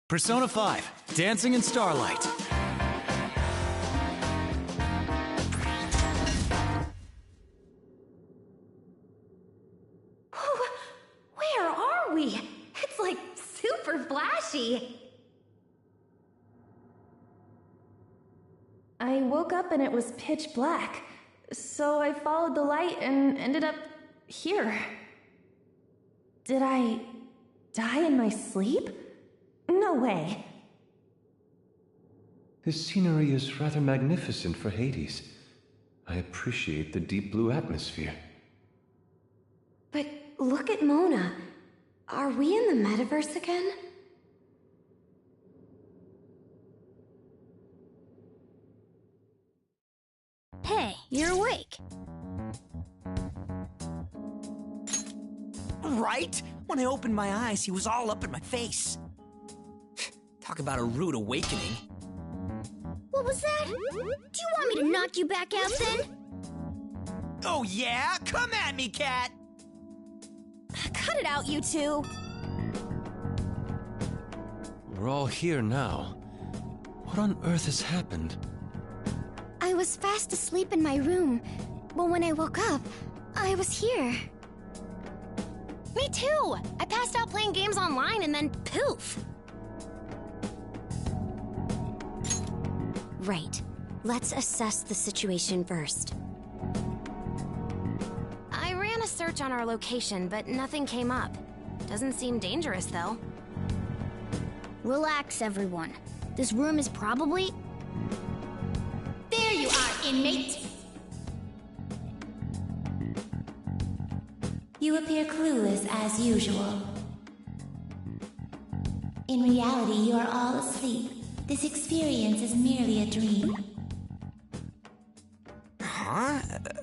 Persona 5, Dancing in Starlight. Where are we? It's like super flashy. I woke up and it was pitch black, so I followed the light and ended up here. Did I die in my sleep? No way. This scenery is rather magnificent for Hades. I appreciate the deep blue atmosphere. But look at Mona. Are we in the metaverse again? Hey, you're awake. Right? When I opened my eyes, he was all up in my face. Talk about a rude awakening. What was that? Do you want me to knock you back out then? Oh yeah? Come at me, cat! Cut it out, you two. We're all here now. What on earth has happened? I was fast asleep in my room, but when I woke up, I was here. Me too! I passed out playing games online and then poof! Right. Let's assess the situation first. I ran a search on our location, but nothing came up. Doesn't seem dangerous, though. Relax, everyone. This room is probably... There you are, inmate! You appear clueless as usual. In reality, you are all asleep. This experience is merely a dream. Huh?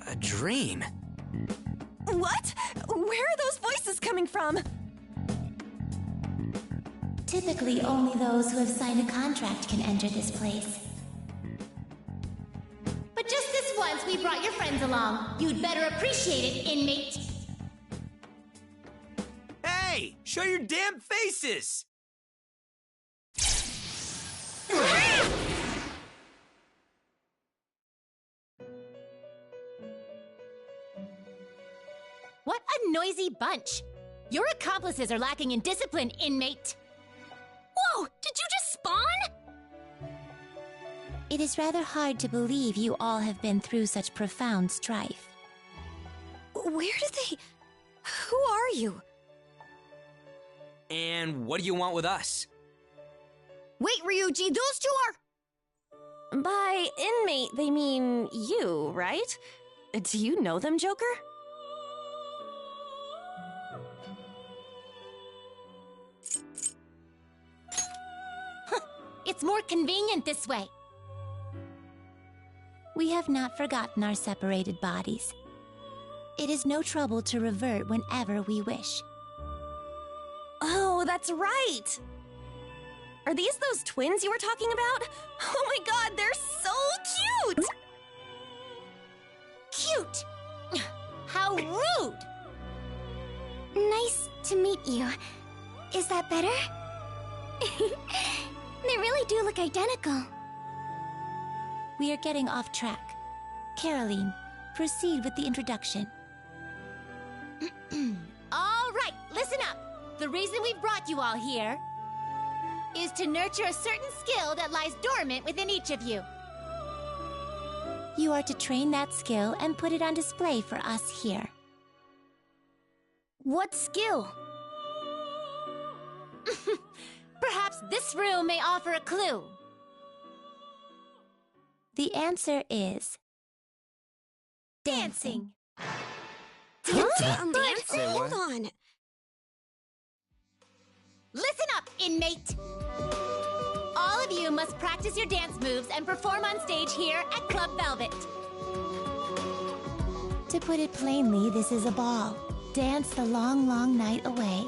A dream? What? Where are those voices coming from? Typically, only those who have signed a contract can enter this place. But just this once, we brought your friends along. You'd better appreciate it, inmate. Hey! Show your damn faces! What a noisy bunch! Your accomplices are lacking in discipline, inmate! Whoa! Did you just spawn? It is rather hard to believe you all have been through such profound strife. Where did they... Who are you? And what do you want with us? Wait, Ryuji, those two are... By inmate, they mean you, right? Do you know them, Joker? It's more convenient this way. We have not forgotten our separated bodies. It is no trouble to revert whenever we wish. Oh, that's right! Are these those twins you were talking about? Oh my god, they're so cute! Cute! How rude! Nice to meet you. Is that better? They really do look identical. We are getting off track. Caroline, proceed with the introduction. All right, listen up. The reason we've brought you all here is to nurture a certain skill that lies dormant within each of you. You are to train that skill and put it on display for us here. What skill? Perhaps this room may offer a clue. The answer is... Dancing. Dancing? Hold on. Listen up, inmate! All of you must practice your dance moves and perform on stage here at Club Velvet. To put it plainly, this is a ball. Dance the long, long night away.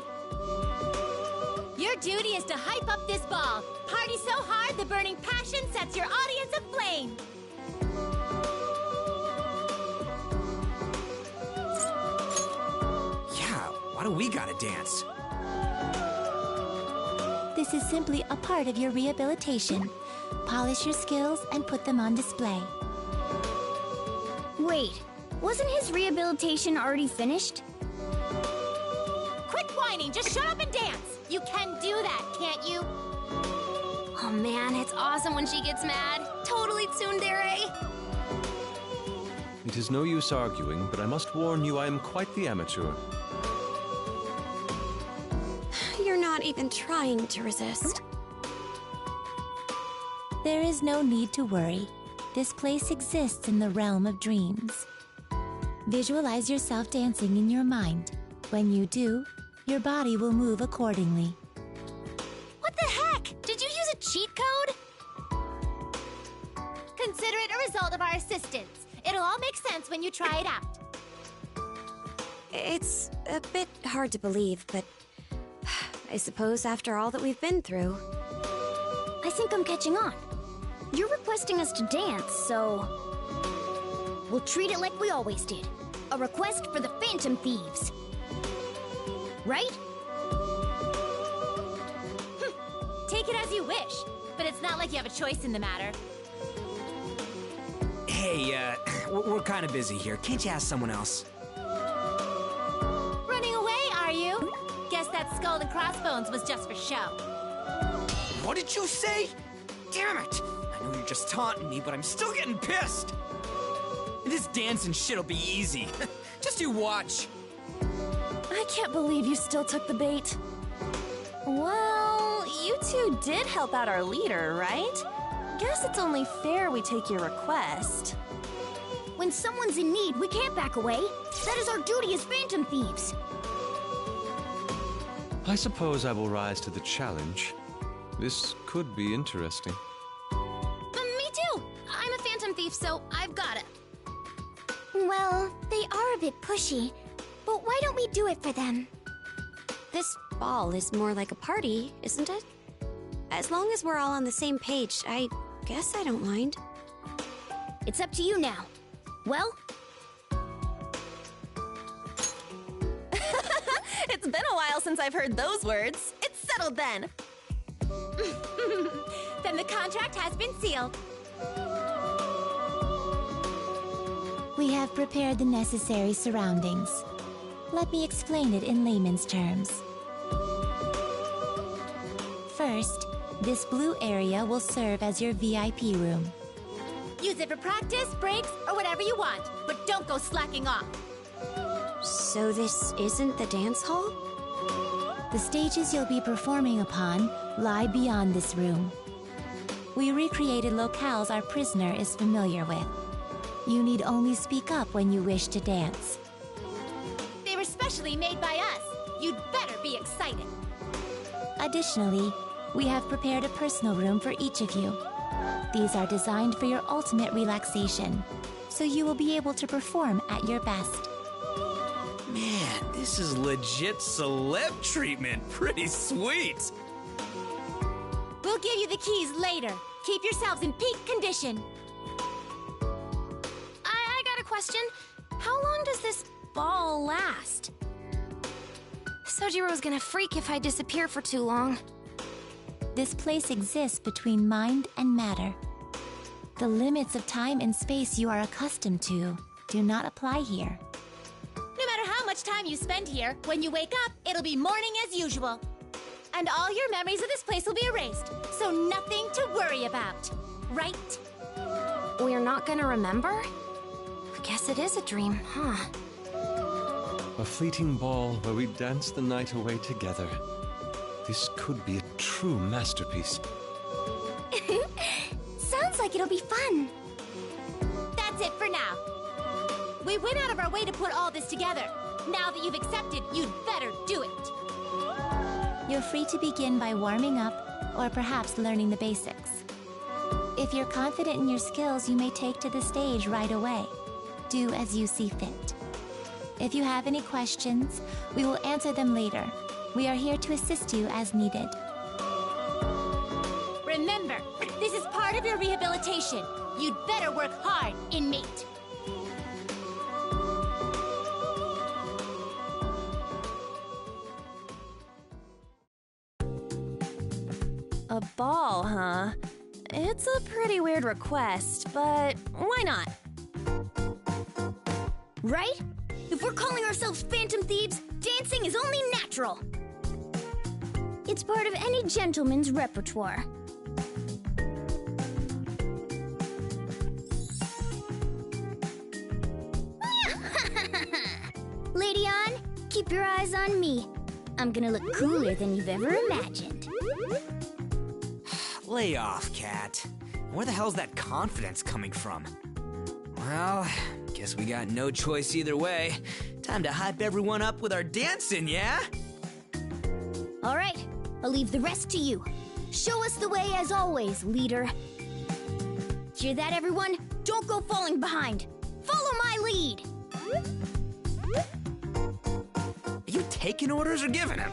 Your duty is to hype up this ball. Party so hard the burning passion sets your audience aflame. Yeah, why do we gotta dance? This is simply a part of your rehabilitation. Polish your skills and put them on display. Wait, wasn't his rehabilitation already finished? Quit whining, just shut up and dance! You can do that, can't you? Oh man, it's awesome when she gets mad. Totally tsundere. It is no use arguing, but I must warn you I am quite the amateur. You're not even trying to resist. There is no need to worry. This place exists in the realm of dreams. Visualize yourself dancing in your mind. When you do, your body will move accordingly. What the heck? Did you use a cheat code? Consider it a result of our assistance. It'll all make sense when you try it out. It's a bit hard to believe, but I suppose after all that we've been through... I think I'm catching on. You're requesting us to dance, so... we'll treat it like we always did. A request for the Phantom Thieves. Right? Take it as you wish, but it's not like you have a choice in the matter. Hey, we're kind of busy here. Can't you ask someone else? Running away, are you? Guess that skull and crossbones was just for show. What did you say? Damn it! I know you're just taunting me, but I'm still getting pissed! This dancing shit'll be easy. Just you watch. I can't believe you still took the bait. Well, you two did help out our leader, right? Guess it's only fair we take your request. When someone's in need, we can't back away. That is our duty as Phantom Thieves. I suppose I will rise to the challenge. This could be interesting. Me too. I'm a Phantom Thief, so I've got it. Well, they are a bit pushy, but why don't we do it for them? This ball is more like a party, isn't it? As long as we're all on the same page, I guess I don't mind. It's up to you now. Well? It's been a while since I've heard those words. It's settled then. Then the contract has been sealed. We have prepared the necessary surroundings. Let me explain it in layman's terms. First, this blue area will serve as your VIP room. Use it for practice, breaks, or whatever you want, but don't go slacking off. So this isn't the dance hall? The stages you'll be performing upon lie beyond this room. We recreated locales our prisoner is familiar with. You need only speak up when you wish to dance. They were specially made by us. You'd better be excited. Additionally, we have prepared a personal room for each of you. These are designed for your ultimate relaxation, so you will be able to perform at your best. Man, this is legit celeb treatment. Pretty sweet. We'll give you the keys later. Keep yourselves in peak condition. I got a question. How long does this ball last? Sojiro's gonna freak if I disappear for too long. This place exists between mind and matter. The limits of time and space you are accustomed to do not apply here. No matter how much time you spend here, when you wake up, it'll be morning as usual. And all your memories of this place will be erased, so nothing to worry about. Right? We're not gonna remember? I guess it is a dream, huh? A fleeting ball where we dance the night away together. This could be a true masterpiece. Sounds like it'll be fun. That's it for now. We went out of our way to put all this together. Now that you've accepted, you'd better do it. You're free to begin by warming up, or perhaps learning the basics. If you're confident in your skills, you may take to the stage right away. Do as you see fit. If you have any questions, we will answer them later. We are here to assist you as needed. Remember, this is part of your rehabilitation. You'd better work hard, inmate. It's a pretty weird request, but why not? Right? If we're calling ourselves Phantom Thieves, dancing is only natural. It's part of any gentleman's repertoire. Lady On, keep your eyes on me. I'm gonna look cooler than you've ever imagined. Lay off, Cat. Where the hell's that confidence coming from? Well, guess we got no choice either way. Time to hype everyone up with our dancing, yeah? All right, I'll leave the rest to you. Show us the way as always, leader. Hear that, everyone? Don't go falling behind. Follow my lead. Are you taking orders or giving them?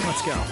Let's go.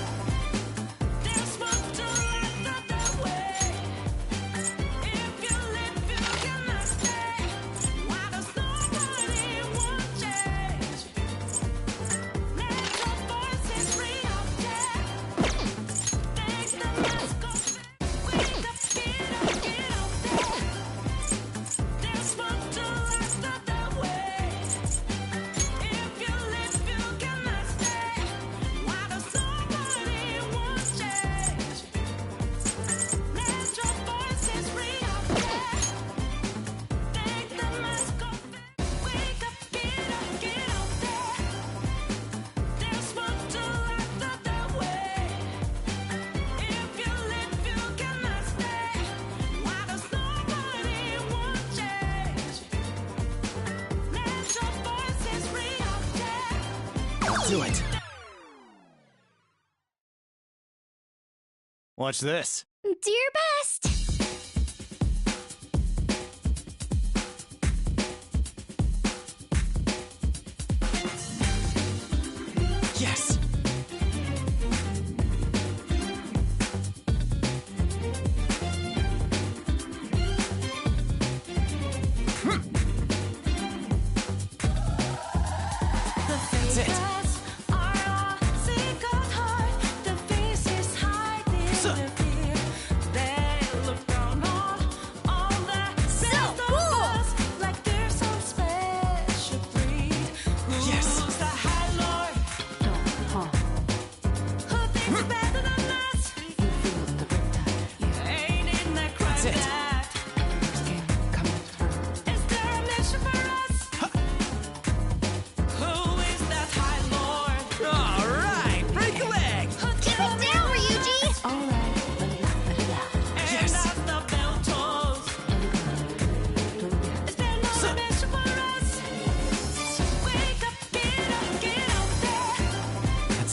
Do it. Watch this. Do your best. Yes. That's it.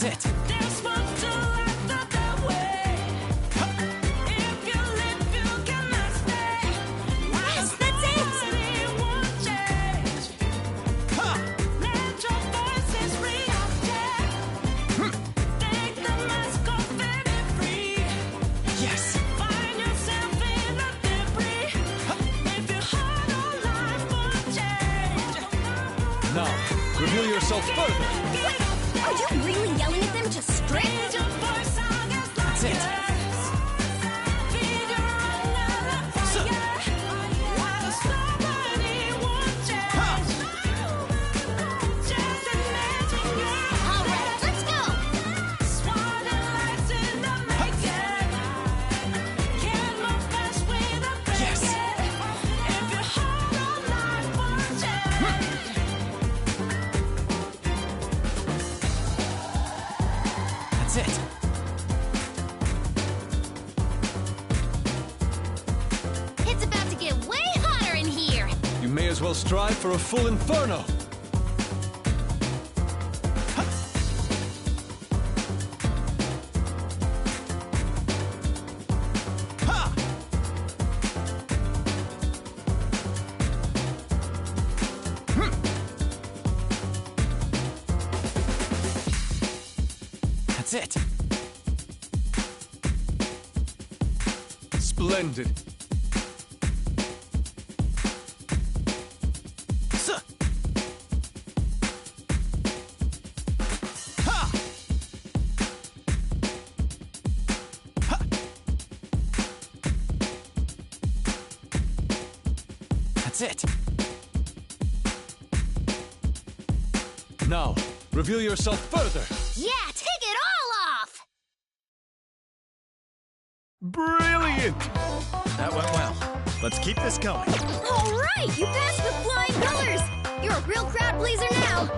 That's it. There's one to light the way. If you live, you cannot stay. Yes, that's it! Nobody won't change. Let your voices react. Take the mask off and be free. Yes. Find yourself in the debris. If your heart or life won't change. Now, reveal yourself further. Are you really yelling at them to strip? Raise your voice against the That's it. yes. Feed your another fire. While nobody won't change. Just imagine you're All right, let's go! swatting lights in the making. Can't move fast with a break. Yes. If your heart or life won't change. That's it. It's about to get way hotter in here! You may as well strive for a full inferno. That's it. Splendid. Suh. Ha! Ha! That's it. Now, reveal yourself further. Yeah, take it all off! Brilliant! That went well. Let's keep this going. All right, you passed with flying colors! You're a real crowd pleaser now!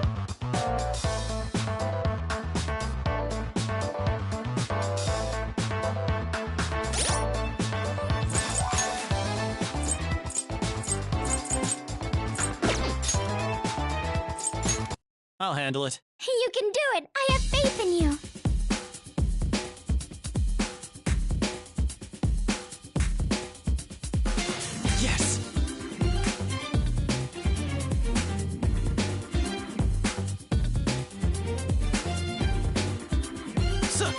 I'll handle it. You can do it! I have faith in you! Yes. Suh.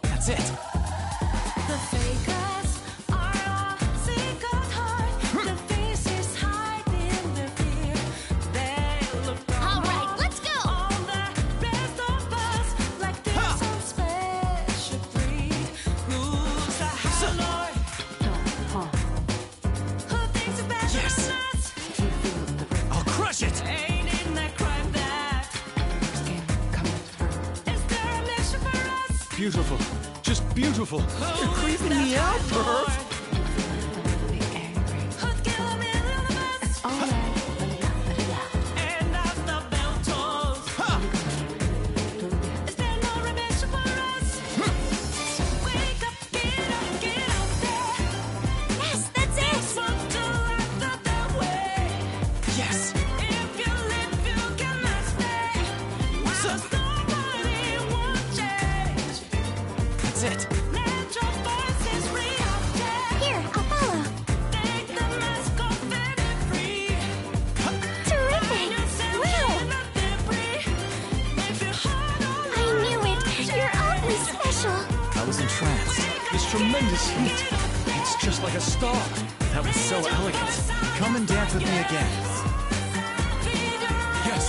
That's it. The fakers are all sick of heart. The faces hiding their fear. They look All down right, let's go! on the rest of us like they're Ha! some special breed. Who's a high who thinks better Yes. than us? I'll crush it. Ain't in that crime that is there a mission for us? Beautiful. Just beautiful. You're creeping me out, perv. Who'd kill a million of us? And as the bell tolls, is there no redemption for us? Wake up, get out there. Yes, that's it! Walk to light the way. Yes. If you live, you cannot stay. While nobody won't change. That's it. Let your voices react. Here, I'll follow. Take the mask off and be free. Terrific! Wow! I knew it! You're awfully special! I was entranced. This tremendous heat. It's just like a star. That was so elegant. Come and dance with me again. Yes.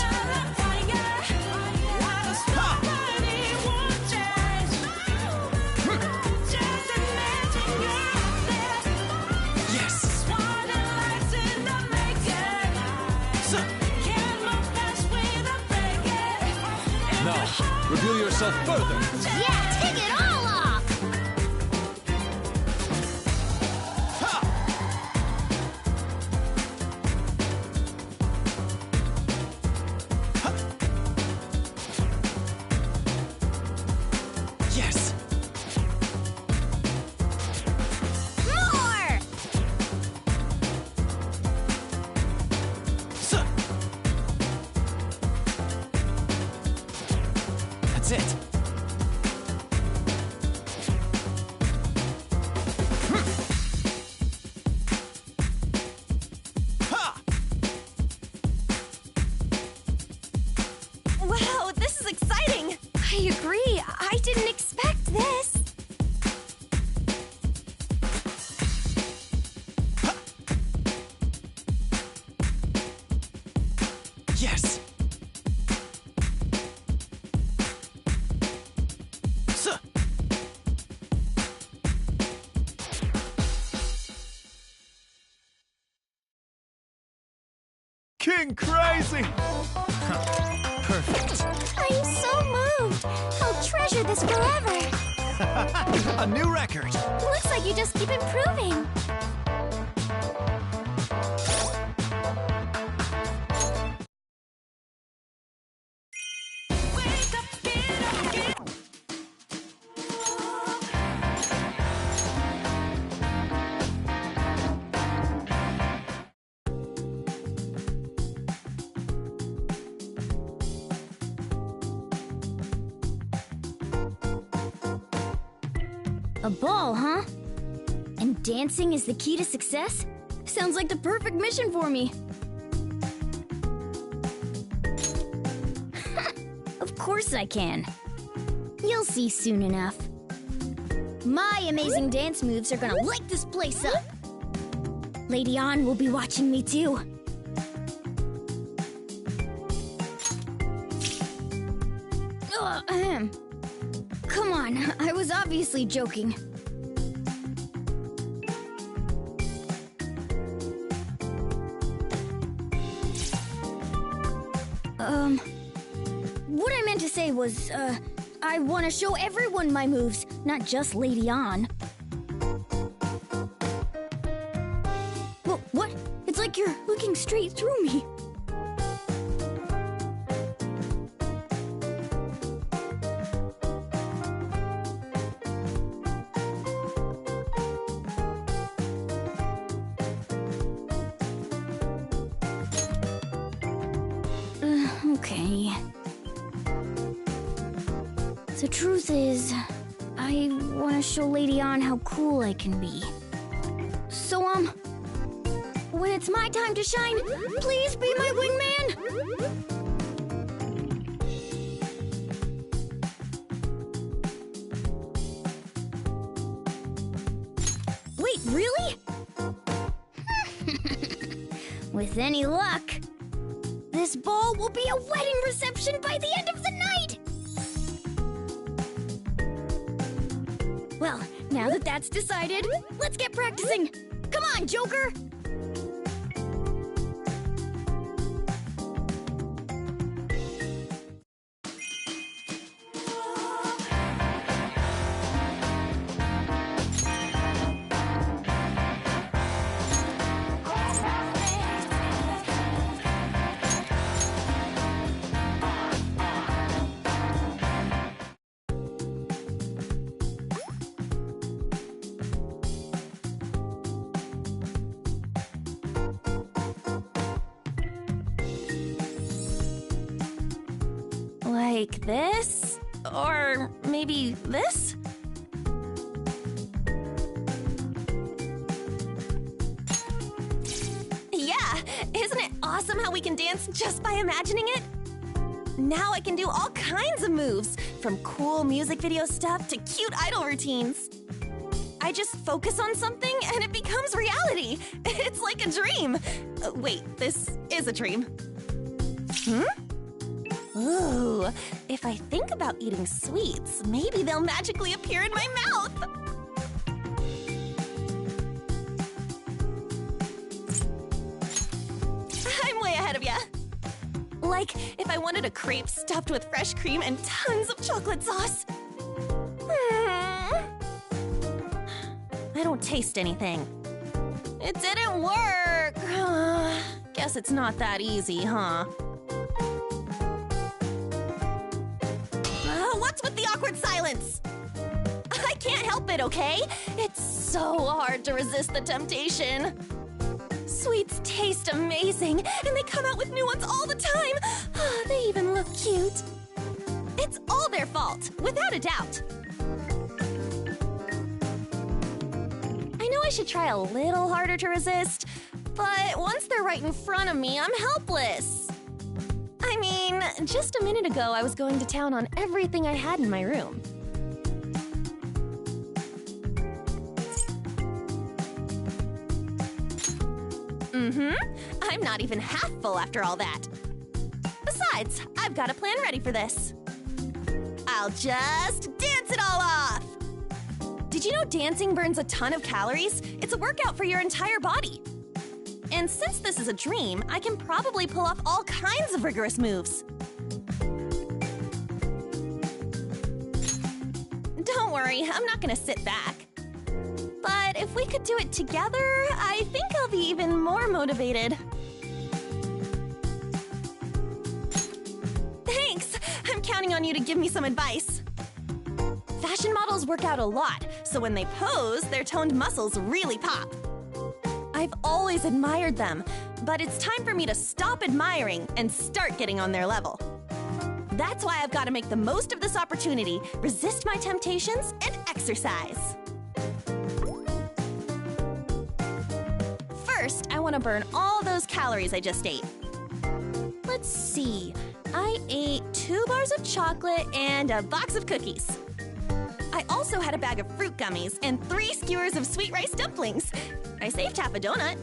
Yes. Suh. Now, reveal yourself further. Yeah, take it all off! Yes. More! Suh. That's it. Wow, this is exciting! I agree. I didn't expect this. Yes. Suh. King Crazy! Perfect. I'm so moved. I'll treasure this forever. A new record. Looks like you just keep improving. Wake up, get up, get up. A ball, huh? And dancing is the key to success? Sounds like the perfect mission for me. Of course I can. You'll see soon enough. My amazing dance moves are gonna light this place up. Lady An will be watching me too. Come on, I was obviously joking. What I meant to say was, I want to show everyone my moves, not just Lady An. What? It's like you're looking straight through me. Okay. The truth is, I want to show Lady An how cool I can be. So, when it's my time to shine, please be my wingman! Wait, really? With any luck, this ball will be a wedding reception by the end of the night! Well, now that that's decided, let's get practicing! Come on, Joker! Like this? Or maybe this? Yeah, isn't it awesome how we can dance just by imagining it? Now I can do all kinds of moves, from cool music video stuff to cute idol routines. I just focus on something and it becomes reality. It's like a dream. Wait, this is a dream. Ooh, if I think about eating sweets, maybe they'll magically appear in my mouth. I'm way ahead of ya. Like if I wanted a crepe stuffed with fresh cream and tons of chocolate sauce. I don't taste anything. It didn't work. Guess it's not that easy, huh? What's with the awkward silence? I can't help it, okay? It's so hard to resist the temptation. Sweets taste amazing, and they come out with new ones all the time. They even look cute. It's all their fault. without a doubt. I know I should try a little harder to resist, but once they're right in front of me, I'm helpless. I mean, just a minute ago I was going to town on everything I had in my room. I'm not even half full after all that. Besides, I've got a plan ready for this. I'll just dance it all off! Did you know dancing burns a ton of calories? It's a workout for your entire body. And since this is a dream, I can probably pull off all kinds of rigorous moves. Don't worry, I'm not gonna sit back. But if we could do it together, I think I'll be even more motivated. Thanks! I'm counting on you to give me some advice. Fashion models work out a lot, so when they pose, their toned muscles really pop. I've always admired them, but it's time for me to stop admiring and start getting on their level. That's why I've got to make the most of this opportunity, resist my temptations, and exercise. First, I want to burn all those calories I just ate. Let's see. I ate 2 bars of chocolate and a box of cookies. I also had a bag of fruit gummies and 3 skewers of sweet rice dumplings. I saved half a donut.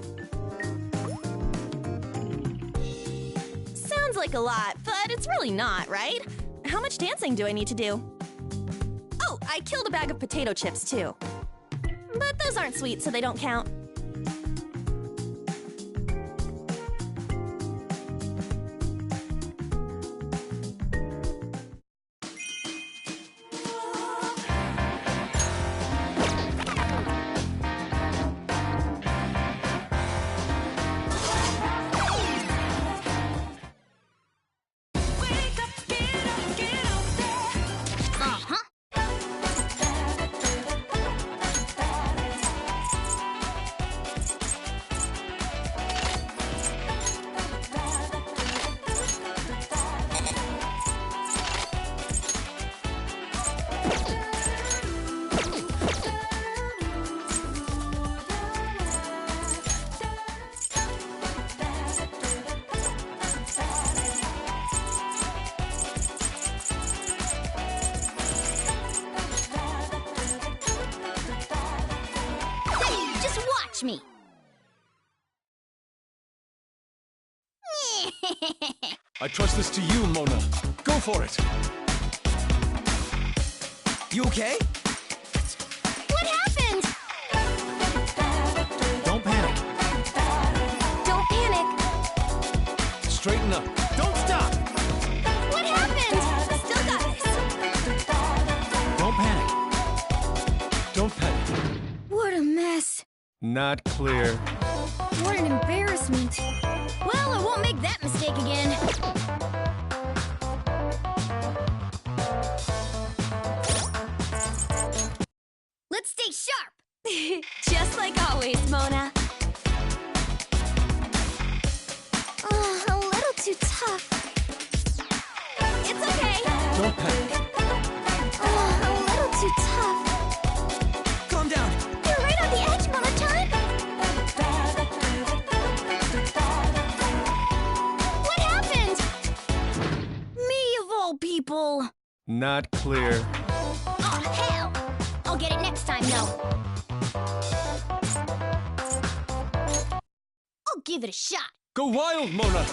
Sounds like a lot, but it's really not, right? How much dancing do I need to do? Oh, I killed a bag of potato chips too. But those aren't sweet, so they don't count. Me. I trust this to you, Mona. Go for it. You okay? What happened? Don't panic. Don't panic. Straighten up. Don't stop. What happened? Still got this. Don't panic. Don't panic. What a mess. Not clear. What an embarrassment. Well, I won't make that mistake again. Let's stay sharp. Just like always, Mona. A little too tough. It's okay. Don't panic. A little too tough. Calm down. You're right on the edge, Mama Time. What happened? Me of all people. Not clear. Oh, hell. I'll get it next time, though. I'll give it a shot. Go wild, Mona.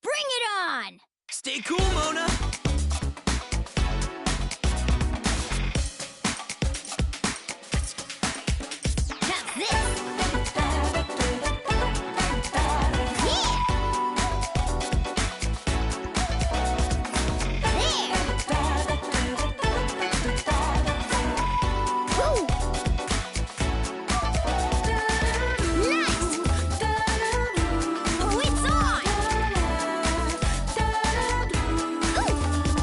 Bring it on! Stay cool, Mona. How's this? Yeah! There! Woo! Nice! Oh, it's on! Ooh!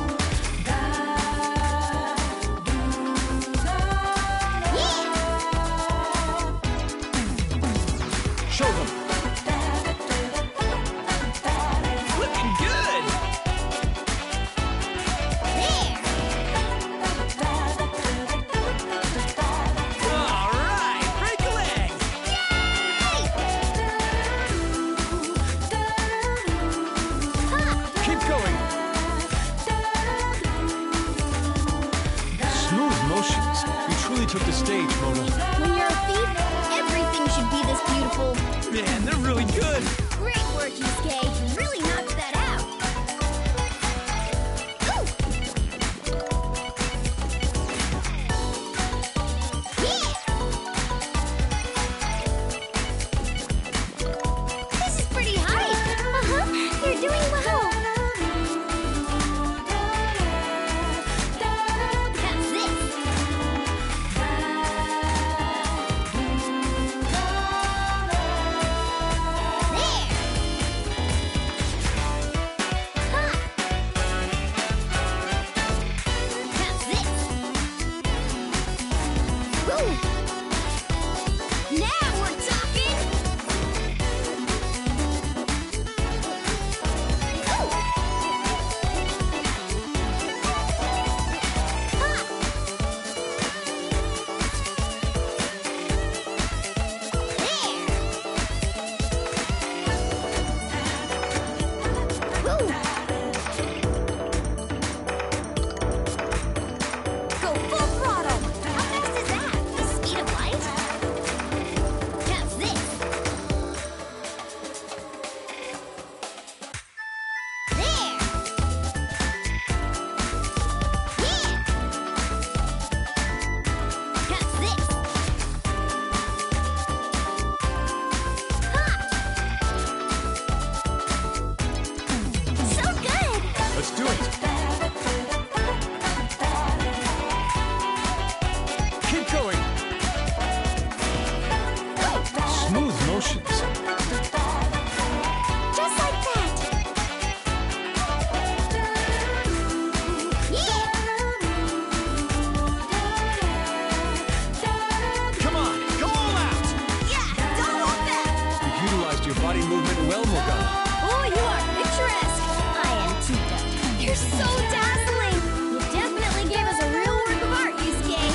well, Morgana. Oh, you are picturesque! I am too, though. You're so dazzling! You definitely gave us a real work of art, Yusuke.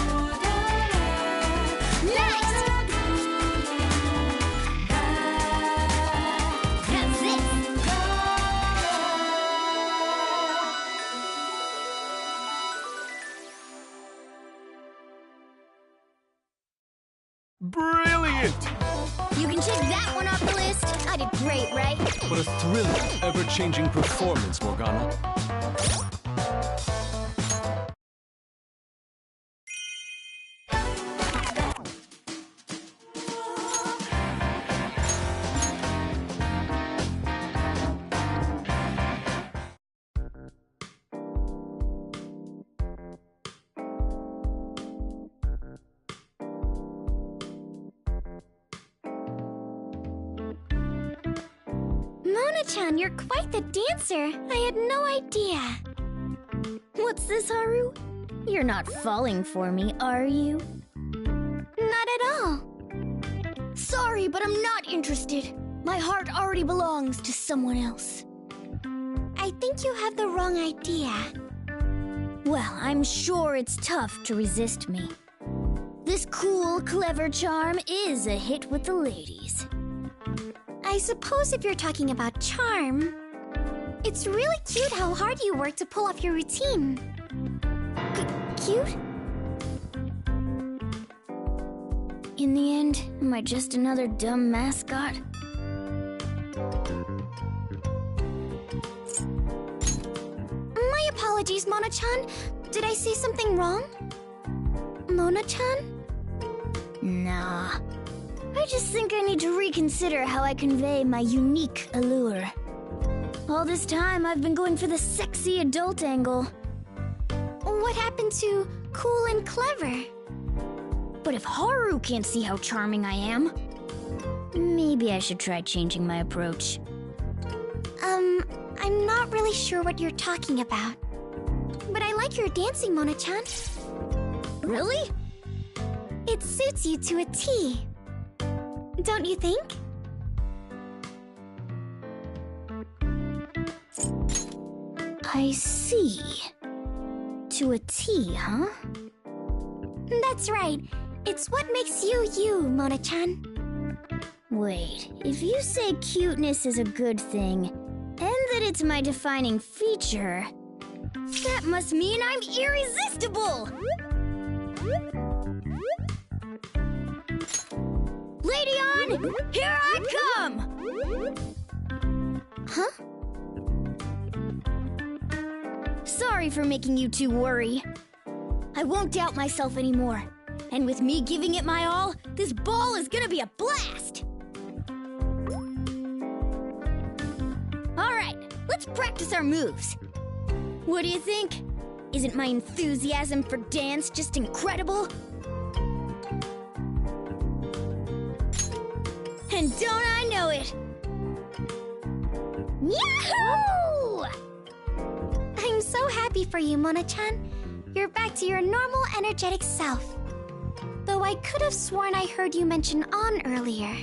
Nice! How's this? Brilliant! You can check that one off the list. I did great, right? What a thrilling, ever-changing performance, Morgana. Mona-chan, you're quite the dancer. I had no idea. What's this, Haru? You're not falling for me, are you? Not at all. Sorry, but I'm not interested. My heart already belongs to someone else. I think you have the wrong idea. Well, I'm sure it's tough to resist me. This cool, clever charm is a hit with the ladies. I suppose if you're talking about charm, it's really cute how hard you work to pull off your routine. Cute? In the end, am I just another dumb mascot? My apologies, Mona-chan. Did I say something wrong? Mona-chan? Nah. I just think I need to reconsider how I convey my unique allure. All this time, I've been going for the sexy adult angle. What happened to cool and clever? But if Haru can't see how charming I am, maybe I should try changing my approach. I'm not really sure what you're talking about. But I like your dancing, Mona-chan. Really? It suits you to a T. Don't you think? I see. To a T, huh? That's right. It's what makes you you, Mona-chan. Wait, if you say cuteness is a good thing, and that it's my defining feature, that must mean I'm irresistible! Lady on, here I come! Huh? Sorry for making you two worry. I won't doubt myself anymore. And with me giving it my all, this ball is gonna be a blast! Alright, let's practice our moves. What do you think? Isn't my enthusiasm for dance just incredible? And don't I know it? Yahoo! I'm so happy for you, Mona-chan. You're back to your normal, energetic self. Though I could have sworn I heard you mention on earlier.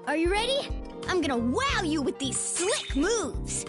Are you ready? I'm gonna wow you with these slick moves!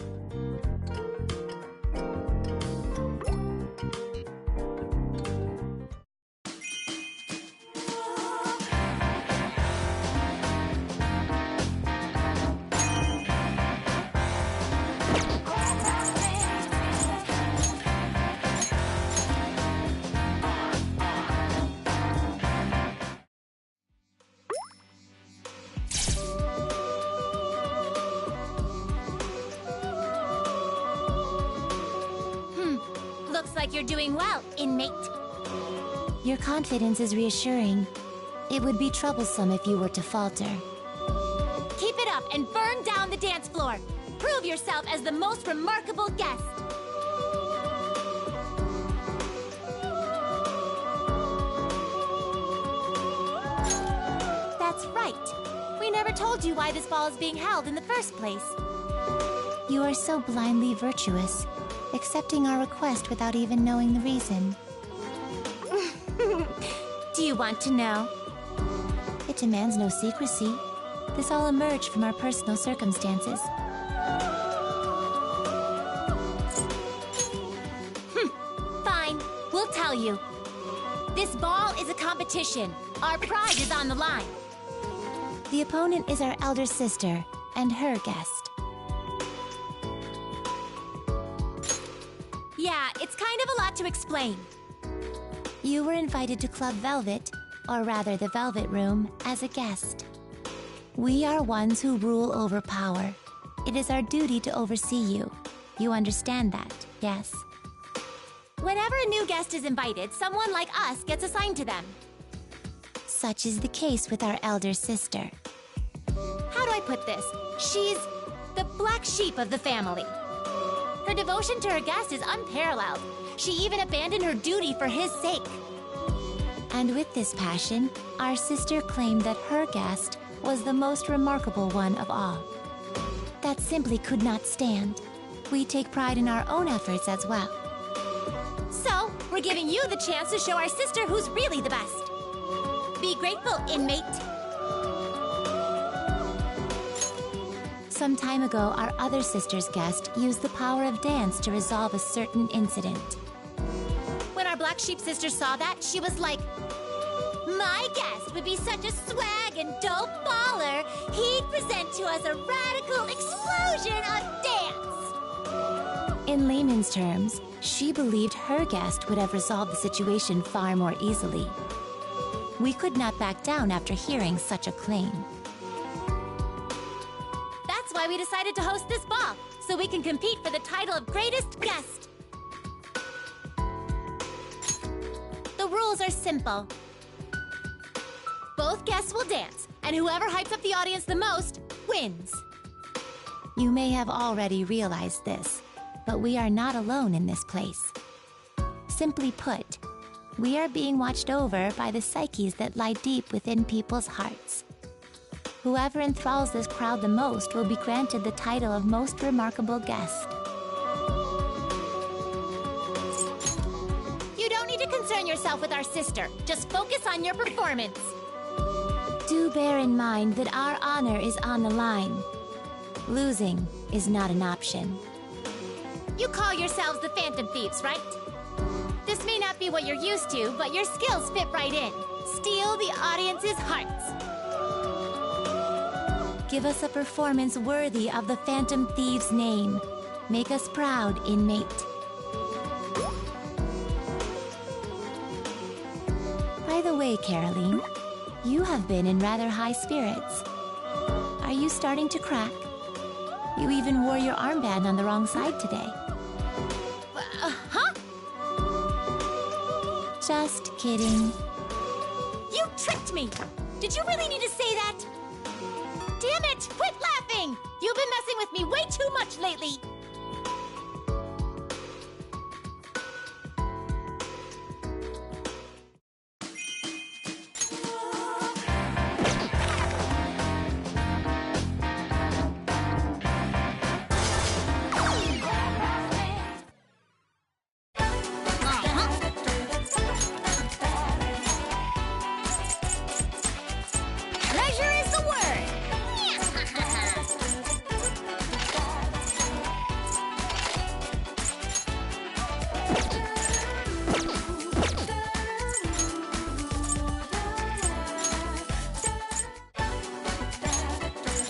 Looks like you're doing well, inmate. Your confidence is reassuring. It would be troublesome if you were to falter. Keep it up and burn down the dance floor. Prove yourself as the most remarkable guest. That's right. We never told you why this ball is being held in the first place. You are so blindly virtuous, accepting our request without even knowing the reason. Do you want to know? It demands no secrecy. This all emerged from our personal circumstances. Fine, we'll tell you. This ball is a competition. Our pride is on the line. The opponent is our elder sister and her guest. Yeah, it's kind of a lot to explain. You were invited to Club Velvet, or rather the Velvet Room, as a guest. We are ones who rule over power. It is our duty to oversee you. You understand that, yes? Whenever a new guest is invited, someone like us gets assigned to them. Such is the case with our elder sister. How do I put this? She's the black sheep of the family. Her devotion to her guest is unparalleled. She even abandoned her duty for his sake. And with this passion, our sister claimed that her guest was the most remarkable one of all. That simply could not stand. We take pride in our own efforts as well. So, we're giving you the chance to show our sister who's really the best. Be grateful, inmate. Some time ago, our other sister's guest used the power of dance to resolve a certain incident. When our black sheep sister saw that, she was like, my guest would be such a swag and dope baller, he'd present to us a radical explosion of dance. In layman's terms, she believed her guest would have resolved the situation far more easily. We could not back down after hearing such a claim. That's why we decided to host this ball, so we can compete for the title of greatest guest. The rules are simple. Both guests will dance, and whoever hypes up the audience the most wins. You may have already realized this, but we are not alone in this place. Simply put, we are being watched over by the psyches that lie deep within people's hearts. Whoever enthralls this crowd the most will be granted the title of most remarkable guest. You don't need to concern yourself with our sister. Just focus on your performance. Do bear in mind that our honor is on the line. Losing is not an option. You call yourselves the Phantom Thieves, right? This may not be what you're used to, but your skills fit right in. Steal the audience's hearts. Give us a performance worthy of the Phantom Thieves' name. Make us proud, inmate. By the way, Caroline, you have been in rather high spirits. Are you starting to crack? You even wore your armband on the wrong side today. Huh? Just kidding. You tricked me! Did you really need to say that? Damn it! Quit laughing! You've been messing with me way too much lately!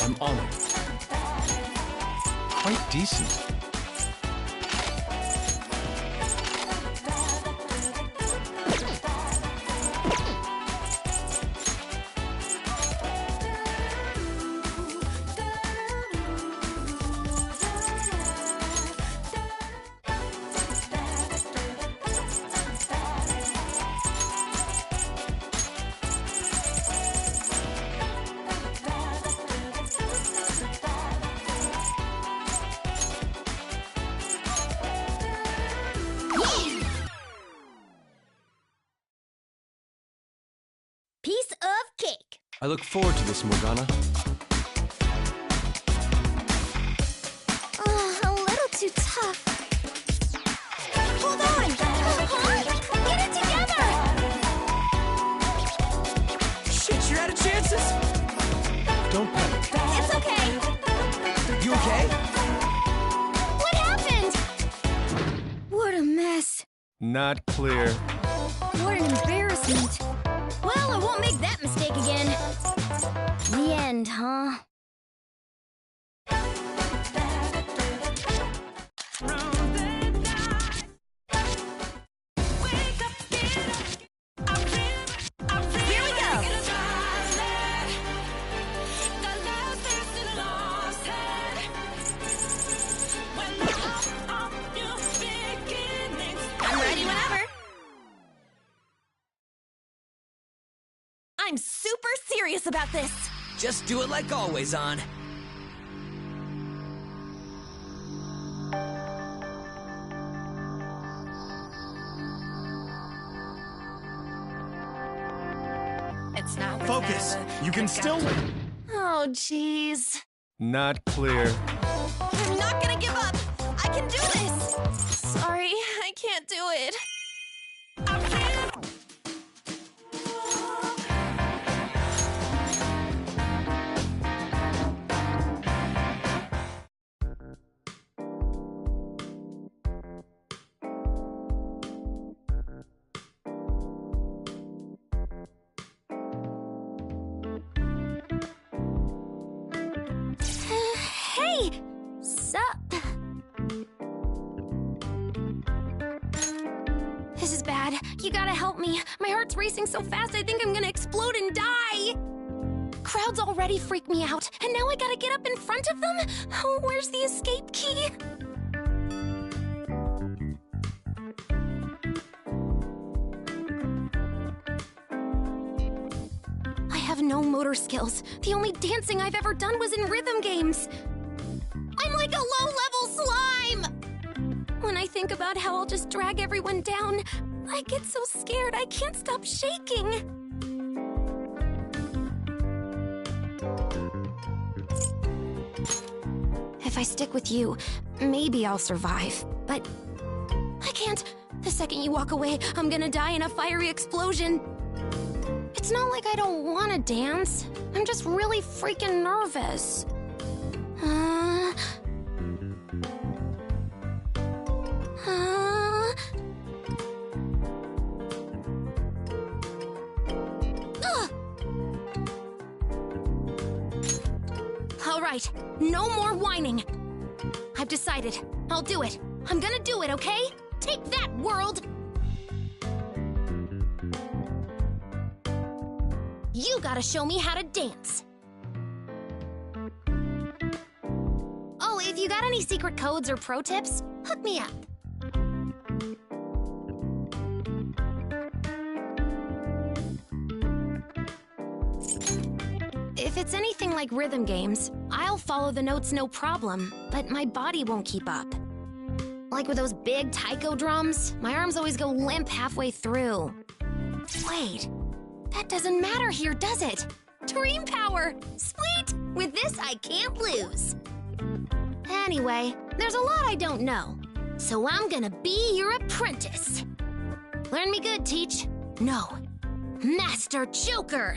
I'm honored. Quite decent. Piece of cake. I look forward to this, Morgana. A little too tough. Hold on! Huh? Get it together! Shit, you're out of chances? Don't panic. Not clear. What an embarrassment. Well, I won't make that mistake again. The end, huh? Here we go. I'm ready whenever. I'm super serious about this. Just do it like always, On. It's not Focus. You can still win. Oh, jeez. Not clear. I'm not gonna give up. I can do this. Sorry, I can't do it. Hey! Sup? This is bad. You gotta help me. My heart's racing so fast I think I'm gonna explode and die. Crowds already freak me out, and now I gotta get up in front of them? Oh, where's the escape key? I have no motor skills. The only dancing I've ever done was in rhythm games. I'm like a low-level slime! When I think about how I'll just drag everyone down, I get so scared I can't stop shaking. If I stick with you, maybe I'll survive. But I can't. The second you walk away, I'm gonna die in a fiery explosion. It's not like I don't want to dance. I'm just really freaking nervous. All right, no more whining. I've decided. I'll do it. I'm gonna do it, okay? Take that, world! You gotta show me how to dance. Oh, if you got any secret codes or pro tips, hook me up. If it's anything like rhythm games, I'll follow the notes no problem, but my body won't keep up. Like with those big taiko drums, my arms always go limp halfway through. Wait, that doesn't matter here, does it? Dream power! Sweet! With this, I can't lose. Anyway, there's a lot I don't know, so I'm gonna be your apprentice. Learn me good, Teach. No, Master Joker!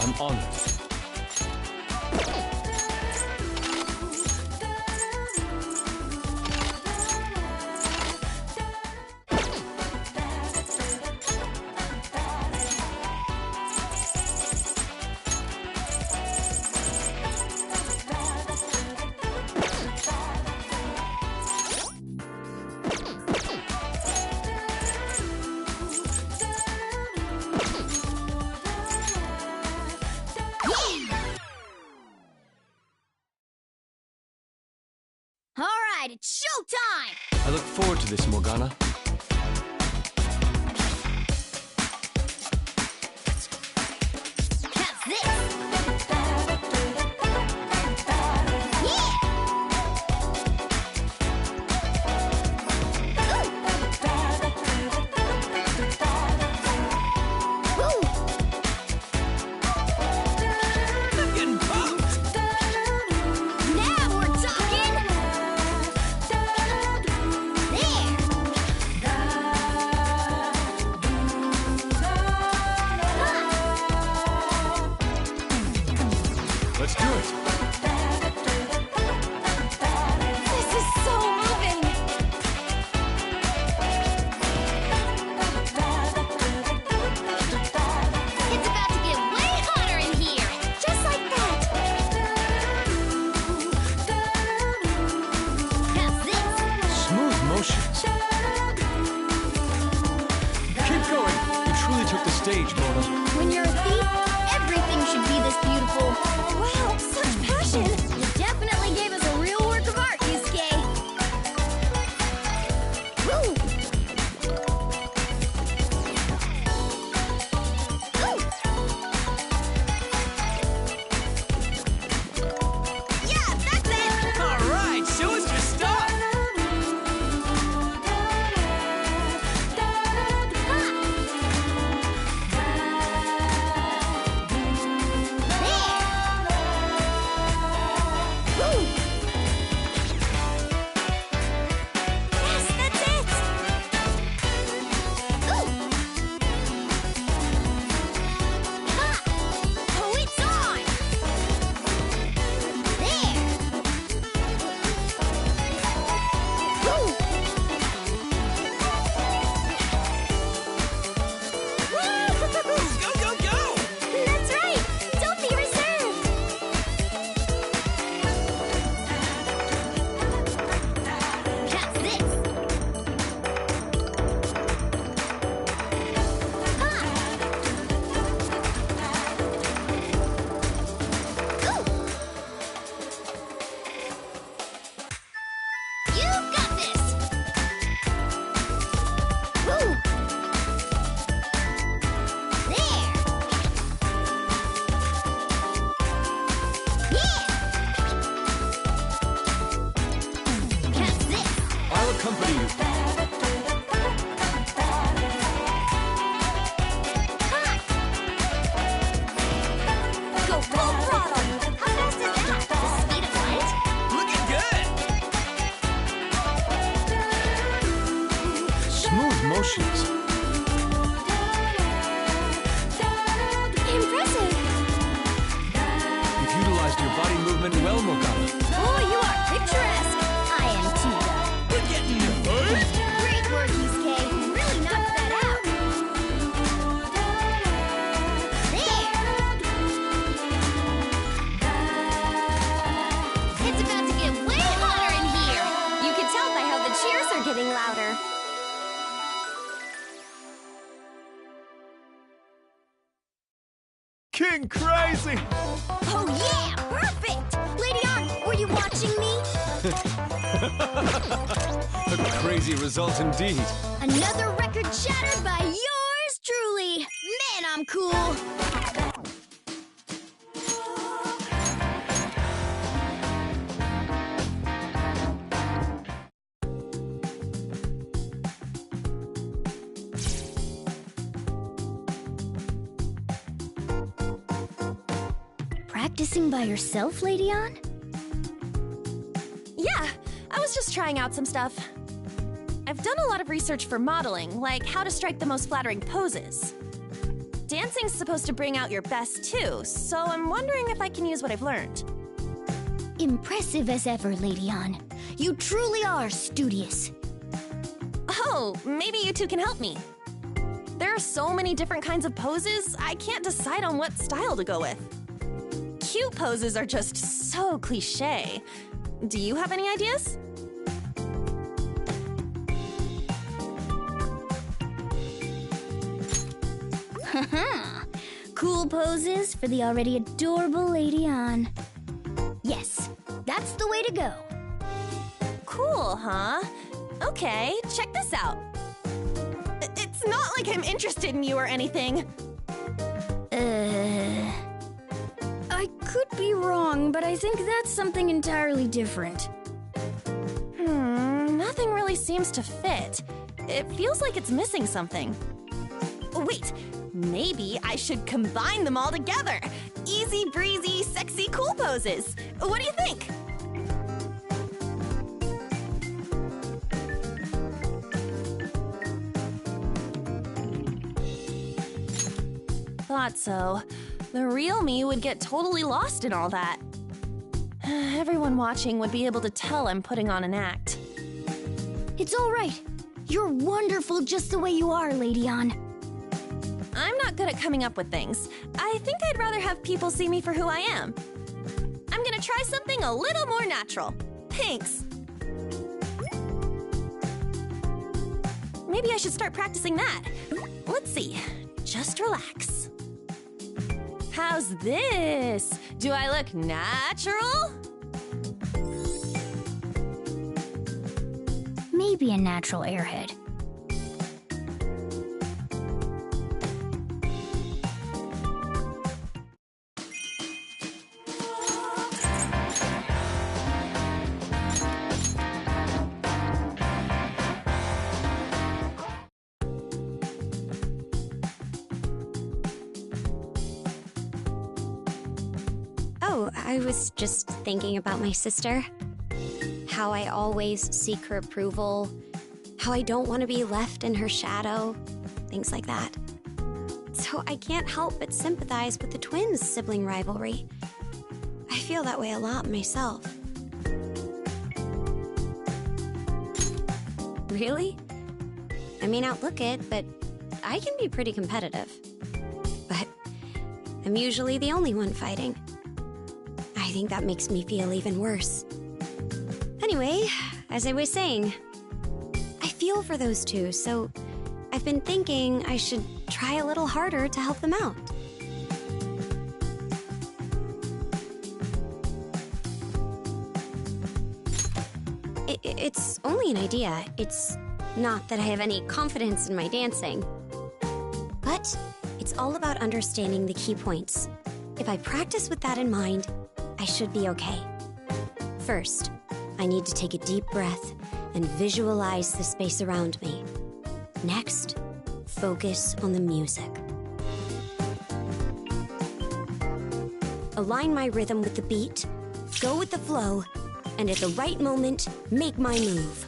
I'm on it. right, it's showtime! I look forward to this, Morgana. How's this? Yeah! Ooh! I'm getting pumped! Now we're talking! There! Let's do it. This is so moving! It's about to get way hotter in here! Just like that! How's this? Smooth motions. Keep going. You truly took the stage, Mona. When you're a thief, everything should be this beautiful. Wow, such passion! You definitely gave us a real work of art, Yusuke. Woo! Ooh! Yeah, that's it! Alright, show us your stuff! Yes, that's it! Ooh! Ha! Oh, it's on! There! Ooh! Go, go, go! That's right! Don't be reserved! How's this? Ha! Ooh! You got this! Woo! There! Yeah! How's this? I'll accompany you. Go full throttle! How fast is that? The speed of light? Looking good! Smooth motions. Impressive! You've utilized your body movement well, Morgana. Oh, you are picturesque! I am too, though. We're getting nervous! Great work, Yusuke. You really knocked that out. There! It's about to get way hotter in here! You can tell by how the cheers are getting louder. King Crazy! Oh yeah! Perfect! Lady On, were you watching me? A crazy result indeed. Another record shattered by yours truly! Man, I'm cool! Practicing by yourself, Lady On? Yeah, I was just trying out some stuff. I've done a lot of research for modeling, like how to strike the most flattering poses. Dancing's supposed to bring out your best too, so I'm wondering if I can use what I've learned. Impressive as ever, Lady On. You truly are studious. Oh, maybe you two can help me. There are so many different kinds of poses, I can't decide on what style to go with. Cute poses are just so cliché. Do you have any ideas? Cool poses for the already adorable Lady On. Yes, that's the way to go. Cool. cool, huh? Okay, check this out. It's not like I'm interested in you or anything. I could be wrong, but I think that's something entirely different. Nothing really seems to fit. It feels like it's missing something. Wait, maybe I should combine them all together. Easy breezy, sexy, cool poses. What do you think? Thought so. The real me would get totally lost in all that. Everyone watching would be able to tell I'm putting on an act. It's all right. You're wonderful just the way you are, Lady Ann. I'm not good at coming up with things. I think I'd rather have people see me for who I am. I'm gonna try something a little more natural. Thanks. Maybe I should start practicing that. Let's see. Just relax. How's this? Do I look natural? Maybe a natural airhead. Oh, I was just thinking about my sister. How I always seek her approval. How I don't want to be left in her shadow. Things like that. So I can't help but sympathize with the twins' sibling rivalry. I feel that way a lot myself. Really? I may not look it, but I can be pretty competitive. But I'm usually the only one fighting. I think that makes me feel even worse. Anyway, as I was saying, I feel for those two, so I've been thinking I should try a little harder to help them out. It's only an idea. It's not that I have any confidence in my dancing. But it's all about understanding the key points. If I practice with that in mind, I should be okay. First, I need to take a deep breath and visualize the space around me. Next, focus on the music. Align my rhythm with the beat, go with the flow, and at the right moment, make my move.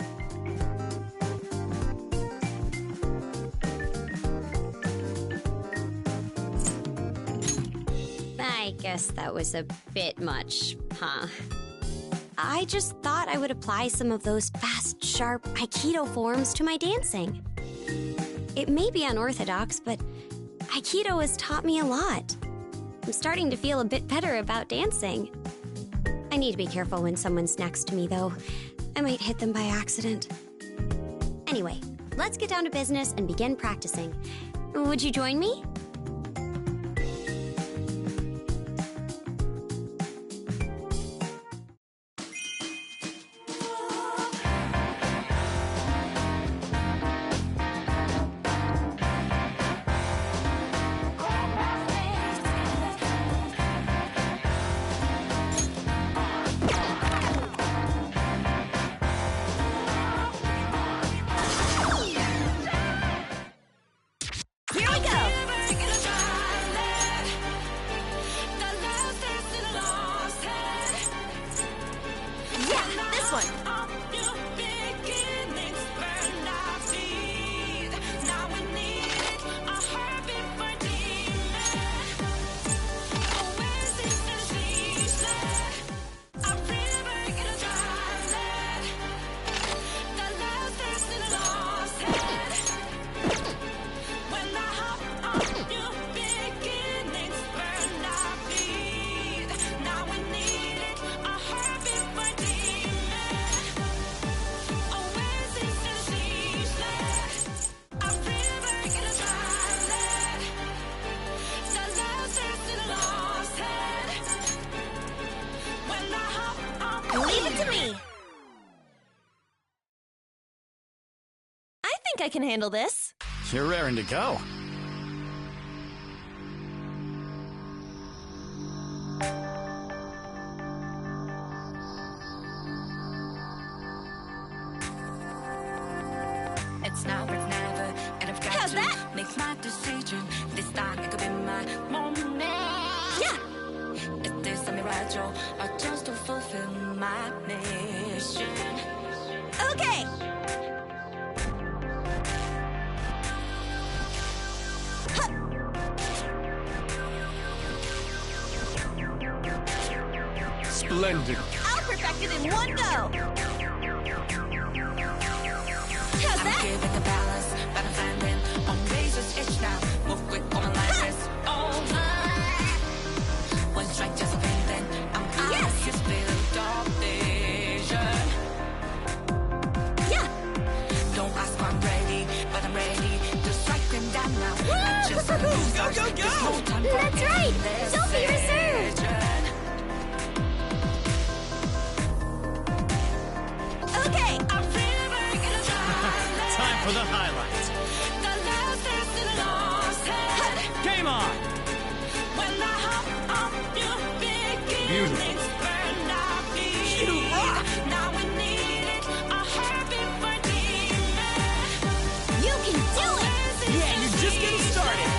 I guess that was a bit much, huh? I just thought I would apply some of those fast, sharp Aikido forms to my dancing. It may be unorthodox, but Aikido has taught me a lot. I'm starting to feel a bit better about dancing. I need to be careful when someone's next to me, though. I might hit them by accident. Anyway, let's get down to business and begin practicing. Would you join me? Here we go! I can handle this. You're raring to go. It's now or it's never, and I've got How's to that? make my decision. This time it could be my moment. Yeah. Is this a mirage or just to fulfill my mission? Okay. Splendid. I'll perfect it in one go. How's I'm that? giving a balance, but I'm finding on razor's edge now. Move quick, all my life is over. One strike, just a pain, then I'm out. Yes. His field of vision. Yeah. Don't ask why I'm ready, but I'm ready to strike them down now. I just wanna move Go, go, go! There's no time for That's right. Don't be reserved. indecision. Okay. I'm feeling energized. Time for the highlights. The last is in the lost head. Game on! When I hop on you, beginnings burn our feet. You rock! Now we need it, a heartbeat for demon. You can do it. Yeah, you're just getting started.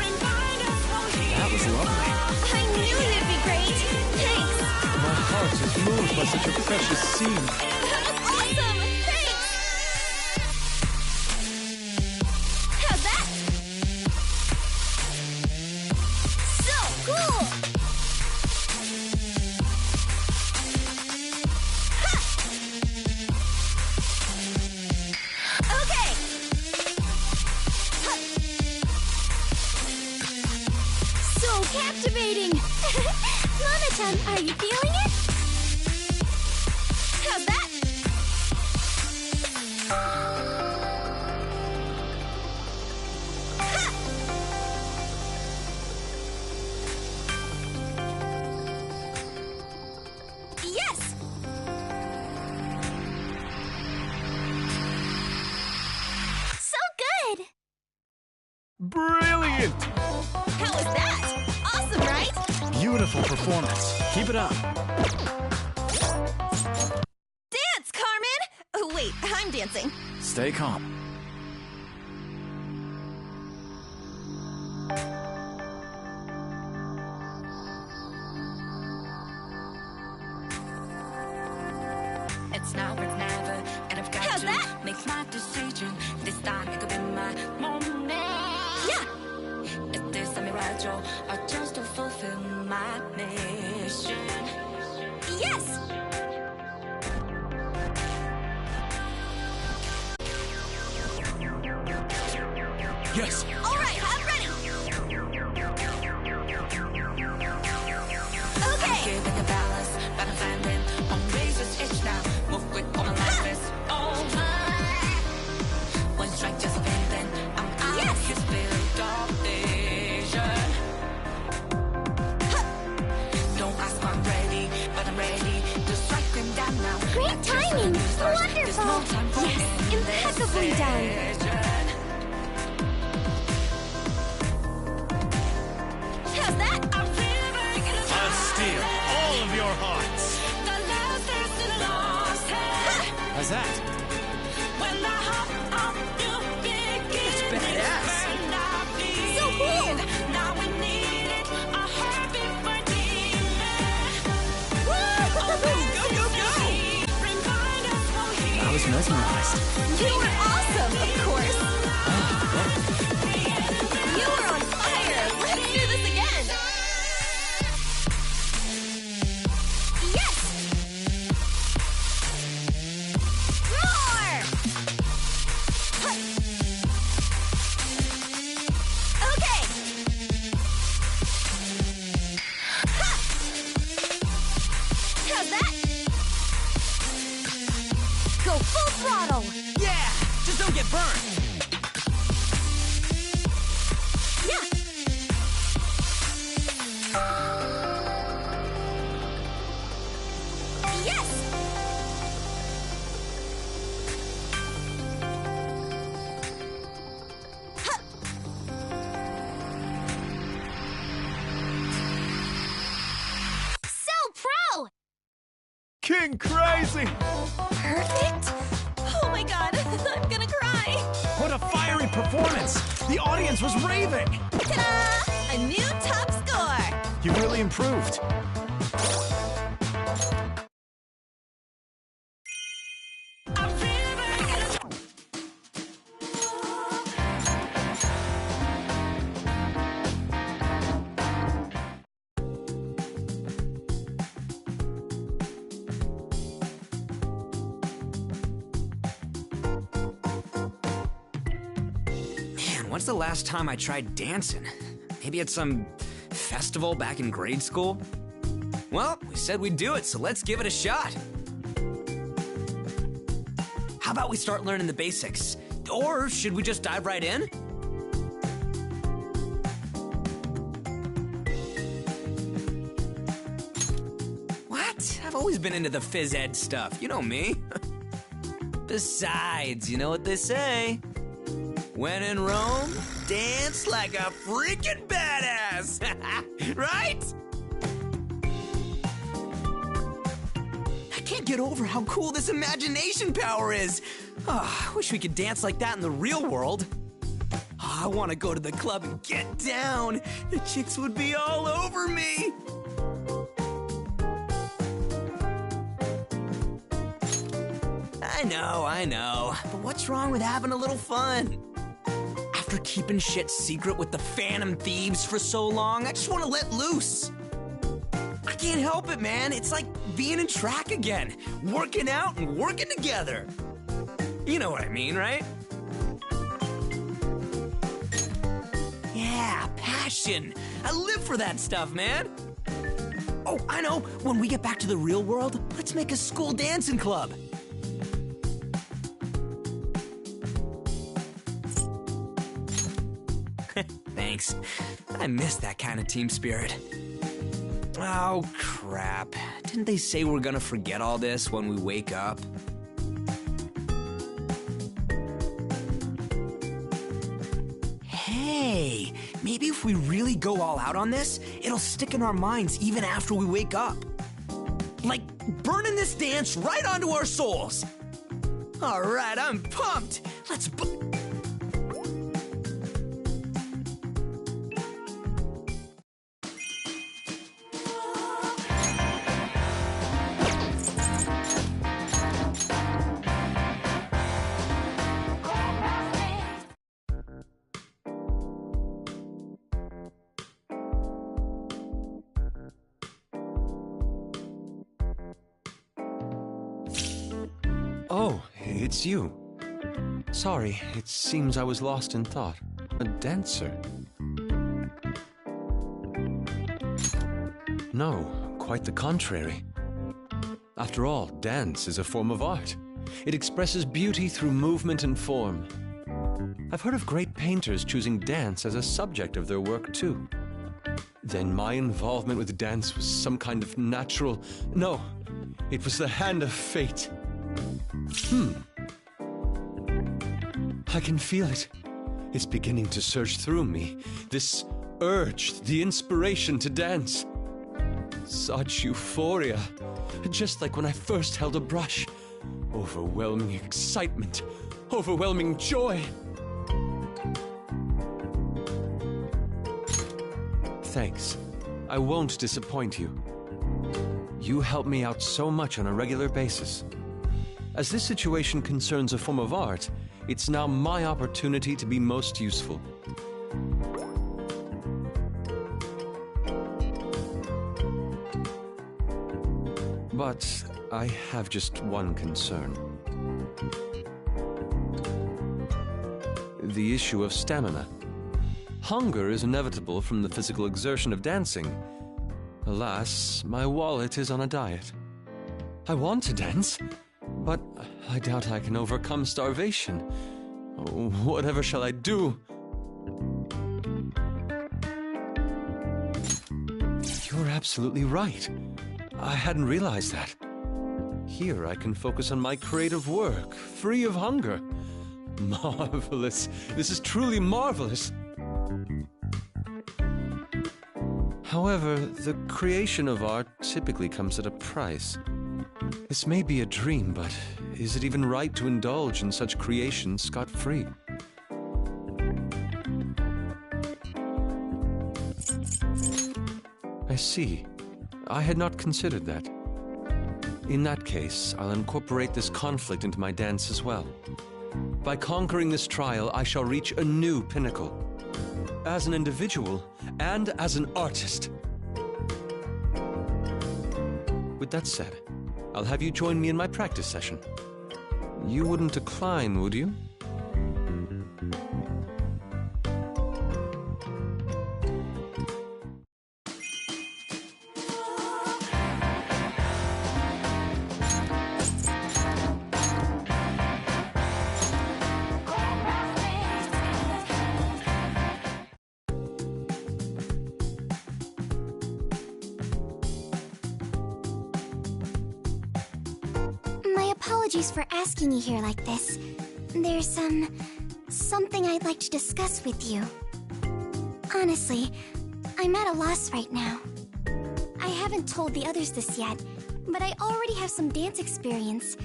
Remind us we'll heal. That was lovely. I knew you'd be great. Thanks. My heart is moved by such a precious scene. That was awesome. Thanks. How's that? So cool. Ha! Okay. Ha! So captivating. Mama-chan, are you feeling it? How's that? Ha! Yes! So good! Brilliant! How was that? Awesome, right? Beautiful performance. Keep it up. Dance, Carmen! Oh, wait, I'm dancing. Stay calm. It's now or it's never, and I've got How's to that? make my decision. This time it could be my moment. Yeah. Is this a mirage or just to fulfill my mission? Yes! Yes. All right, I'm ready. Okay. Giving a balance, but I'm finding on razor's edge now. Move quick, all my life is over. One strike, just a pain, then I'm out. Yes. His field of vision. Don't ask why I'm ready, but I'm ready to strike them down now. Great timing. Wonderful. Yes, impeccably done. How's that? I'm feeling I'll steal all of your hearts. the last is in the lost head. How's that? When I hop on you, beginnings badass. burn our feet. So cool. Now we need it, a heartbeat for demon. Go, go, go! Remind us we'll heal. I was mesmerized. You were awesome, of course. You were on fire. Let's do this again. Yes! Roar! Huh. Okay. Ha! How's that? Go full throttle. Yeah! Just don't get burned! going crazy! Perfect? Oh my god, I'm gonna cry! What a fiery performance! The audience was raving! Ta-da! A new top score! You really improved. When's the last time I tried dancing? Maybe at some festival back in grade school? Well, we said we'd do it, so let's give it a shot. How about we start learning the basics? Or should we just dive right in? What? I've always been into the phys ed stuff, you know me. Besides, you know what they say. When in Rome, dance like a freaking badass! Right? I can't get over how cool this imagination power is. Oh, I wish we could dance like that in the real world. Oh, I want to go to the club and get down. The chicks would be all over me. I know. But what's wrong with having a little fun? After keeping shit secret with the Phantom Thieves for so long, I just want to let loose. I can't help it, man. It's like being in track again. Working out and working together. You know what I mean, right? Yeah, passion. I live for that stuff, man. Oh, I know. When we get back to the real world, let's make a school dancing club. Thanks. I miss that kind of team spirit. Oh, crap. Didn't they say we're gonna forget all this when we wake up? Hey, maybe if we really go all out on this, it'll stick in our minds even after we wake up. Like burning this dance right onto our souls. All right, I'm pumped. Let's Oh, it's you. Sorry, it seems I was lost in thought. A dancer? No, quite the contrary. After all, dance is a form of art. It expresses beauty through movement and form. I've heard of great painters choosing dance as a subject of their work, too. Then my involvement with dance was some kind of natural... No, it was the hand of fate. I can feel it. It's beginning to surge through me. This urge, the inspiration to dance. Such euphoria. Just like when I first held a brush. Overwhelming excitement. Overwhelming joy. Thanks. I won't disappoint you. You help me out so much on a regular basis. As this situation concerns a form of art, it's now my opportunity to be most useful. But I have just one concern. The issue of stamina. Hunger is inevitable from the physical exertion of dancing. Alas, my wallet is on a diet. I want to dance, but I doubt I can overcome starvation. Oh, whatever shall I do? You're absolutely right. I hadn't realized that. Here I can focus on my creative work, free of hunger. Marvelous. This is truly marvelous. However, the creation of art typically comes at a price. This may be a dream, but is it even right to indulge in such creations scot-free? I see. I had not considered that. In that case, I'll incorporate this conflict into my dance as well. By conquering this trial, I shall reach a new pinnacle. As an individual, and as an artist. With that said, I'll have you join me in my practice session. You wouldn't decline, would you? Apologies for asking you here like this. There's, something I'd like to discuss with you. Honestly, I'm at a loss right now. I haven't told the others this yet, but I already have some dance experience.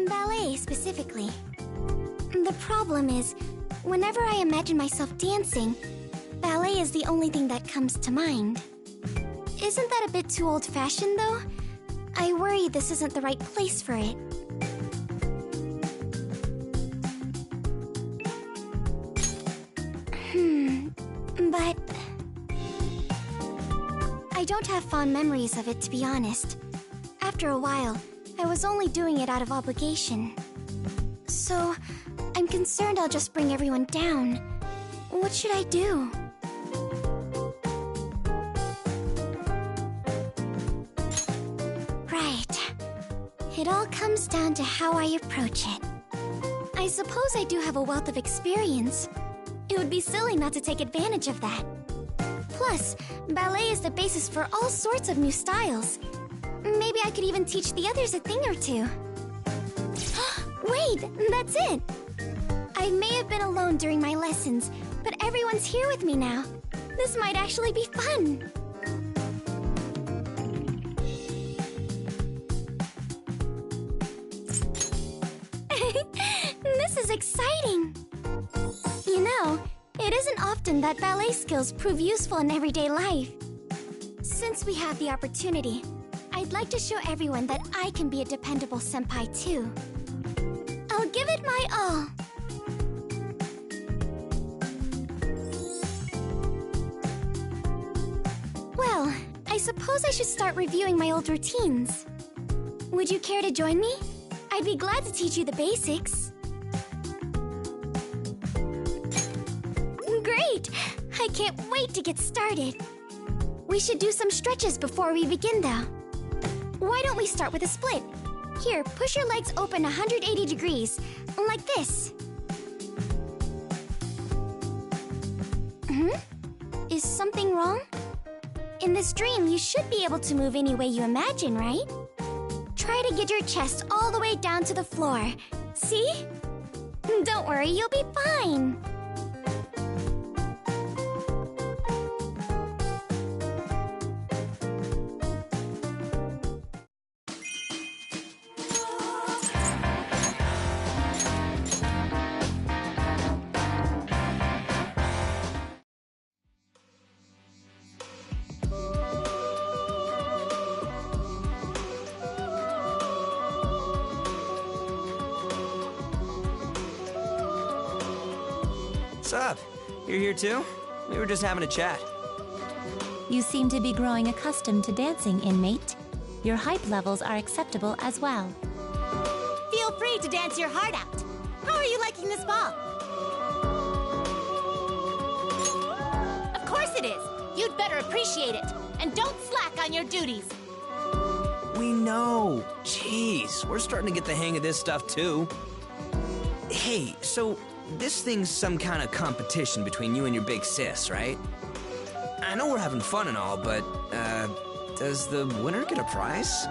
Ballet, specifically. The problem is, whenever I imagine myself dancing, ballet is the only thing that comes to mind. Isn't that a bit too old-fashioned, though? I worry this isn't the right place for it. But I don't have fond memories of it, to be honest. After a while, I was only doing it out of obligation. So, I'm concerned I'll just bring everyone down. What should I do? Right. It all comes down to how I approach it. I suppose I do have a wealth of experience. It would be silly not to take advantage of that. Plus, ballet is the basis for all sorts of new styles. Maybe I could even teach the others a thing or two. Wait, that's it! I may have been alone during my lessons, but everyone's here with me now. This might actually be fun. This is exciting! You know, it isn't often that ballet skills prove useful in everyday life. Since we have the opportunity, I'd like to show everyone that I can be a dependable senpai too. I'll give it my all. Well, I suppose I should start reviewing my old routines. Would you care to join me? I'd be glad to teach you the basics. Great! I can't wait to get started. We should do some stretches before we begin, though. Why don't we start with a split? Here, push your legs open 180 degrees, like this. Is something wrong? In this dream, you should be able to move any way you imagine, right? Try to get your chest all the way down to the floor. See? Don't worry, you'll be fine. What's up? You're here too? We were just having a chat. You seem to be growing accustomed to dancing, inmate. Your hype levels are acceptable as well. Feel free to dance your heart out. How are you liking this ball? Of course it is. You'd better appreciate it. And don't slack on your duties. We know. Jeez, we're starting to get the hang of this stuff too. Hey, so this thing's some kind of competition between you and your big sis, right? I know we're having fun and all, but, does the winner get a prize?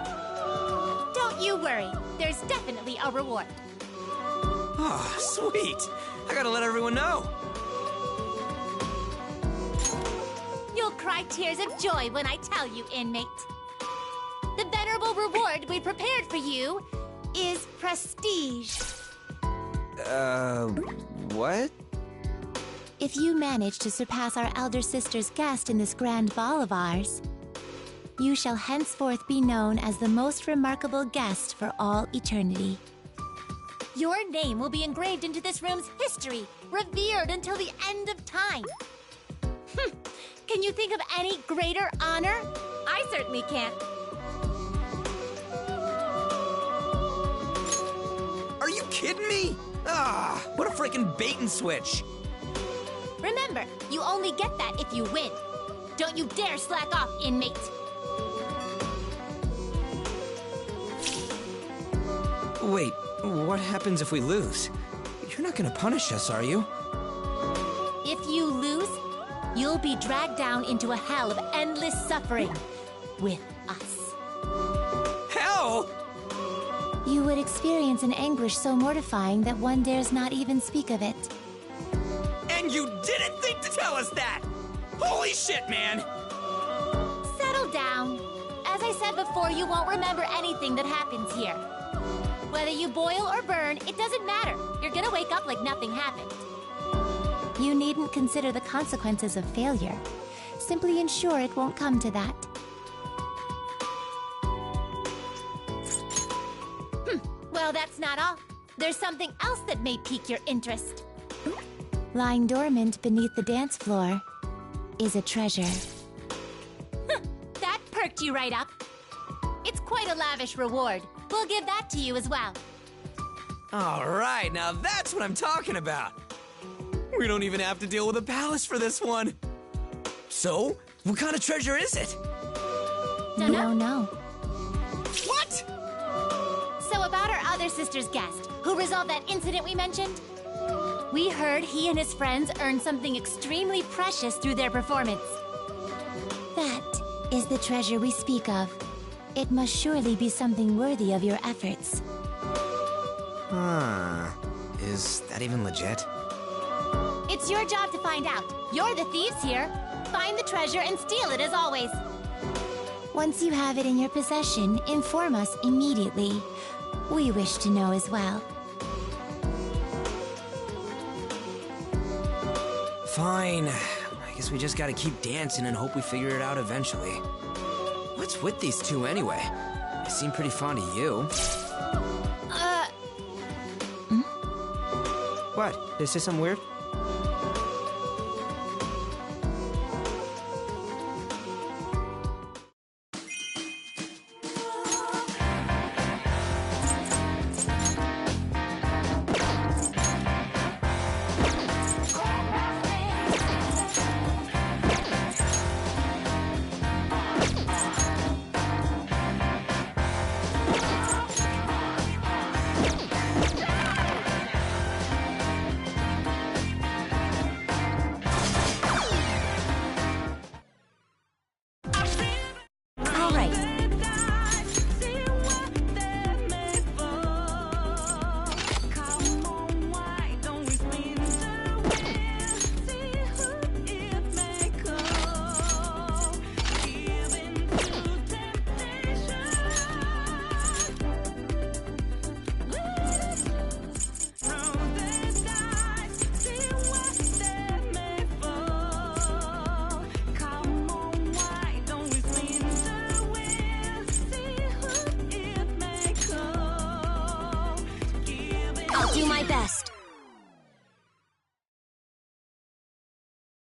Don't you worry. There's definitely a reward. Oh, sweet. I gotta let everyone know. You'll cry tears of joy when I tell you, inmate. The venerable special reward we prepared for you is prestige. What? If you manage to surpass our elder sister's guest in this grand ball of ours, you shall henceforth be known as the most remarkable guest for all eternity. Your name will be engraved into this room's history, revered until the end of time. Can you think of any greater honor? I certainly can't. Are you kidding me? Ah, what a freaking bait and switch. Remember, you only get that if you win. Don't you dare slack off, inmate. Wait, what happens if we lose? You're not gonna punish us, are you? If you lose, you'll be dragged down into a hell of endless suffering with us. Hell? You would experience an anguish so mortifying that one dares not even speak of it. And you didn't think to tell us that! Holy shit, man! Settle down. As I said before, you won't remember anything that happens here. Whether you boil or burn, it doesn't matter. You're gonna wake up like nothing happened. You needn't consider the consequences of failure. Simply ensure it won't come to that. Well, that's not all. There's something else that may pique your interest. Lying dormant beneath the dance floor is a treasure. That perked you right up. It's quite a lavish reward. We'll give that to you as well. All right, now that's what I'm talking about. We don't even have to deal with a palace for this one. So, what kind of treasure is it? You don't know. What? So about our other sister's guest, who resolved that incident we mentioned? We heard he and his friends earned something extremely precious through their performance. That is the treasure we speak of. It must surely be something worthy of your efforts. Is that even legit? It's your job to find out. You're the thieves here. Find the treasure and steal it as always. Once you have it in your possession, inform us immediately. We wish to know as well. Fine. I guess we just gotta keep dancing and hope we figure it out eventually. What's with these two anyway? They seem pretty fond of you. What? Did I say something weird? Do my best.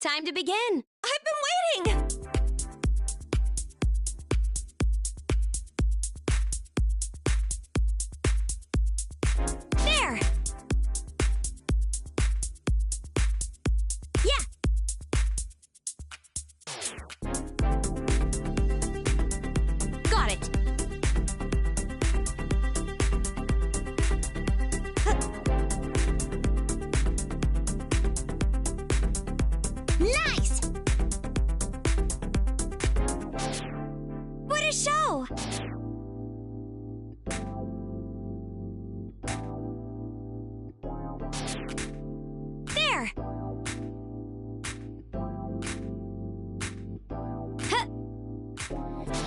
Time to begin. I've been waiting! There! Yeah! Got it. Nice! What a show! There!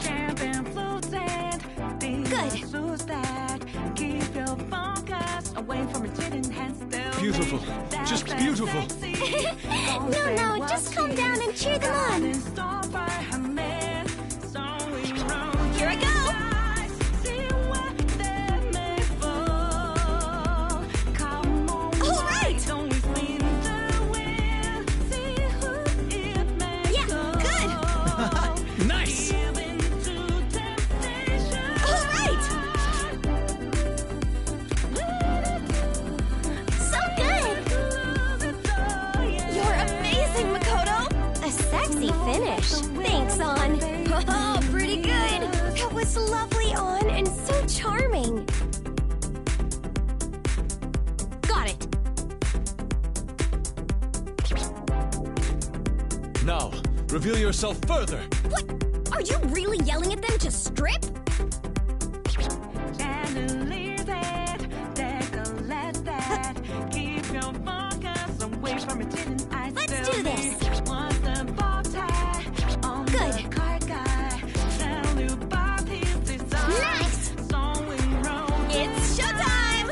Stamping, floating, Beautiful. Just beautiful. No, just calm down and cheer them on. Here I go. All right. Yeah, good. Nice! All right. So good. You're amazing, Makoto. A sexy finish. Thanks, On. Oh, pretty good. That was lovely, On, and so charming. Got it. Now, reveal yourself further. What? Are you really yelling at them to strip? Let's do this. Good. Nice. It's showtime.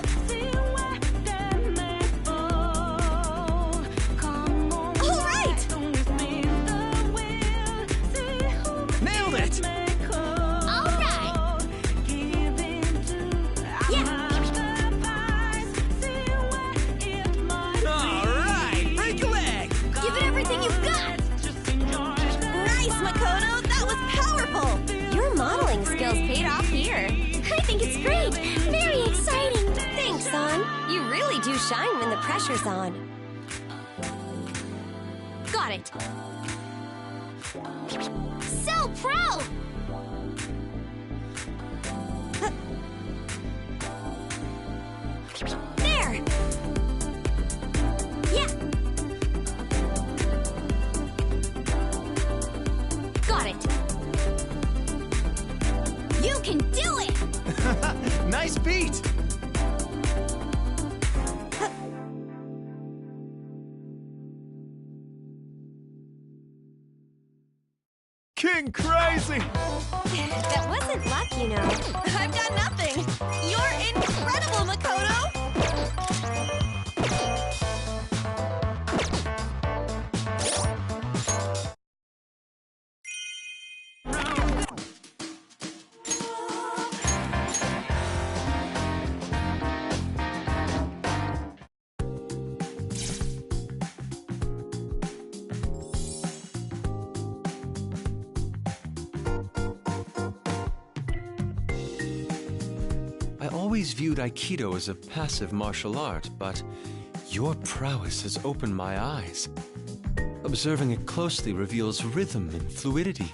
All right. Nailed it! All right. Yeah. Alright, break a leg! Give it everything you've got. Nice, Makoto. That was powerful. Your modeling skills paid off here. I think it's great. Very exciting. Thanks, On. You really do shine when the pressure's on. Got it. So pro. There! Yeah. Got it. You can do it. Nice beat! King Crazy! That wasn't luck, you know. I've got nothing. You're incredible, Makoto. I always viewed Aikido as a passive martial art, but your prowess has opened my eyes. Observing it closely reveals rhythm and fluidity.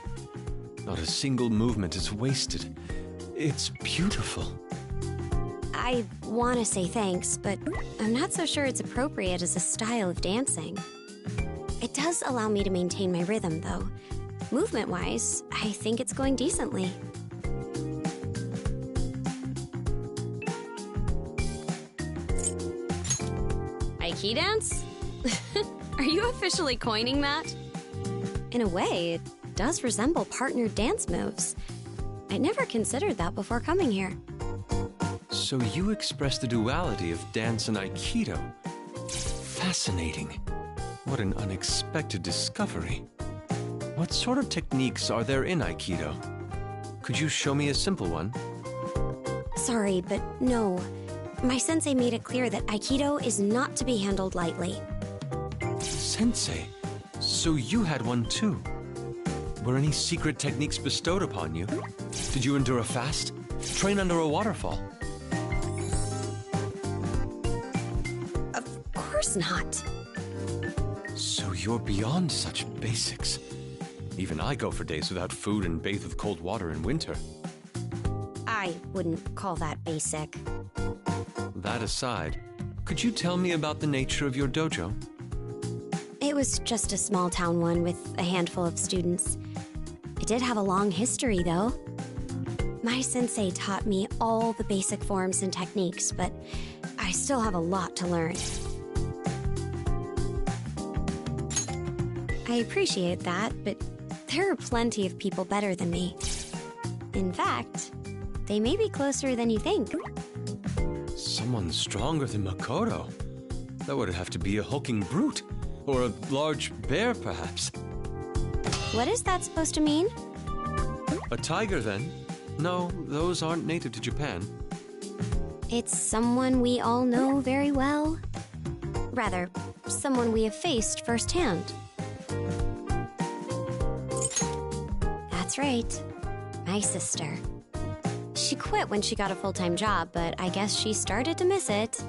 Not a single movement is wasted. It's beautiful. I want to say thanks, but I'm not so sure it's appropriate as a style of dancing. It does allow me to maintain my rhythm, though. Movement-wise, I think it's going decently. Aiki dance? Are you officially coining that? In a way, it does resemble partnered dance moves. I never considered that before coming here. So you express the duality of dance and Aikido. Fascinating. What an unexpected discovery. What sort of techniques are there in Aikido? Could you show me a simple one? Sorry, but no. My sensei made it clear that Aikido is not to be handled lightly. Sensei? So you had one too? Were any secret techniques bestowed upon you? Did you endure a fast? Train under a waterfall? Of course not. So you're beyond such basics. Even I go for days without food and bathe with cold water in winter. I wouldn't call that basic. That aside, could you tell me about the nature of your dojo? It was just a small town one with a handful of students. It did have a long history, though. My sensei taught me all the basic forms and techniques, but I still have a lot to learn. I appreciate that, but there are plenty of people better than me. In fact, they may be closer than you think. Someone stronger than Makoto. That would have to be a hulking brute. Or a large bear, perhaps. What is that supposed to mean? A tiger, then? No, those aren't native to Japan. It's someone we all know very well. Rather, someone we have faced firsthand. That's right. My sister. She quit when she got a full-time job, but I guess she started to miss it.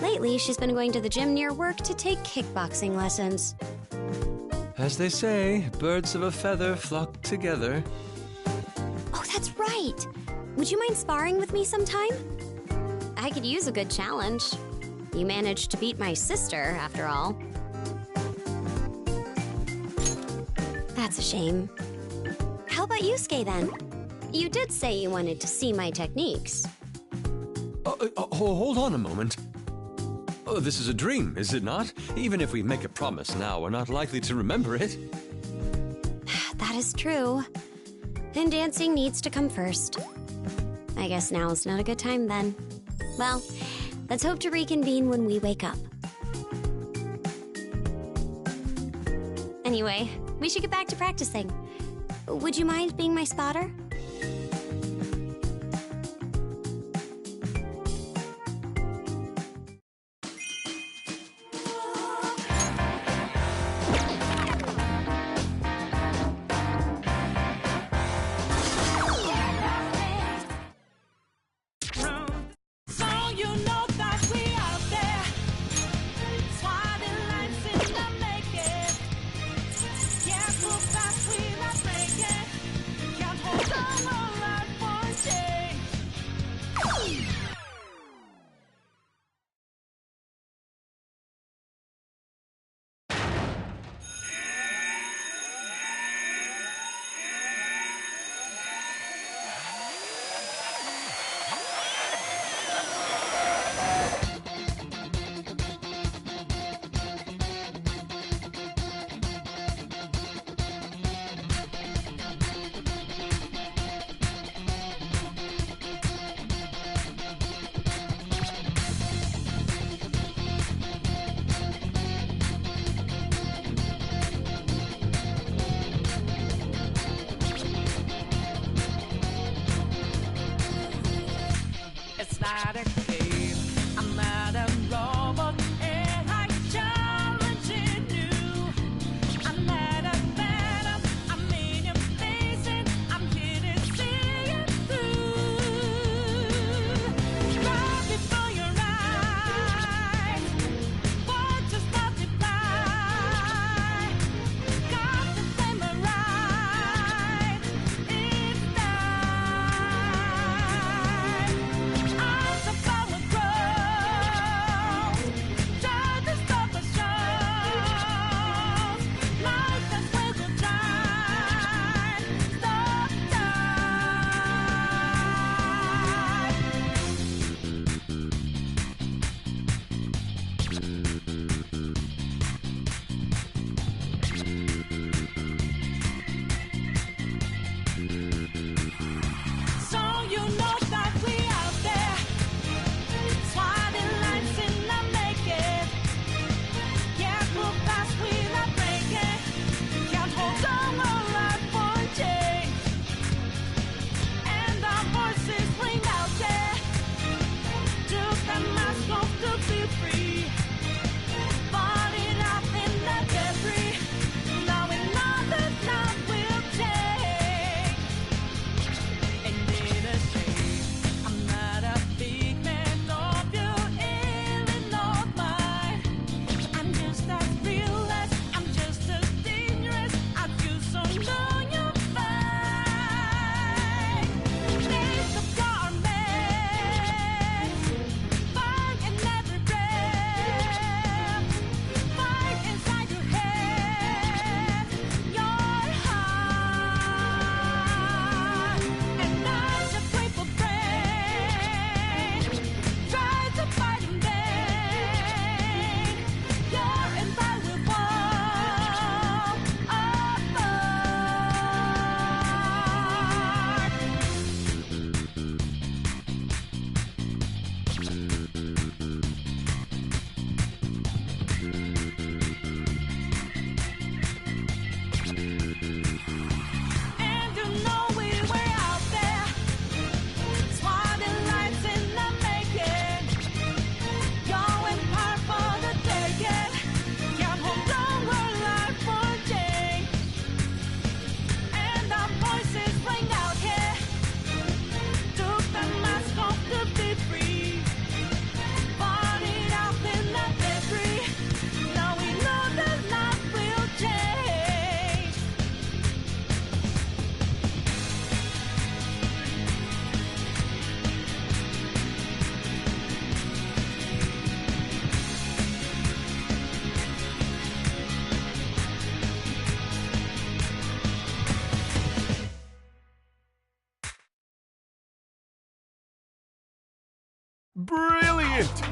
Lately, she's been going to the gym near work to take kickboxing lessons. As they say, birds of a feather flock together. Oh, that's right! Would you mind sparring with me sometime? I could use a good challenge. You managed to beat my sister, after all. That's a shame. How about you, Yusuke, then? You did say you wanted to see my techniques. Hold on a moment. Oh, this is a dream, is it not? Even if we make a promise now, we're not likely to remember it. That is true. And dancing needs to come first. I guess now is not a good time then. Well, let's hope to reconvene when we wake up. Anyway, we should get back to practicing. Would you mind being my spotter? I'm Brilliant!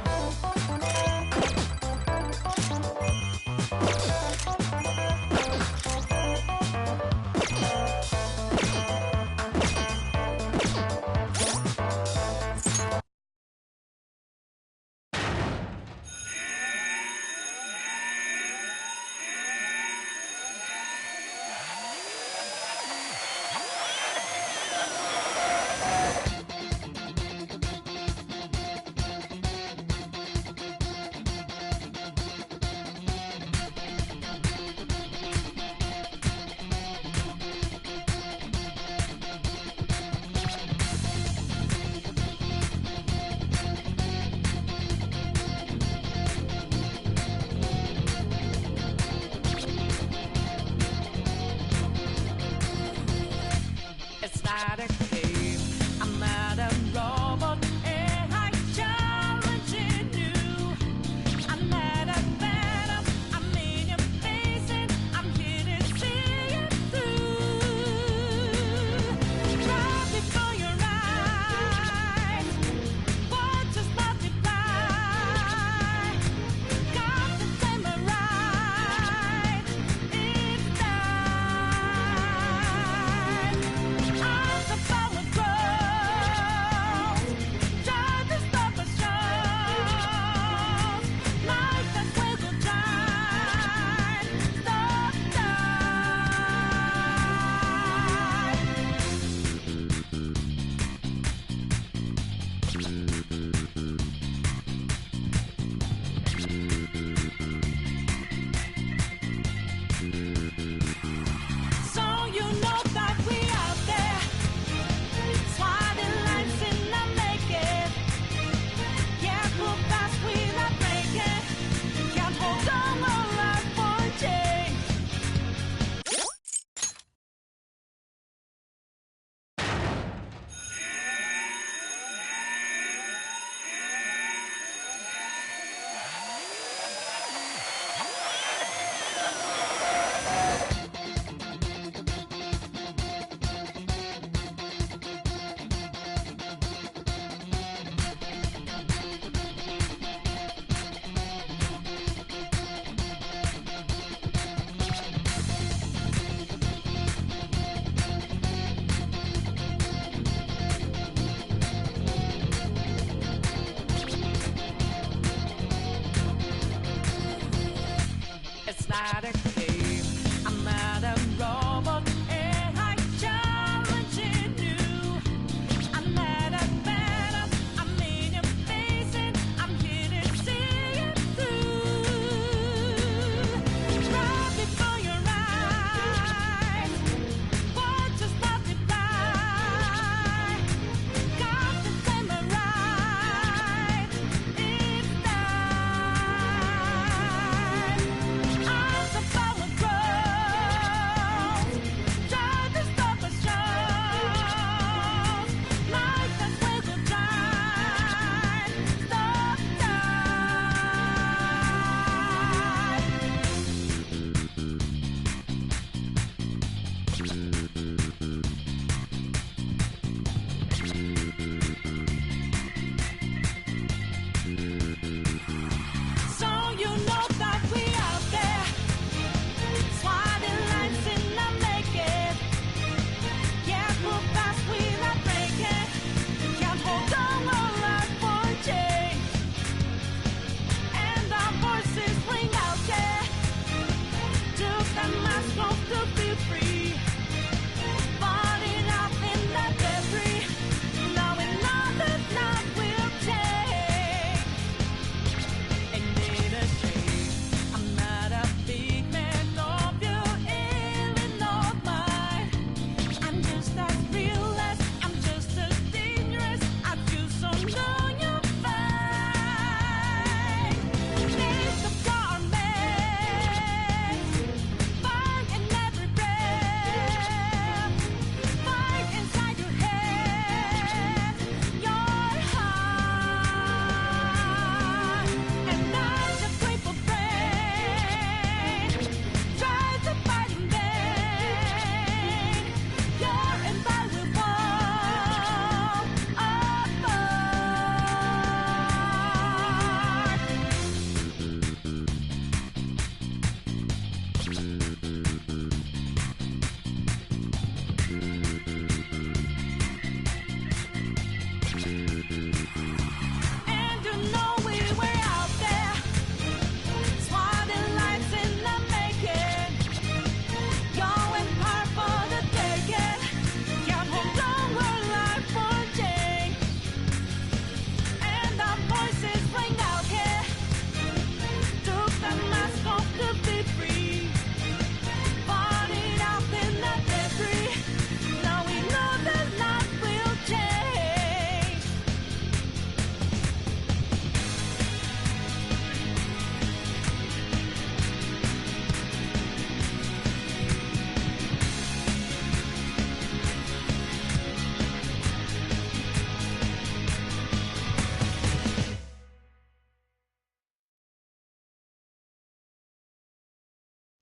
It's not a game. I'm not a robot. AI challenging you. I'm not a venom. I'm in your face and I'm here to see it through. Right before your eyes, waters multiply. Got the samurai. It's time. I'm the power.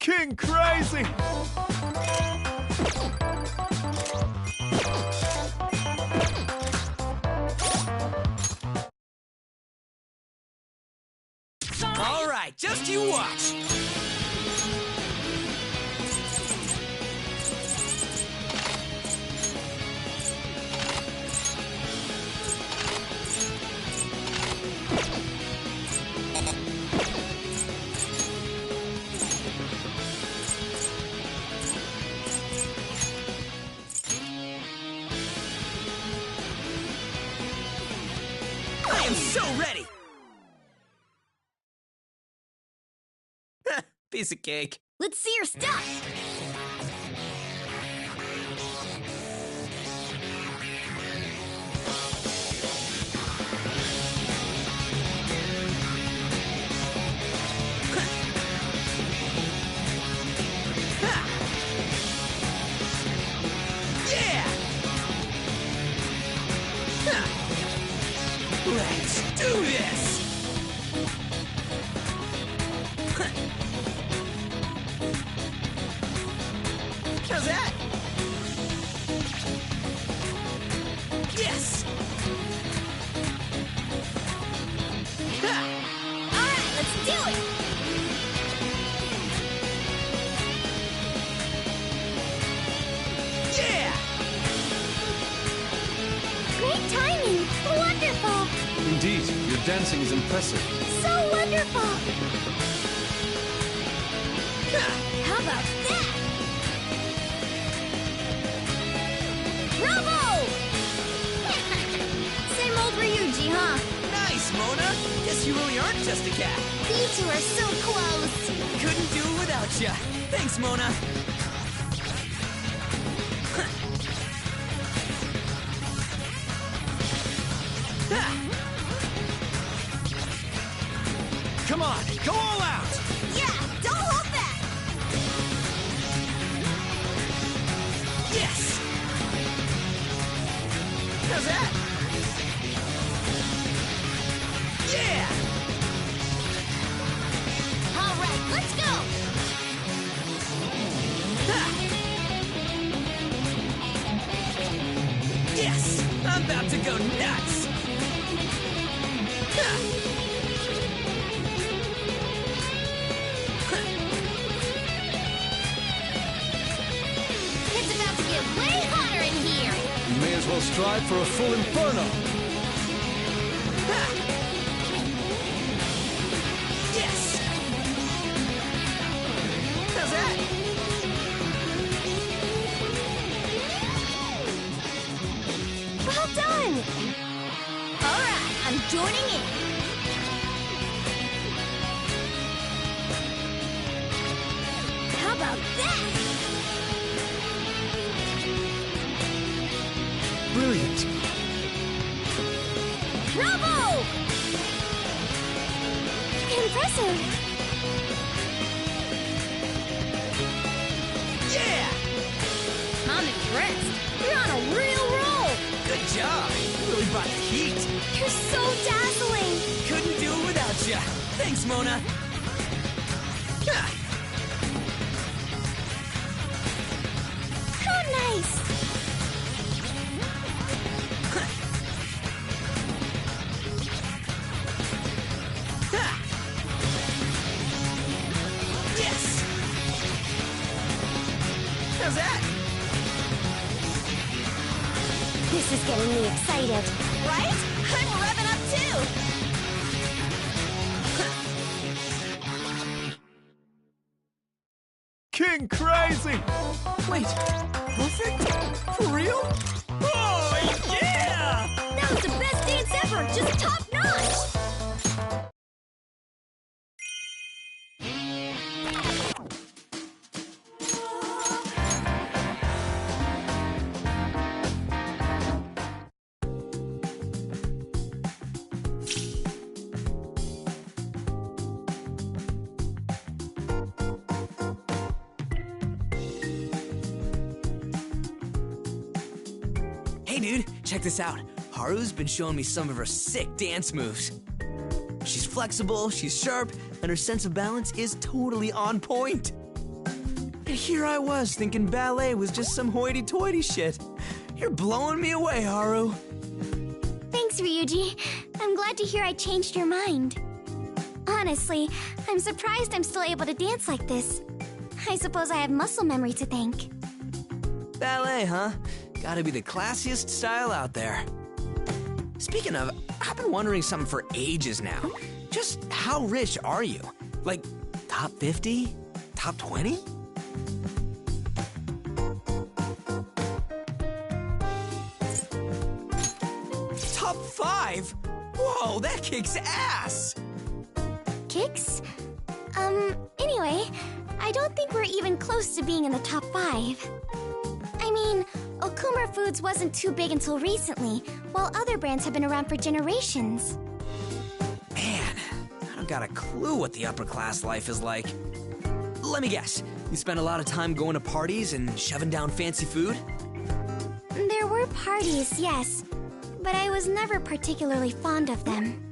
King Crazy! All right, just you watch. I am so ready. Piece of cake. Let's see your stuff. Yeah! Let's do this! How's that? Yes! All right, let's do it. Yeah! Great timing. Wonderful. Indeed, your dancing is impressive. So wonderful. How about that? Bravo! Same old Ryuji, huh? Nice, Mona! Guess you really aren't just a cat. You two are so close. Couldn't do it without ya. Thanks, Mona. Come on, go all out! Yeah, don't hold back. Yes! How's that? Yeah! All right, let's go. Yes! I'm about to go nuts! It's about to get way hotter in here. You may as well strive for a full inferno. Yes! How's that? Well done. All right, I'm joining in. How about that? Brilliant. Bravo! Impressive. Yeah! I'm impressed. You're on a real roll. Good job! You really brought the heat. You're so dazzling. Couldn't do it without ya. Thanks, Mona. How nice. Yes! How's that? This is getting me excited. Right? I'm revving up too. King Crazy! Wait, perfect? For real? Oh, yeah! That was the best dance ever. Just top notch. Hey, dude, check this out. Haru's been showing me some of her sick dance moves. She's flexible, she's sharp, and her sense of balance is totally on point. And here I was thinking ballet was just some hoity-toity shit. You're blowing me away, Haru. Thanks, Ryuji. I'm glad to hear I changed your mind. Honestly, I'm surprised I'm still able to dance like this. I suppose I have muscle memory to thank. Ballet, huh? Gotta be the classiest style out there. Speaking of, I've been wondering something for ages now. Just how rich are you? Like, top 50? Top 20? Top 5? Whoa, that kicks ass! Kicks? Anyway, I don't think we're even close to being in the top 5. I mean, Okuma Foods wasn't too big until recently, while other brands have been around for generations. Man, I don't got a clue what the upper class life is like. Let me guess, you spend a lot of time going to parties and shoving down fancy food? There were parties, yes, but I was never particularly fond of them.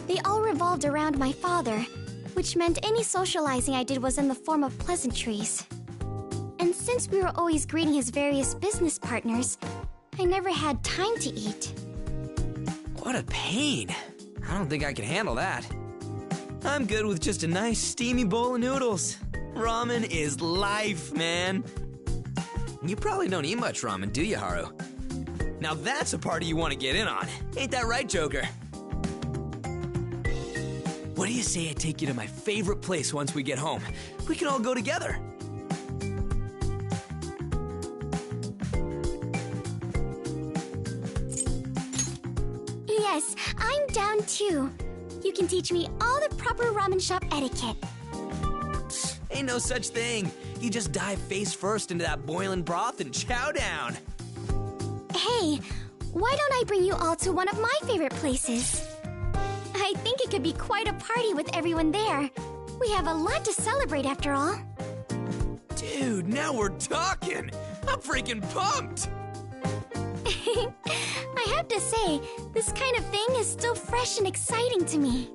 They all revolved around my father, which meant any socializing I did was in the form of pleasantries. And since we were always greeting his various business partners, I never had time to eat. What a pain. I don't think I can handle that. I'm good with just a nice steamy bowl of noodles. Ramen is life, man. You probably don't eat much ramen, do you, Haru? Now that's a party you want to get in on. Ain't that right, Joker? What do you say I take you to my favorite place once we get home? We can all go together. Yes, I'm down too. You can teach me all the proper ramen shop etiquette. Ain't no such thing. You just dive face first into that boiling broth and chow down. Hey, why don't I bring you all to one of my favorite places? I think it could be quite a party with everyone there. We have a lot to celebrate after all. Dude, now we're talking. I'm freaking pumped. I have to say, this kind of thing is still fresh and exciting to me.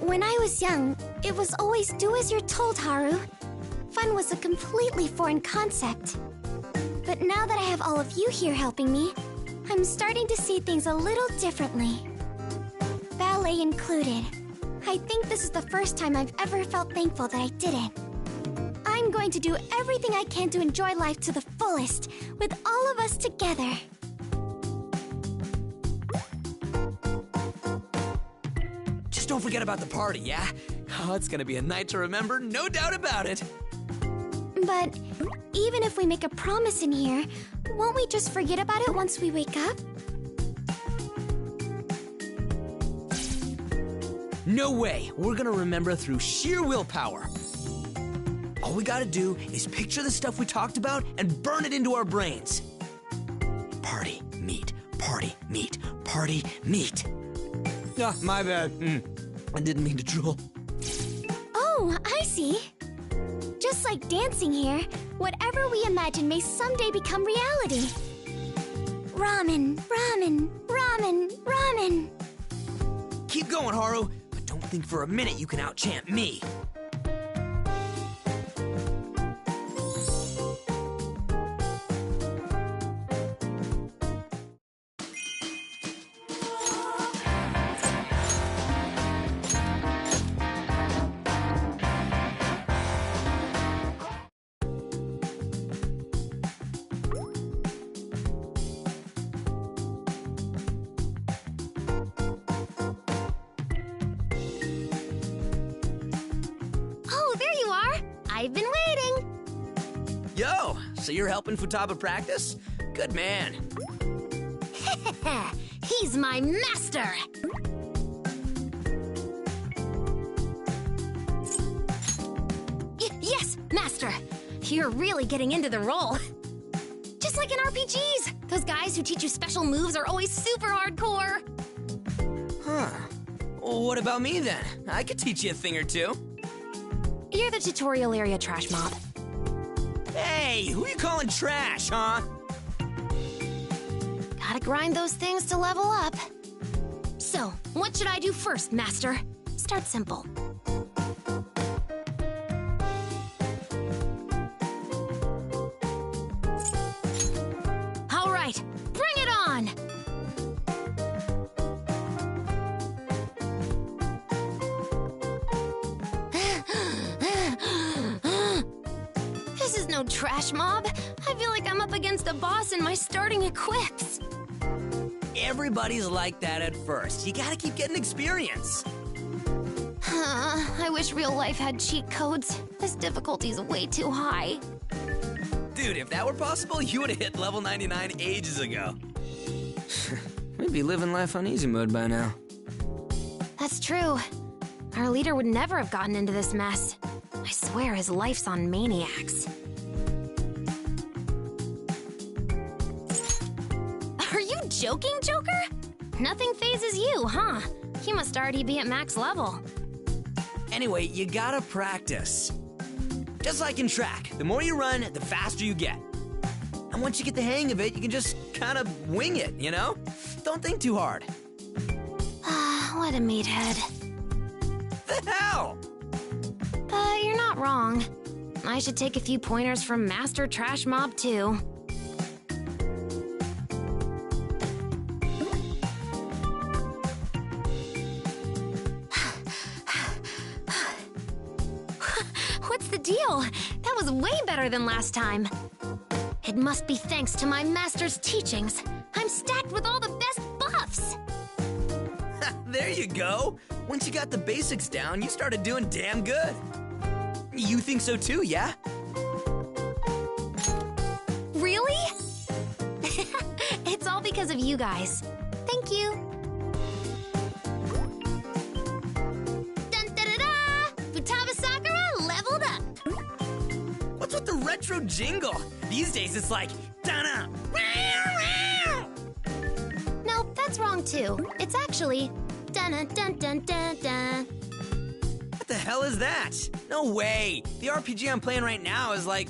When I was young, it was always do as you're told, Haru. Fun was a completely foreign concept. But now that I have all of you here helping me, I'm starting to see things a little differently. Ballet included. I think this is the first time I've ever felt thankful that I did it. I'm going to do everything I can to enjoy life to the fullest, with all of us together. Just don't forget about the party, yeah? Oh, it's gonna be a night to remember, no doubt about it. But even if we make a promise in here, won't we just forget about it once we wake up? No way. We're gonna remember through sheer willpower. All we gotta do is picture the stuff we talked about and burn it into our brains. Party, meet, party, meet, party, meet. Ah, my bad. I didn't mean to drool. Oh, I see. Just like dancing here, whatever we imagine may someday become reality. Ramen, ramen, ramen, ramen. Keep going, Haru, but don't think for a minute you can out-chant me. I've been waiting. Yo, so you're helping Futaba practice? Good man. He's my master! Yes, master! You're really getting into the role. Just like in RPGs, those guys who teach you special moves are always super hardcore. Huh. Well, what about me then? I could teach you a thing or two. You're the tutorial area trash mob. Hey, who you calling trash, huh? Gotta grind those things to level up. So, what should I do first, master? Start simple. loud trash mob. I feel like I'm up against a boss in my starting equips. Everybody's like that at first. You gotta keep getting experience. I wish real life had cheat codes. This difficulty's way too high. Dude, if that were possible, you would've hit level 99 ages ago. We'd be living life on easy mode by now. That's true. Our leader would never have gotten into this mess. I swear his life's on maniacs. Are you joking, Joker? Nothing phases you, huh? You must already be at max level. Anyway, you gotta practice. Just like in track, the more you run, the faster you get. And once you get the hang of it, you can just kind of wing it, you know? Don't think too hard. What a meathead. The hell? But you're not wrong. I should take a few pointers from Master Trash Mob, too. What's the deal? That was way better than last time. It must be thanks to my master's teachings. I'm stacked with all the best buffs. There you go. Once you got the basics down, you started doing damn good. You think so too, yeah? Really? It's all because of you guys. Thank you. Dun-da-da-da! Futaba Sakura leveled up. What's with the retro jingle? These days it's like, dun-na. No, that's wrong too. It's actually dun-dun-dun-dun-dun-dun. What the hell is that? No way. The RPG I'm playing right now is like...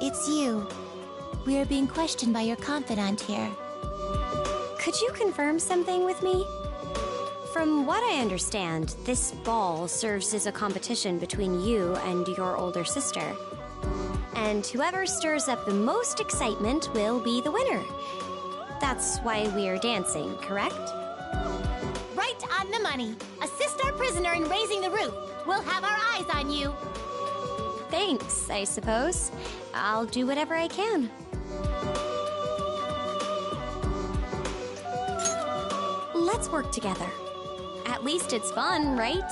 It's you. We are being questioned by your confidant here. Could you confirm something with me? From what I understand, this ball serves as a competition between you and your older sister. And whoever stirs up the most excitement will be the winner. That's why we are dancing, correct? Right on the money. Assist our prisoner in raising the roof. We'll have our eyes on you. Thanks, I suppose. I'll do whatever I can. Let's work together. At least it's fun, right?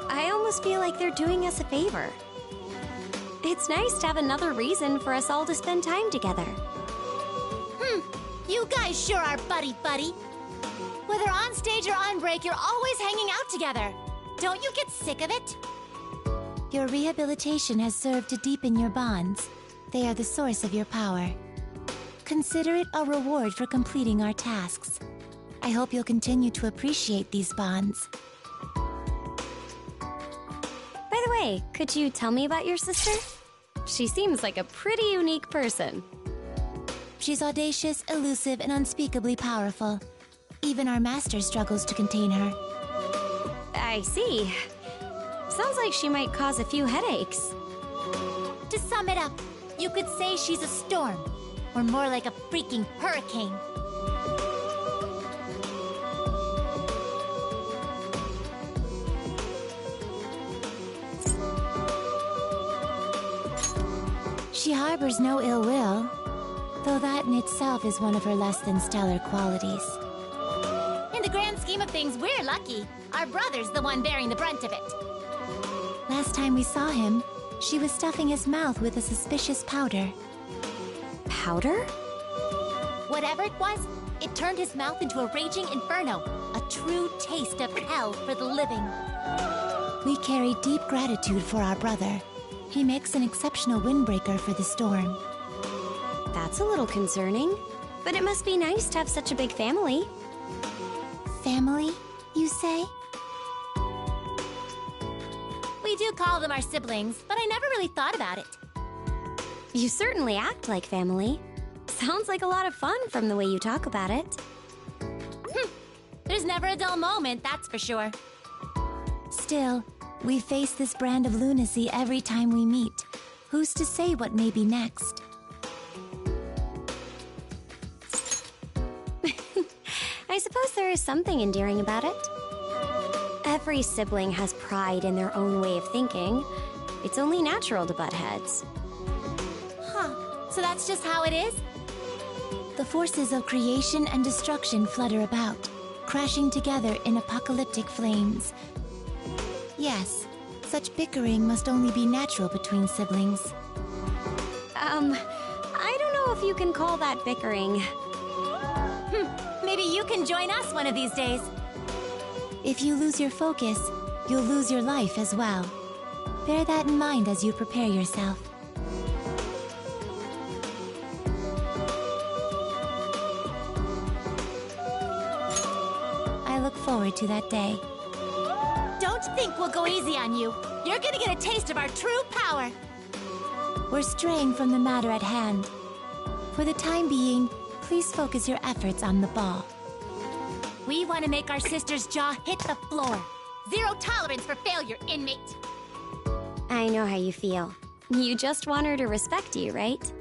I almost feel like they're doing us a favor. It's nice to have another reason for us all to spend time together. You guys sure are buddy-buddy. Whether on stage or on break, you're always hanging out together. Don't you get sick of it? Your rehabilitation has served to deepen your bonds. They are the source of your power. Consider it a reward for completing our tasks. I hope you'll continue to appreciate these bonds. By the way, could you tell me about your sister? She seems like a pretty unique person. She's audacious, elusive, and unspeakably powerful. Even our master struggles to contain her. I see. Sounds like she might cause a few headaches. To sum it up, you could say she's a storm, or more like a freaking hurricane. She harbors no ill will, though that in itself is one of her less than stellar qualities. In the grand scheme of things, we're lucky. Our brother's the one bearing the brunt of it. Last time we saw him, she was stuffing his mouth with a suspicious powder. Powder? Whatever it was, it turned his mouth into a raging inferno, a true taste of hell for the living. We carry deep gratitude for our brother. He makes an exceptional windbreaker for the storm. That's a little concerning, but it must be nice to have such a big family. Family, you say? We do call them our siblings, but I never really thought about it. You certainly act like family. Sounds like a lot of fun from the way you talk about it. There's never a dull moment, that's for sure. Still, we face this brand of lunacy every time we meet. Who's to say what may be next? I suppose there is something endearing about it. Every sibling has pride in their own way of thinking. It's only natural to butt heads. Huh, so that's just how it is? The forces of creation and destruction flutter about, crashing together in apocalyptic flames. Yes, such bickering must only be natural between siblings. I don't know if you can call that bickering. Maybe you can join us one of these days. If you lose your focus, you'll lose your life as well. Bear that in mind as you prepare yourself. I look forward to that day. Don't think we'll go easy on you. You're gonna get a taste of our true power. We're straying from the matter at hand. For the time being, please focus your efforts on the ball. We want to make our sister's jaw hit the floor. Zero tolerance for failure, inmate. I know how you feel. You just want her to respect you, right?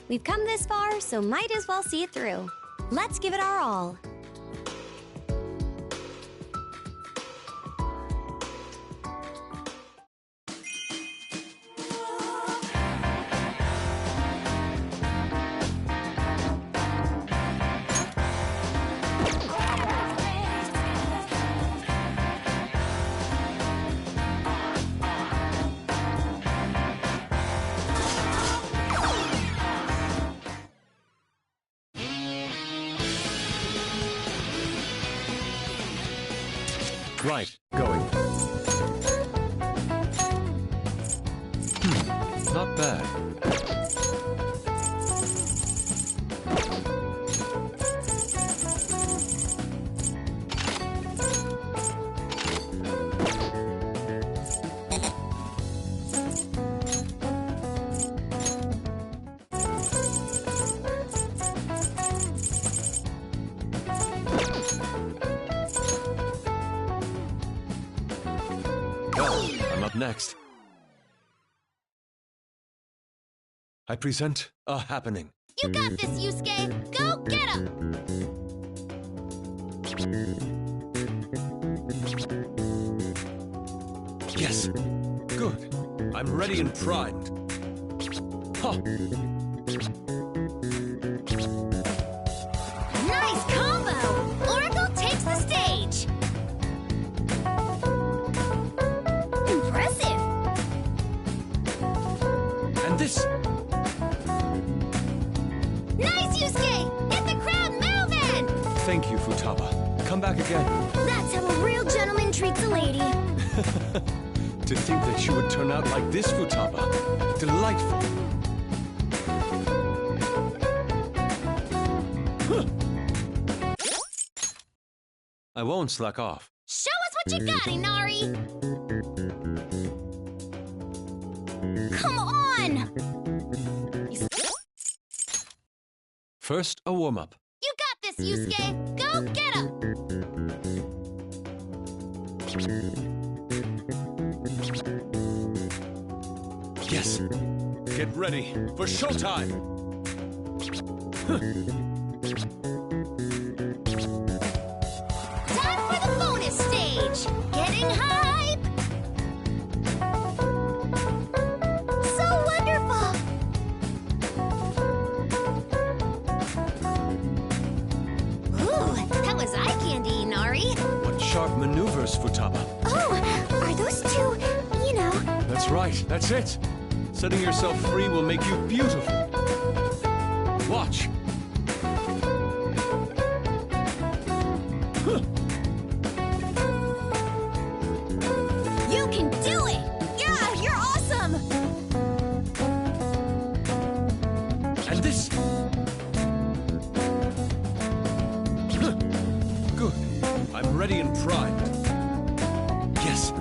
We've come this far, so might as well see it through. Let's give it our all. Right, going. Not bad. Next, I present a happening. You got this, Yusuke! Go get him! Yes, good. I'm ready and primed. Huh. Nice combo! Oracle takes the stage! This. Nice, Yusuke! Get the crowd moving! Thank you, Futaba. Come back again. That's how a real gentleman treats a lady. To think that you would turn out like this, Futaba. Delightful. I won't slack off. Show us what you got, Inari! Come on! First, a warm-up. You got this, Yusuke! Go get him! Yes. Get ready for showtime! Time for the bonus stage! Getting hype! So wonderful! Ooh, that was eye candy, Inari. What sharp maneuvers, Futaba. Oh, are those two, you know... That's right, that's it. Setting yourself free will make you beautiful. Watch. You can do it! Yeah, you're awesome! And this. Good. I'm ready and primed. Yes.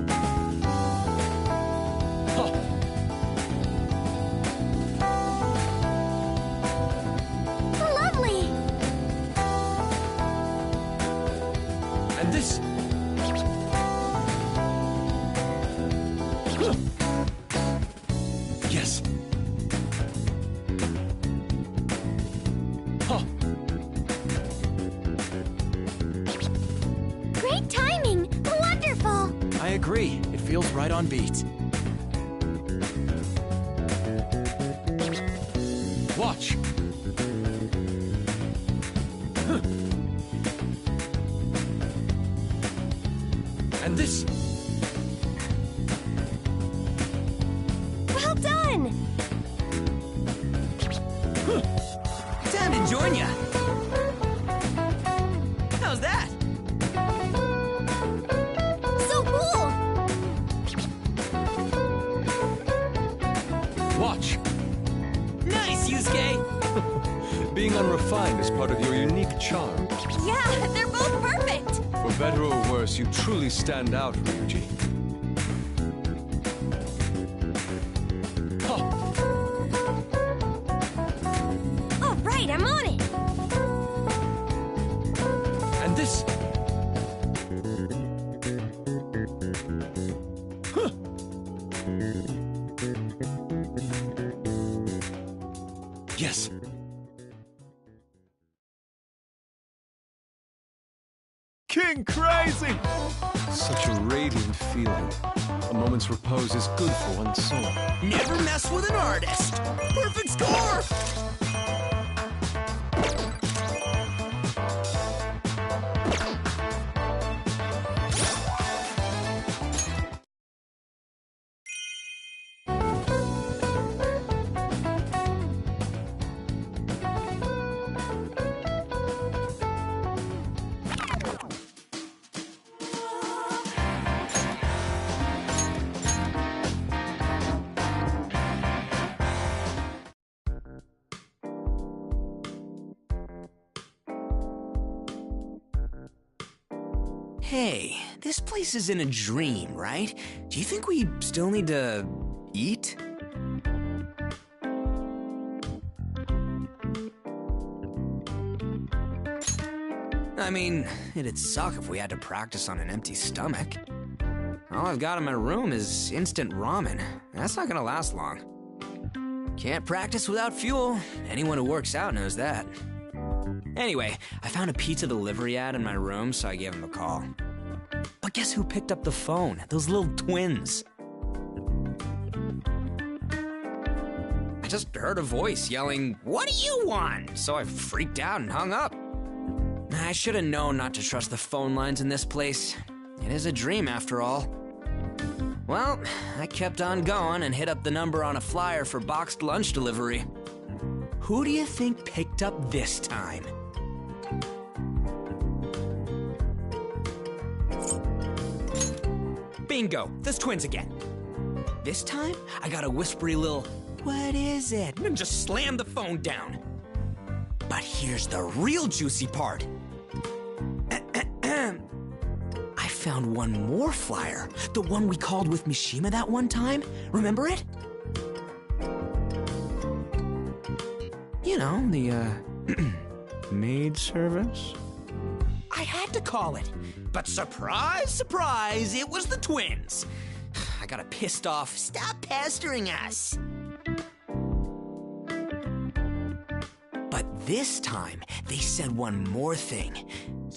agree. It feels right on beat. Watch! And this... Well done! Time to join ya. How's that? So cool! Watch! Nice, Yusuke! Being unrefined is part of your unique charm. Yeah, they're both perfect! For better or worse, you truly stand out, Ryuji. Ha! All right, I'm on it! And this... Huh. Yes. King Crazy! Such a radiant feeling. A moment's repose is good for one's soul. Never mess with an artist. Perfect score! Hey, this place is in a dream, right? Do you think we still need to eat? I mean, it'd suck if we had to practice on an empty stomach. All I've got in my room is instant ramen. That's not gonna last long. Can't practice without fuel. Anyone who works out knows that. Anyway, I found a pizza delivery ad in my room, so I gave him a call. But guess who picked up the phone? Those little twins. I just heard a voice yelling, "What do you want?" So I freaked out and hung up. I should have known not to trust the phone lines in this place. It is a dream after all. Well, I kept on going and hit up the number on a flyer for boxed lunch delivery. Who do you think picked up this time? Bingo, those twins again. This time, I got a whispery little, "What is it?" and just slammed the phone down. But here's the real juicy part. I found one more flyer, the one we called with Mishima that one time. Remember it? You know, the, maid service? I had to call it, but surprise, surprise, it was the twins. I got a pissed off, "Stop pestering us." But this time, they said one more thing.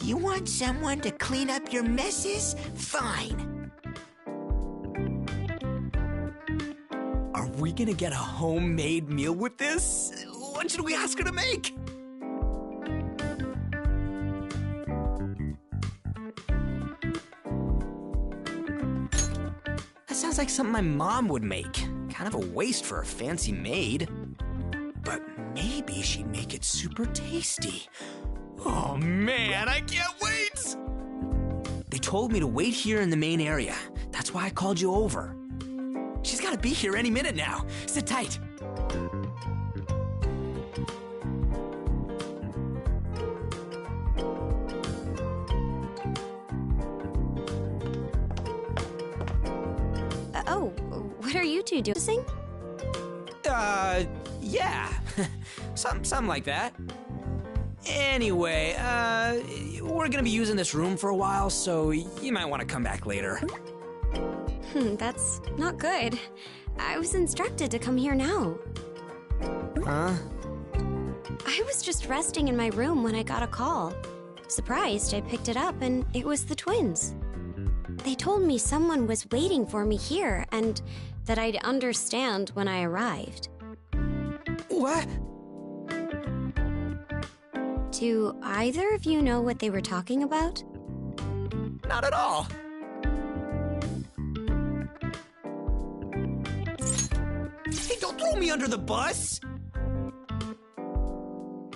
"You want someone to clean up your messes? Fine." Are we gonna get a homemade meal with this? What should we ask her to make? That sounds like something my mom would make. Kind of a waste for a fancy maid. But maybe she'd make it super tasty. Oh man, I can't wait! They told me to wait here in the main area. That's why I called you over. She's gotta be here any minute now. Sit tight. Oh, what are you two doing? Yeah. Something like that. Anyway, we're gonna be using this room for a while, so you might want to come back later. That's not good. I was instructed to come here now. Huh? I was just resting in my room when I got a call. Surprised, I picked it up and it was the twins. They told me someone was waiting for me here and that I'd understand when I arrived. What? Do either of you know what they were talking about? Not at all. Hey, don't throw me under the bus!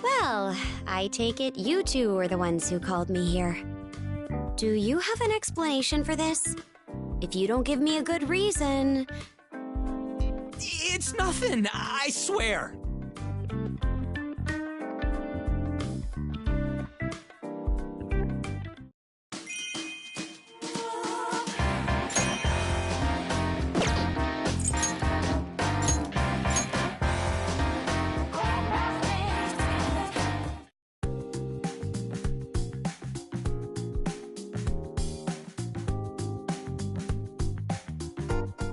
Well, I take it you two were the ones who called me here. Do you have an explanation for this? If you don't give me a good reason... It's nothing, I swear.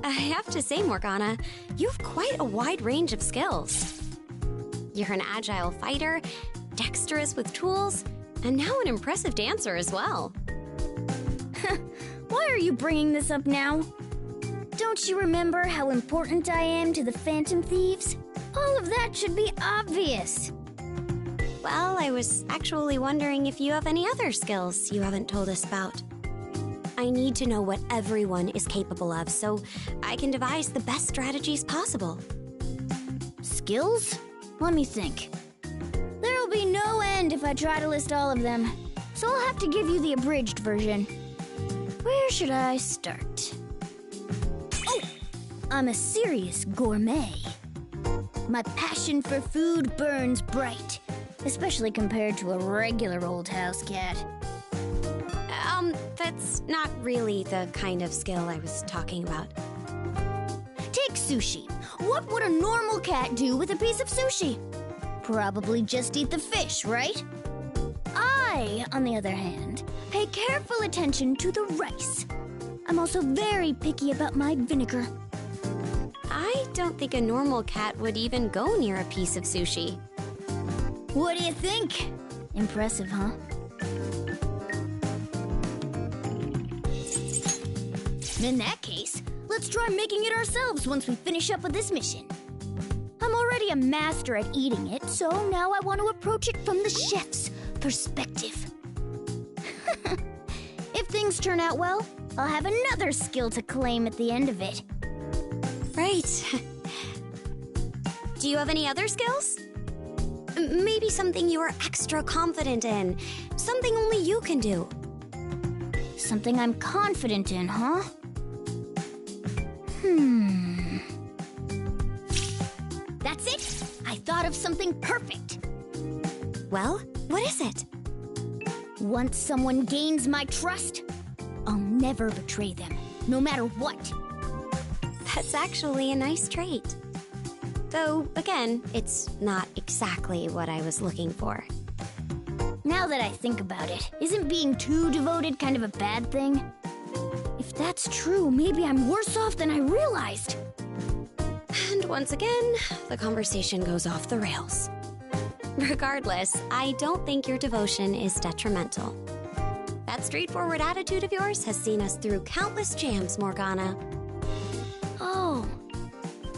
I have to say, Morgana, you have quite a wide range of skills. You're an agile fighter, dexterous with tools, and now an impressive dancer as well. Why are you bringing this up now? Don't you remember how important I am to the Phantom Thieves? All of that should be obvious. Well, I was actually wondering if you have any other skills you haven't told us about. I need to know what everyone is capable of so I can devise the best strategies possible. Skills? Let me think. There'll be no end if I try to list all of them, so I'll have to give you the abridged version. Where should I start? Oh! I'm a serious gourmet. My passion for food burns bright, especially compared to a regular old house cat. That's not really the kind of skill I was talking about. Take sushi. What would a normal cat do with a piece of sushi? Probably just eat the fish, right? I, on the other hand, pay careful attention to the rice. I'm also very picky about my vinegar. I don't think a normal cat would even go near a piece of sushi. What do you think? Impressive, huh? In that case, let's try making it ourselves once we finish up with this mission. I'm already a master at eating it, so now I want to approach it from the chef's perspective. If things turn out well, I'll have another skill to claim at the end of it. Right. Do you have any other skills? Maybe something you're extra confident in. Something only you can do. Something I'm confident in, huh? That's it! I thought of something perfect! Well, what is it? Once someone gains my trust, I'll never betray them, no matter what. That's actually a nice trait. Though, again, it's not exactly what I was looking for. Now that I think about it, isn't being too devoted kind of a bad thing? If that's true, maybe I'm worse off than I realized. And once again, the conversation goes off the rails. Regardless, I don't think your devotion is detrimental. That straightforward attitude of yours has seen us through countless jams, Morgana. Oh,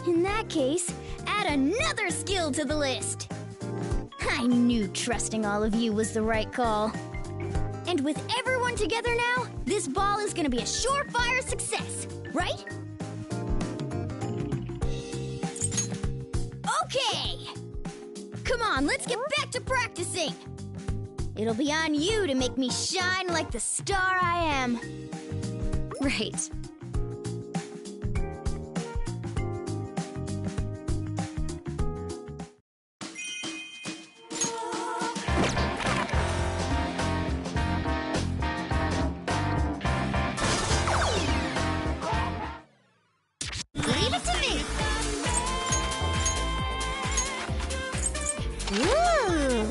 in that case, add another skill to the list. I knew trusting all of you was the right call. And with everyone together now, this ball is gonna be a surefire success, right? Okay! Come on, let's get back to practicing! It'll be on you to make me shine like the star I am. Right. Leave it to me! Ooh.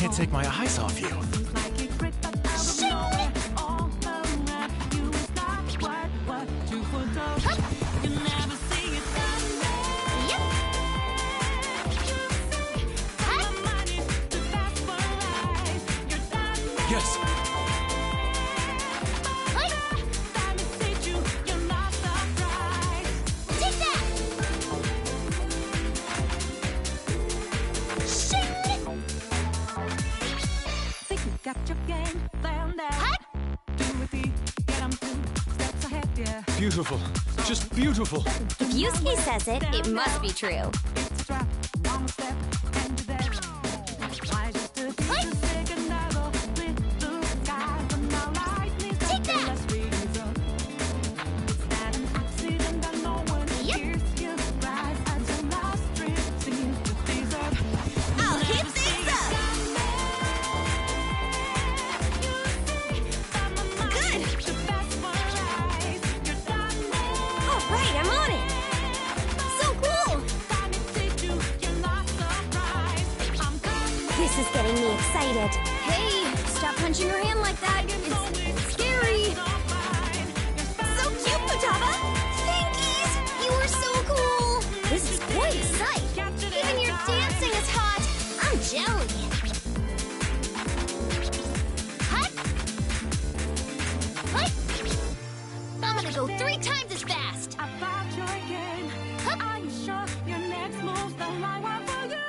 can't take my eyes off you. Yes. Take that! Think you got your game found out. Hut! Do it, get 'em 2 steps ahead, yeah. Beautiful. Just beautiful. If Yusuke says it, it must be true. It's a trap, one step, and you're there. Why just a piece of second level with blue skies and now lightning? Take that! Let's freeze up. It's not an accident that no one hears you rise as your last dream seems to desert. I'll hit things up! Good! The best for eyes, you're done. All right, I'm on it! So cool! This is getting me excited. Hey, stop punching her hand like that. It's scary. So cute, Futaba! Thankies! You are so cool! This is quite a sight. Even your dancing is hot! I'm jelly! Hut! Hut! I'm gonna go 3 times as fast! About your game. Are you sure your next move's the right one for you?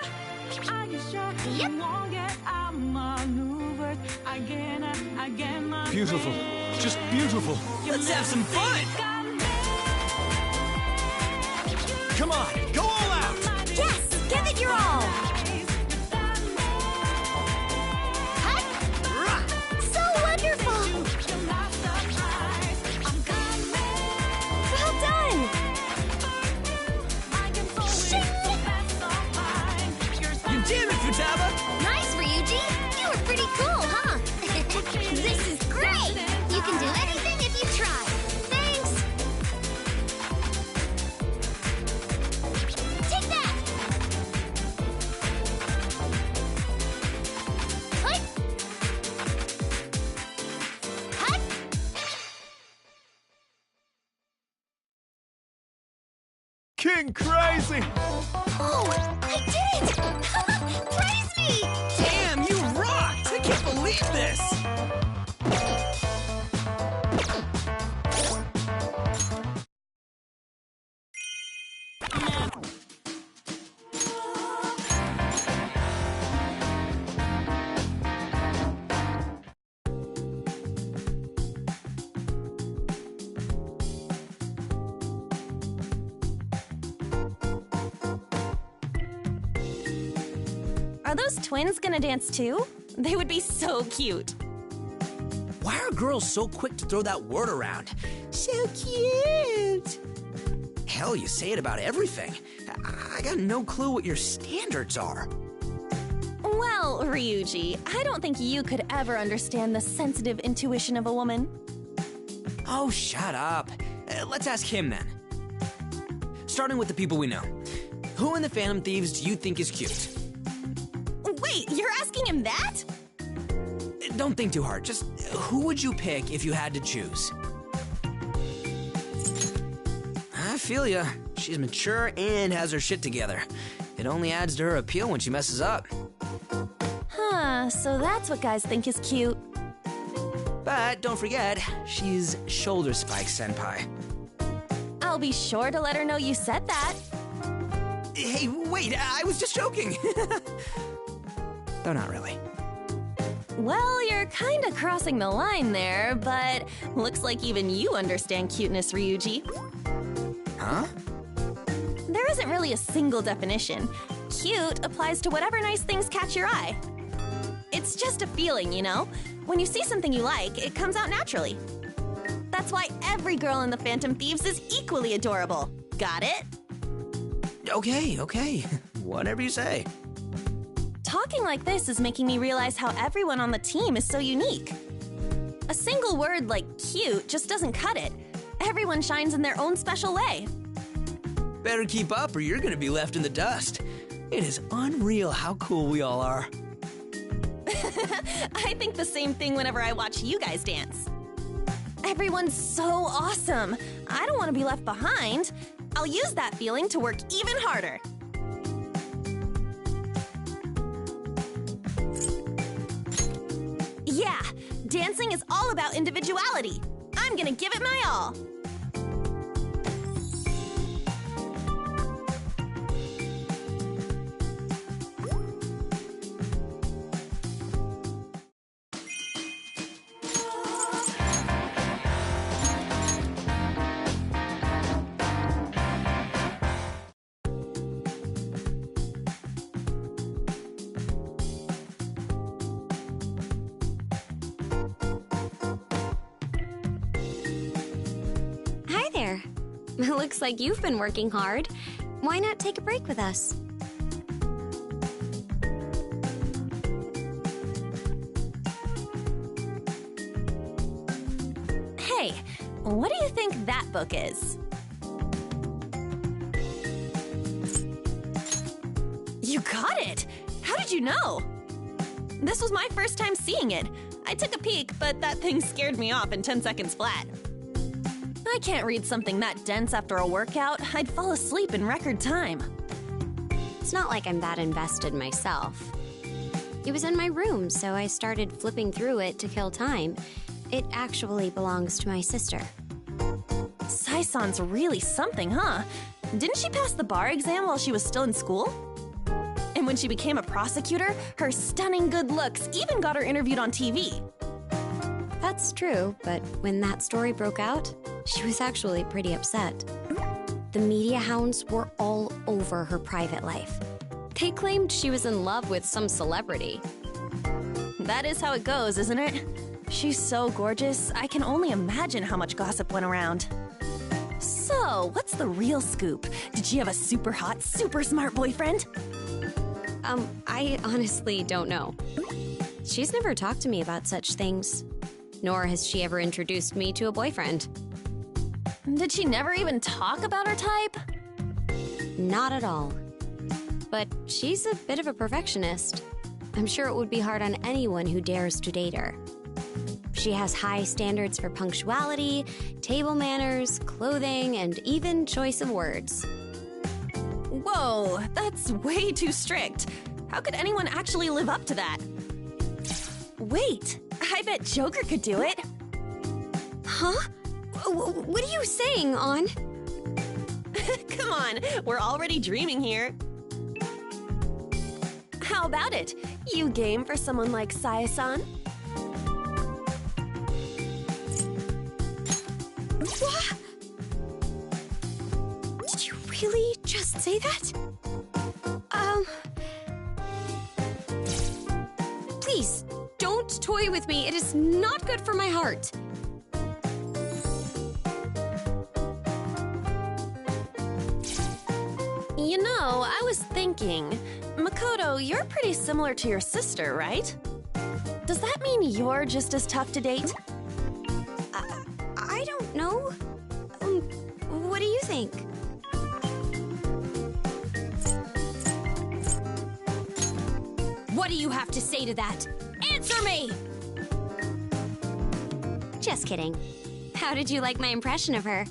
Are you sure Yep. you won't get outmaneuvered again? Beautiful. Just beautiful. Let's have some fun! Come on, go all out! Yes! Give it your all! Hut! So wonderful! Well done! You did it, Futaba! Nice, Ryuji! You were pretty cool, huh? This is great! You can do anything if you try! Thanks! Take that! Hut! Hut! King Crazy! Oh, I did it! Praise me! Damn, you rocked! I can't believe this! Are those twins gonna dance too? They would be so cute. Why are girls so quick to throw that word around? So cute! Hell, you say it about everything. I got no clue what your standards are. Well, Ryuji, I don't think you could ever understand the sensitive intuition of a woman. Oh, shut up. Let's ask him then. Starting with the people we know. Who in the Phantom Thieves do you think is cute? Wait, you're asking him that? Don't think too hard. Just who would you pick if you had to choose? I feel ya. She's mature and has her shit together. It only adds to her appeal when she messes up. Huh, so that's what guys think is cute. But don't forget, she's Shoulder Spike Senpai. I'll be sure to let her know you said that. Hey, wait, I was just joking. Though not really. Well, you're kinda crossing the line there, but looks like even you understand cuteness, Ryuji. Huh? There isn't really a single definition. Cute applies to whatever nice things catch your eye. It's just a feeling, you know? When you see something you like, it comes out naturally. That's why every girl in the Phantom Thieves is equally adorable. Got it? Okay. Whatever you say. Talking like this is making me realize how everyone on the team is so unique. A single word like cute just doesn't cut it. Everyone shines in their own special way. Better keep up or you're gonna be left in the dust. It is unreal how cool we all are. I think the same thing whenever I watch you guys dance. Everyone's so awesome. I don't want to be left behind. I'll use that feeling to work even harder. Yeah, dancing is all about individuality. I'm gonna give it my all. Hi there. Looks like you've been working hard. Why not take a break with us? Hey, what do you think that book is? You got it! How did you know? This was my first time seeing it. I took a peek, but that thing scared me off in 10 seconds flat. I can't read something that dense after a workout. I'd fall asleep in record time. It's not like I'm that invested myself. It was in my room, so I started flipping through it to kill time. It actually belongs to my sister. Saison's really something, huh? Didn't she pass the bar exam while she was still in school? And when she became a prosecutor, her stunning good looks even got her interviewed on TV. That's true, but when that story broke out, she was actually pretty upset. The media hounds were all over her private life. They claimed she was in love with some celebrity. That is how it goes, isn't it? She's so gorgeous, I can only imagine how much gossip went around. So, what's the real scoop? Did she have a super hot, super smart boyfriend? I honestly don't know. She's never talked to me about such things, nor has she ever introduced me to a boyfriend. Did she never even talk about her type? Not at all. But she's a bit of a perfectionist. I'm sure it would be hard on anyone who dares to date her. She has high standards for punctuality, table manners, clothing, and even choice of words. Whoa, that's way too strict. How could anyone actually live up to that? Wait, I bet Joker could do it. Huh? What are you saying, On? Come on, we're already dreaming here. How about it? You game for someone like Sae-san? What? Did you really just say that? Please, don't toy with me. It is not good for my heart. You know, I was thinking, Makoto, you're pretty similar to your sister, right? Does that mean you're just as tough to date? I don't know. What do you think? What do you have to say to that? Answer me! Just kidding. How did you like my impression of her?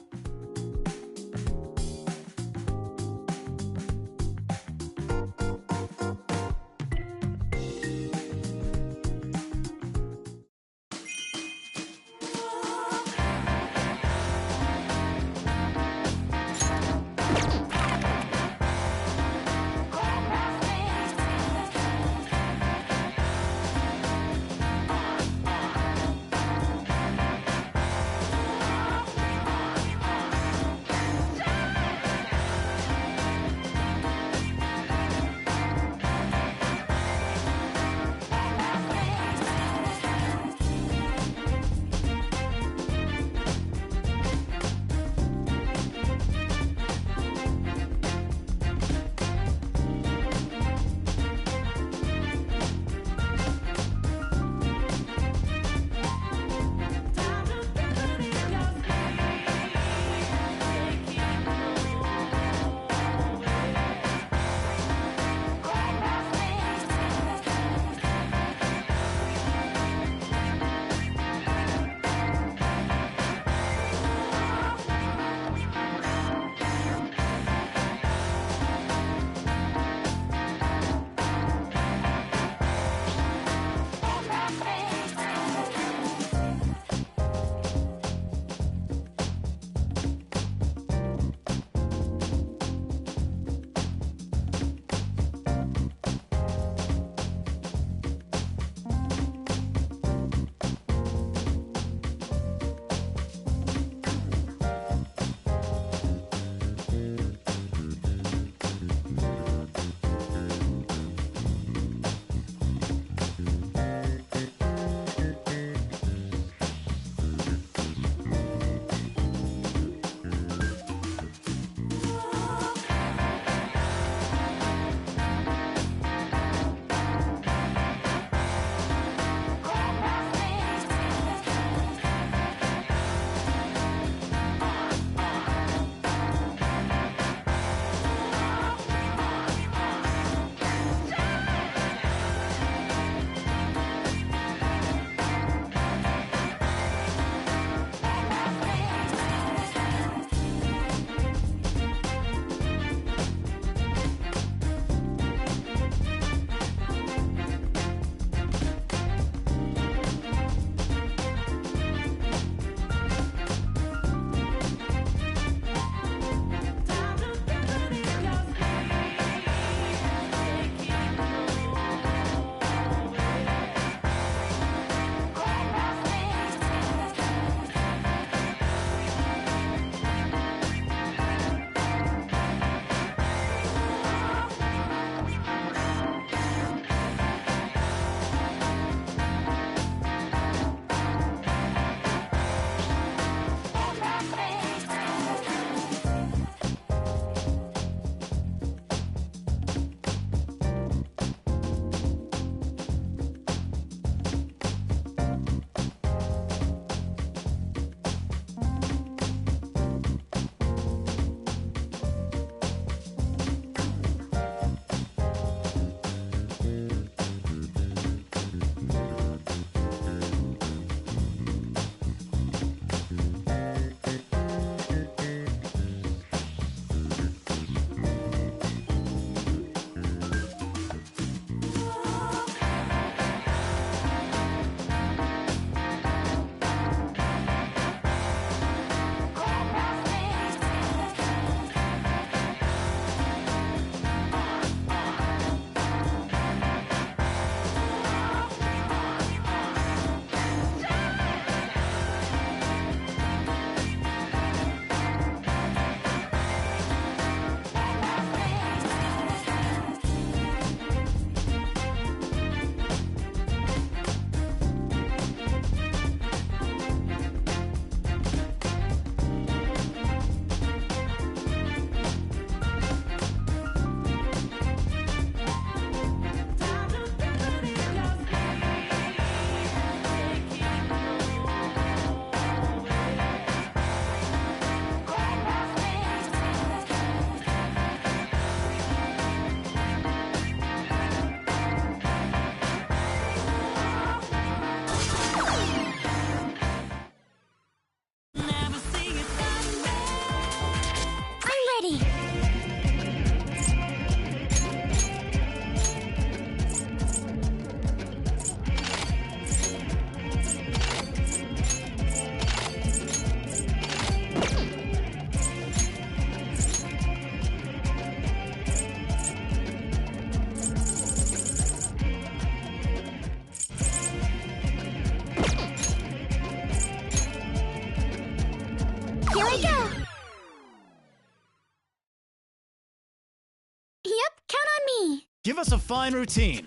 a fine routine.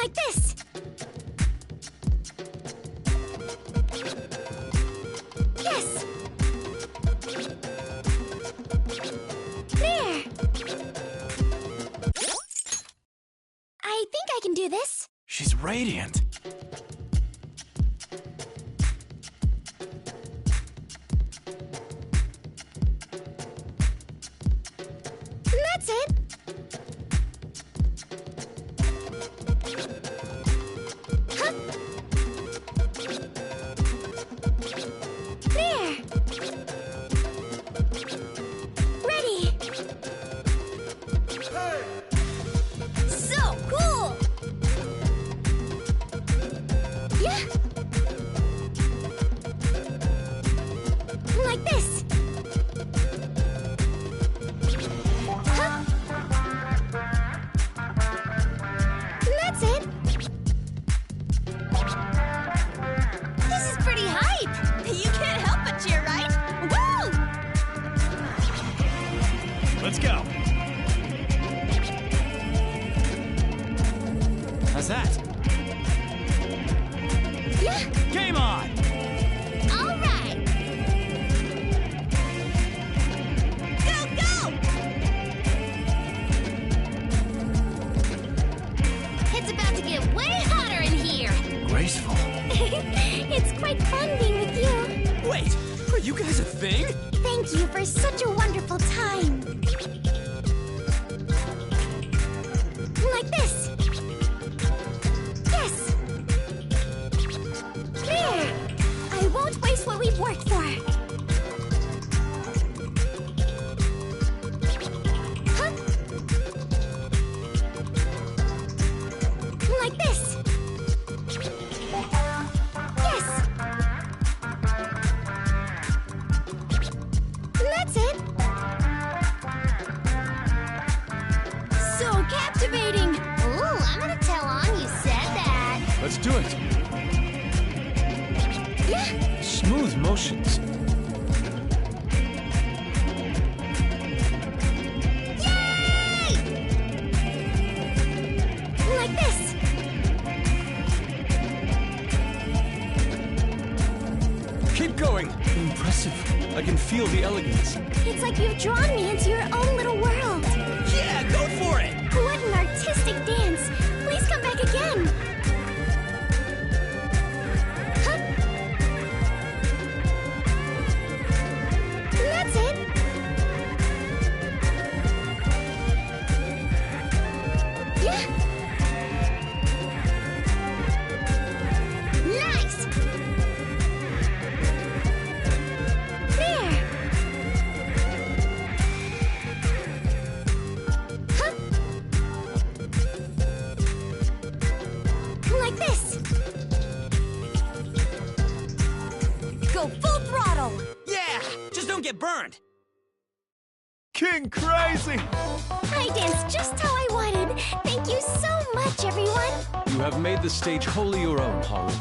Like this. Yes. There. I think I can do this. She's radiant. That's it. Huh? There. Ready. So cool. Yeah. Like this. Huh? That's it. This is pretty hype. You can't help but cheer, right? Woo! Let's go. How's that? Yeah. Game on! All right. Go, go! It's about to get way hotter in here. Graceful. It's quite fun being with you. Wait, are you guys a thing? Thank you for such a wonderful time. Like this. Yes. There. I won't waste what we've worked for. Huh? Like this. Yes. That's it. So captivating. Ooh, I'm gonna tell on you said that. Let's do it. Yeah. Smooth motions. Yay! Like this. Keep going. Impressive. I can feel the elegance. It's like you've drawn me into your own little world. Yeah, go for it! What an artistic dance. Please come back again. Huh? That's it. Yeah. Nice. There. Huh? Like this. Go full throttle. Yeah, just don't get burned. King Crazy! I danced just how I wanted. Thank you so much, everyone. You have made the stage wholly your own, Holly.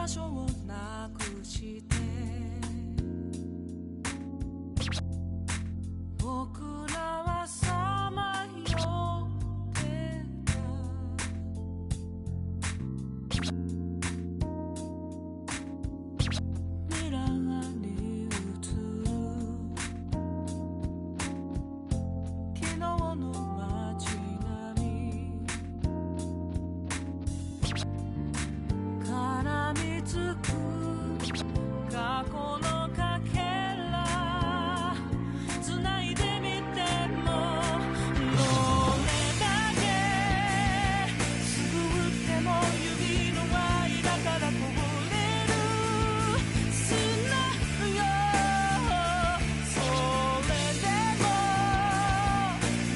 場所をなくして僕らはさまよってたミラーに映る昨日の街並み絡みつく過去のかけら繋いでみてもどれだけすくっても指の間からこぼれる砂よそれでも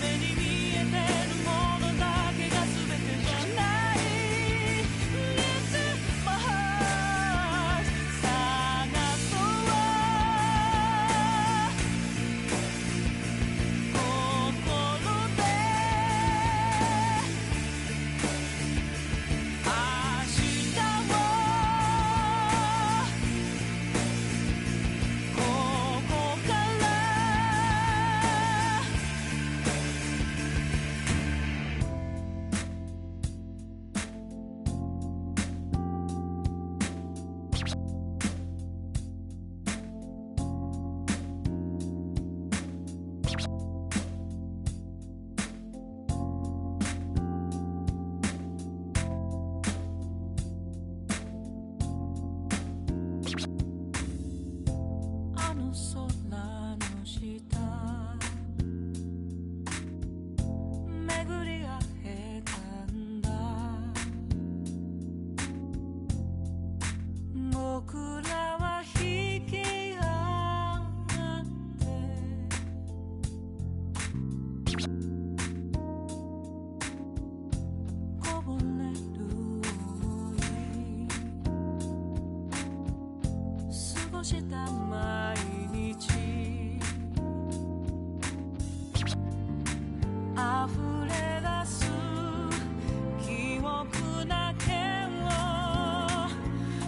目に見えてるものだけが全てじゃない It's my heart 探そう心で明日をここからあの空の下巡り合えたんだ僕らは引き合ってこぼれる想い過ごした毎日溢れ出す記憶だけを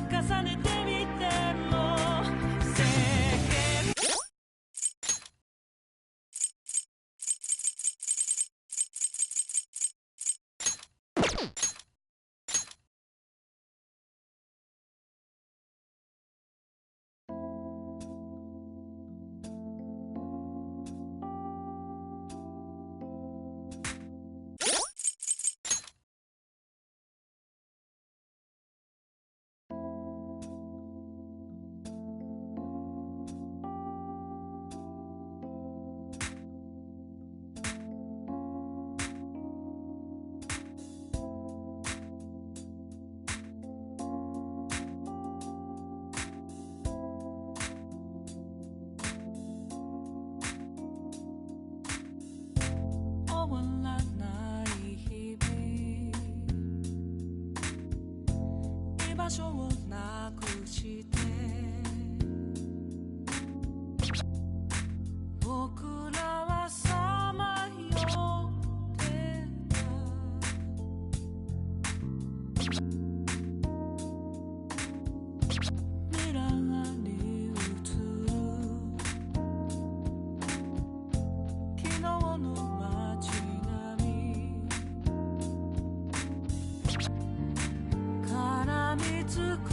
重ねてみても世間終わらない日々居場所をなくして僕らはさまよってたミラーに映る昨日の街並み絡みつく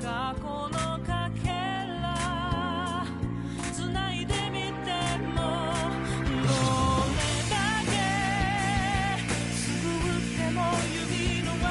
過去のかけら繋いでみてもどれだけすくっても指の輪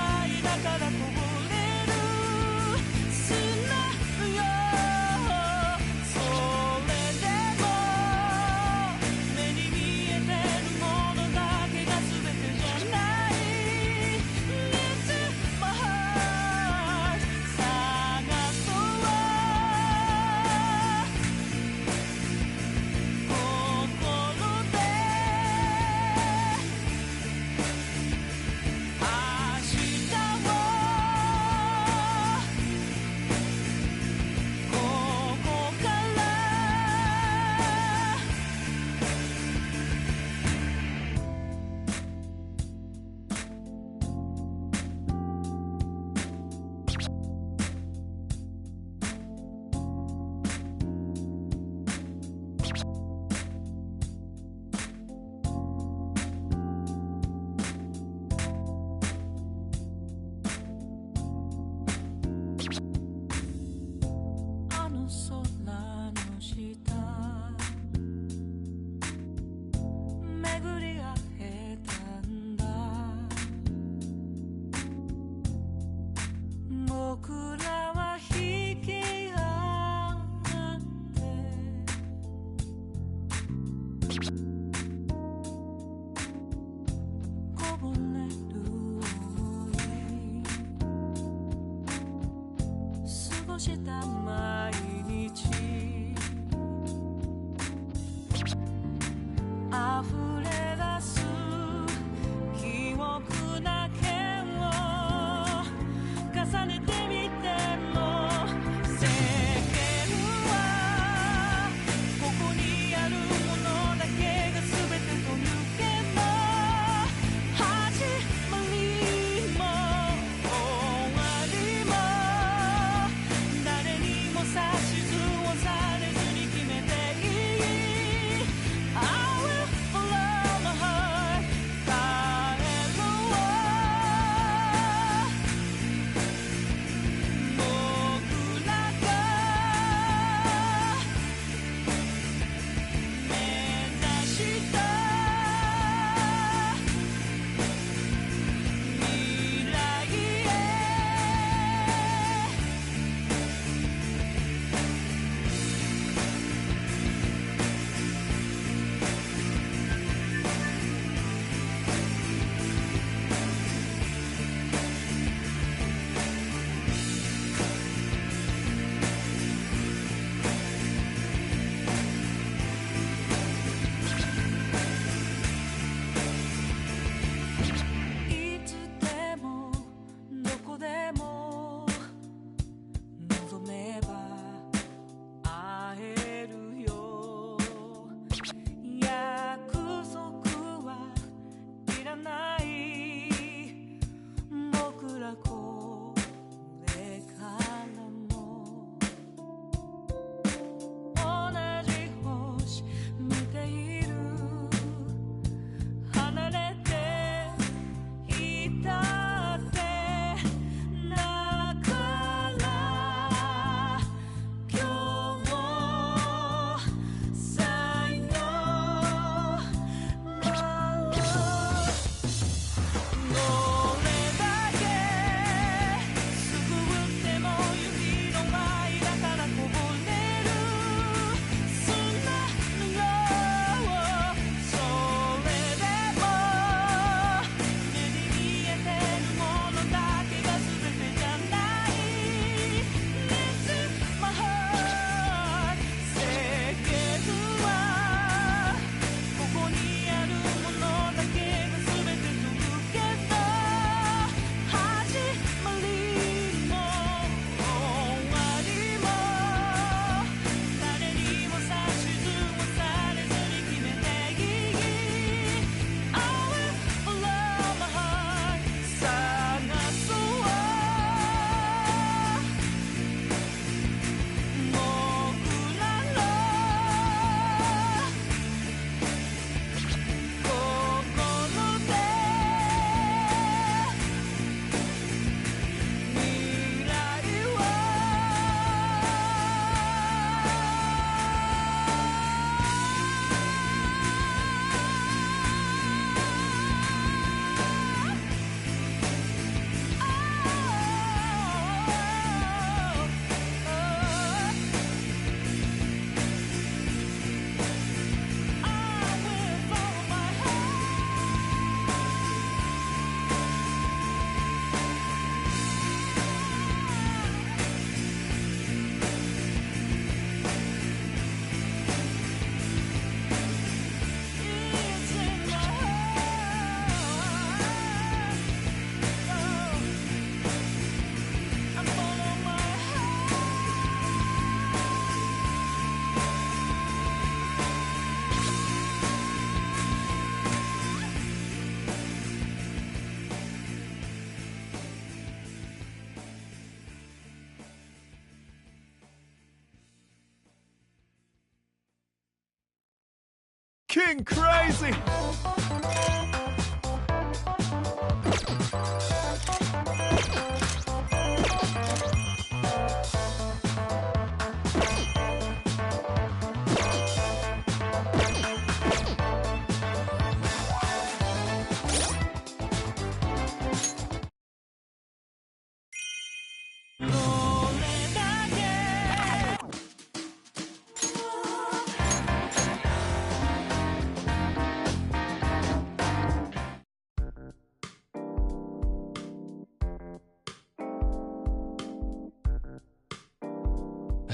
King Crazy!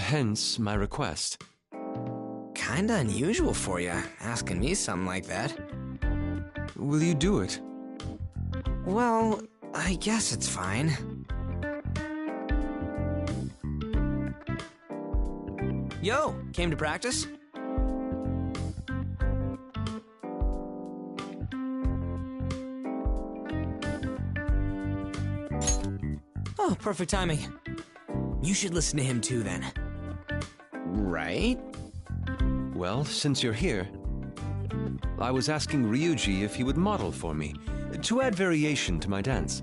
Hence my request. Kinda unusual for you, asking me something like that. Will you do it? Well, I guess it's fine. Yo, came to practice? Oh, perfect timing. You should listen to him too, then. Right? Well, since you're here, I was asking Ryuji if he would model for me, to add variation to my dance.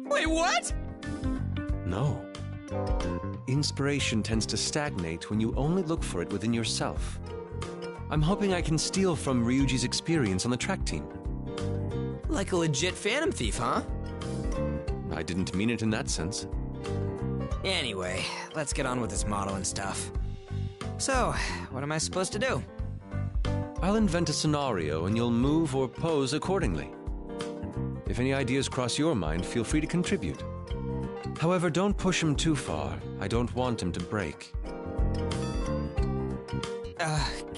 Wait, what? No. Inspiration tends to stagnate when you only look for it within yourself. I'm hoping I can steal from Ryuji's experience on the track team. Like a legit Phantom Thief, huh? I didn't mean it in that sense. Anyway, let's get on with this modeling stuff. So, what am I supposed to do? I'll invent a scenario and you'll move or pose accordingly. If any ideas cross your mind, feel free to contribute. However, don't push him too far. I don't want him to break.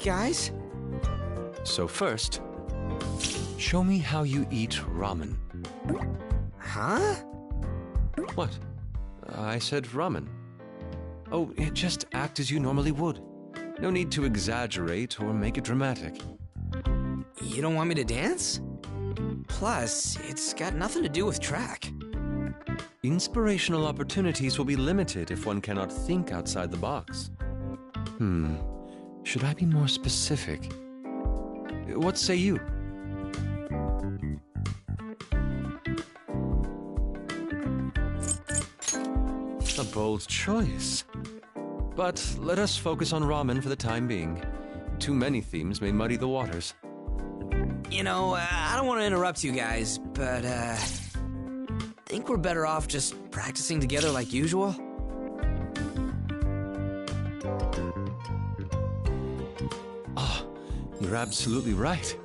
Guys? So first, show me how you eat ramen. Huh? What? I said ramen. Oh, just act as you normally would. No need to exaggerate or make it dramatic. You don't want me to dance? Plus, it's got nothing to do with track. Inspirational opportunities will be limited if one cannot think outside the box. Should I be more specific? What say you? A bold choice. But let us focus on ramen for the time being. Too many themes may muddy the waters. You know, I don't want to interrupt you guys, but, think we're better off just practicing together like usual? You're absolutely right.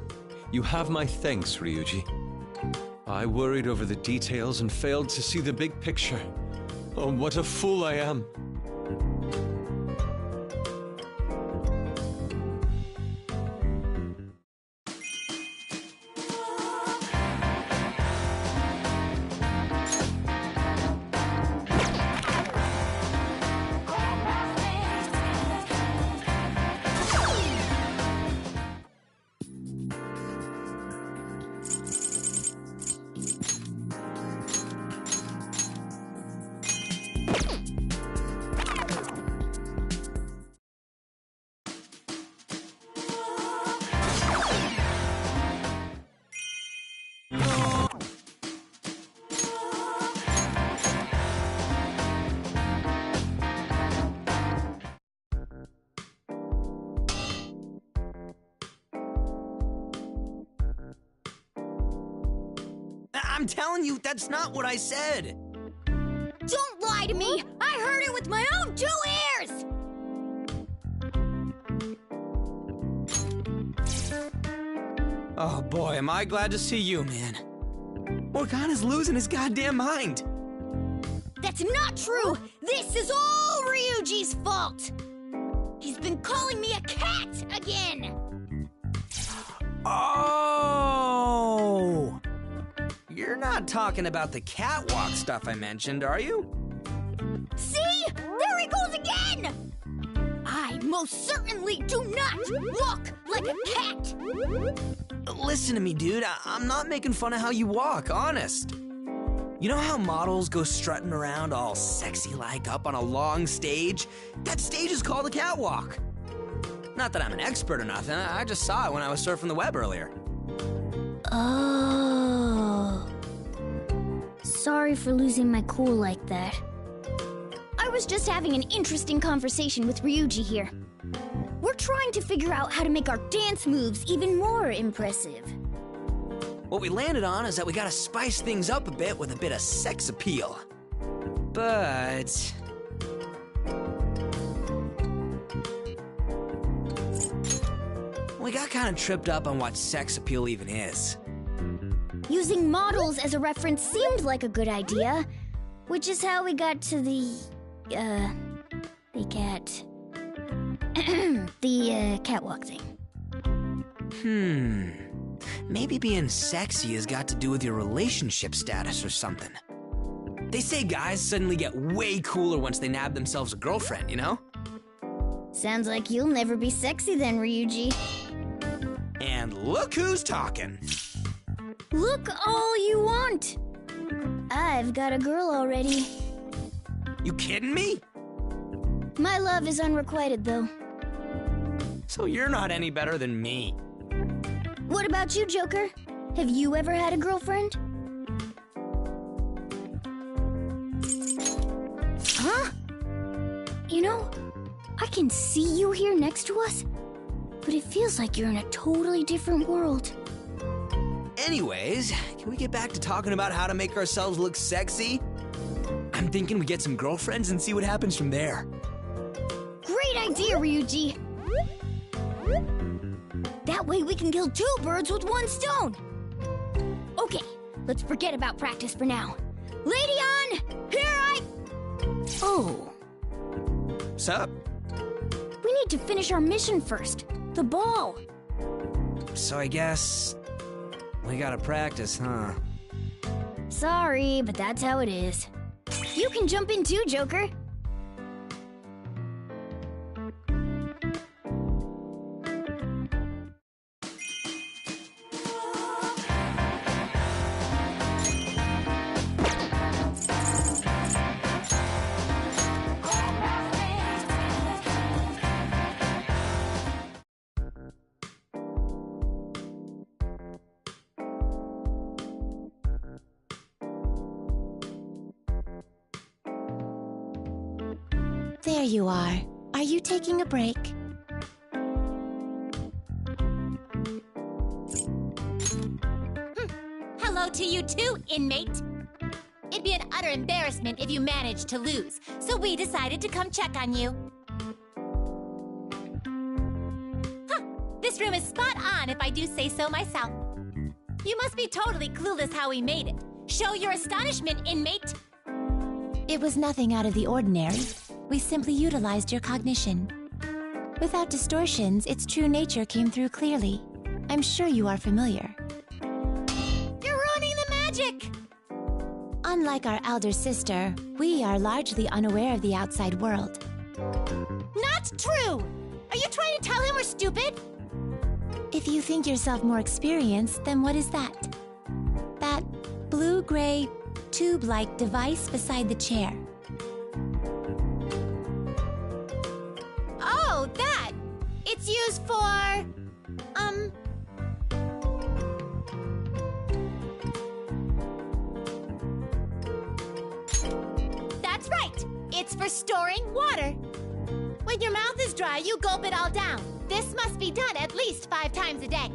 You have my thanks, Ryuji. I worried over the details and failed to see the big picture. Oh, what a fool I am. I'm telling you, that's not what I said! Don't lie to me! I heard it with my own 2 ears! Oh boy, am I glad to see you, man. Morgana's losing his goddamn mind! That's not true! This is all Ryuji's fault! He's been calling me a cat again! Oh! You're not talking about the catwalk stuff I mentioned, are you? See? There he goes again! I most certainly do not walk like a cat! Listen to me, dude. I'm not making fun of how you walk, honest. You know how models go strutting around all sexy-like up on a long stage? That stage is called a catwalk. Not that I'm an expert or nothing, I just saw it when I was surfing the web earlier. Oh. Sorry for losing my cool like that. I was just having an interesting conversation with Ryuji here. We're trying to figure out how to make our dance moves even more impressive. What we landed on is that we gotta spice things up a bit with a bit of sex appeal. But... we got kind of tripped up on what sex appeal even is. Using models as a reference seemed like a good idea, which is how we got to the catwalk thing. Maybe being sexy has got to do with your relationship status or something. They say guys suddenly get way cooler once they nab themselves a girlfriend, you know? Sounds like you'll never be sexy then, Ryuji. And look who's talking. Look all you want. I've got a girl already. You kidding me? My love is unrequited, though. So you're not any better than me. What about you, Joker? Have you ever had a girlfriend? Huh? You know, I can see you here next to us, but it feels like you're in a totally different world. Anyways, can we get back to talking about how to make ourselves look sexy? I'm thinking we get some girlfriends and see what happens from there. Great idea, Ryuji! That way we can kill 2 birds with 1 stone! Okay, let's forget about practice for now. Lady on! Oh. Sup? We need to finish our mission first. The ball. So I guess we gotta practice, huh? Sorry, but that's how it is. You can jump in too, Joker. There you are. Are you taking a break? Hello to you too, inmate. It'd be an utter embarrassment if you managed to lose, so we decided to come check on you. This room is spot on if I do say so myself. You must be totally clueless how we made it. Show your astonishment, inmate. It was nothing out of the ordinary. We simply utilized your cognition. Without distortions, its true nature came through clearly. I'm sure you are familiar. You're ruining the magic! Unlike our elder sister, we are largely unaware of the outside world. Not true! Are you trying to tell him we're stupid? If you think yourself more experienced, then what is that? That blue-gray, tube-like device beside the chair. Oh, that! It's used for... That's right! It's for storing water. When your mouth is dry, you gulp it all down. This must be done at least 5 times a day.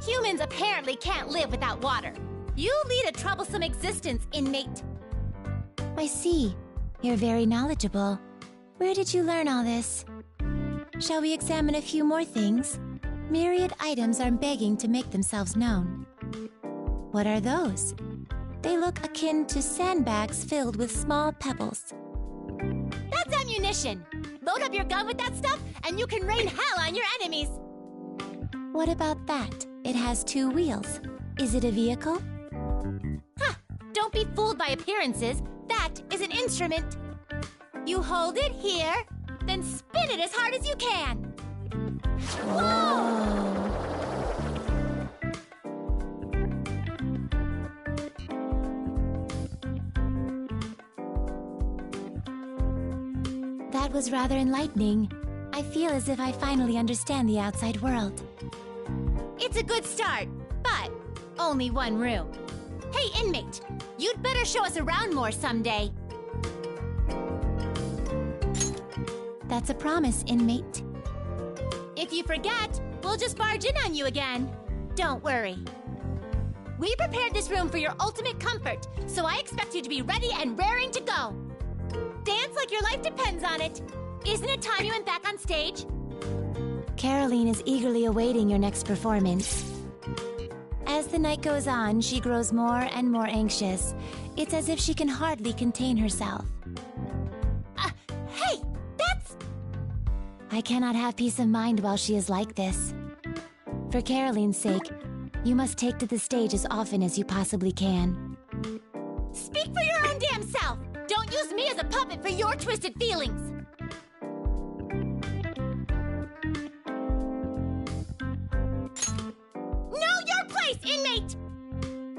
Humans apparently can't live without water. You lead a troublesome existence, inmate. I see. You're very knowledgeable. Where did you learn all this? Shall we examine a few more things? Myriad items are begging to make themselves known. What are those? They look akin to sandbags filled with small pebbles. That's ammunition! Load up your gun with that stuff, and you can rain hell on your enemies! What about that? It has 2 wheels. Is it a vehicle? Don't be fooled by appearances. That is an instrument. You hold it here, then spin it as hard as you can. Whoa! That was rather enlightening. I feel as if I finally understand the outside world. It's a good start, but only one room. Hey, inmate, you'd better show us around more someday. That's a promise, inmate. If you forget, we'll just barge in on you again. Don't worry. We prepared this room for your ultimate comfort, so I expect you to be ready and raring to go. Dance like your life depends on it. Isn't it time you went back on stage? Caroline is eagerly awaiting your next performance. As the night goes on, she grows more and more anxious. It's as if she can hardly contain herself. Hey, that's... I cannot have peace of mind while she is like this. For Caroline's sake, you must take to the stage as often as you possibly can. Speak for your own damn self! Don't use me as a puppet for your twisted feelings! Know your place, inmate!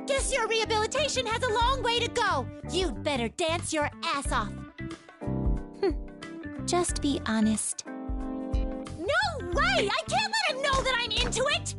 Guess your rehabilitation has a long way to go. You'd better dance your ass off. Just be honest. No way! I can't let him know that I'm into it!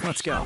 Let's go.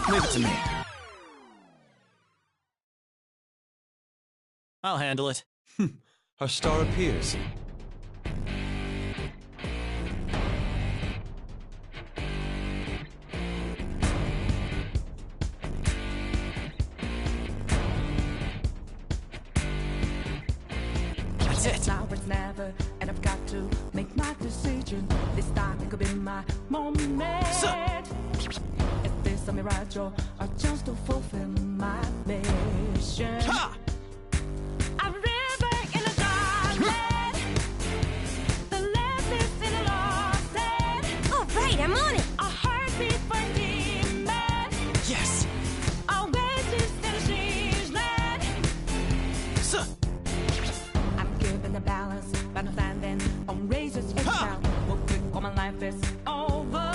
Leave it to me. I'll handle it. Our star appears. That's it. Now it's never, and I've got to make my decision. This time it could be my moment. Is this a mirage or a chance to fulfill my mission? Ha! A river in a garden. The left is in a lost end. All right, I'm on it. A heartbeat for demon. Yes! A oasis in a strange land. Sir! I'm given the balance, but I'm standing on razor's edge now. Real quick, all my life is over.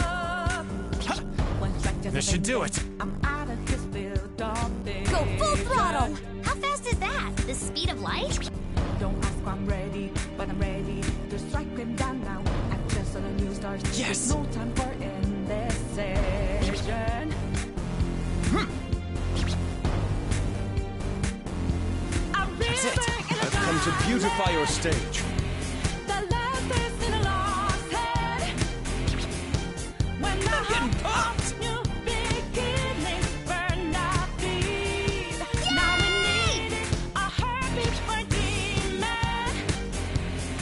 This should do it. I'm out of his field of vision. Go full throttle. How fast is that? The speed of light? Don't ask why I'm ready, but I'm ready to strike him down now. I just saw the new stars. Yes. There's no time for indecision. That's it. I've come to beautify your stage. The left is in a lost head. When I'm getting pumped. new beginnings burn our feet. Now we need a heartbeat for demon.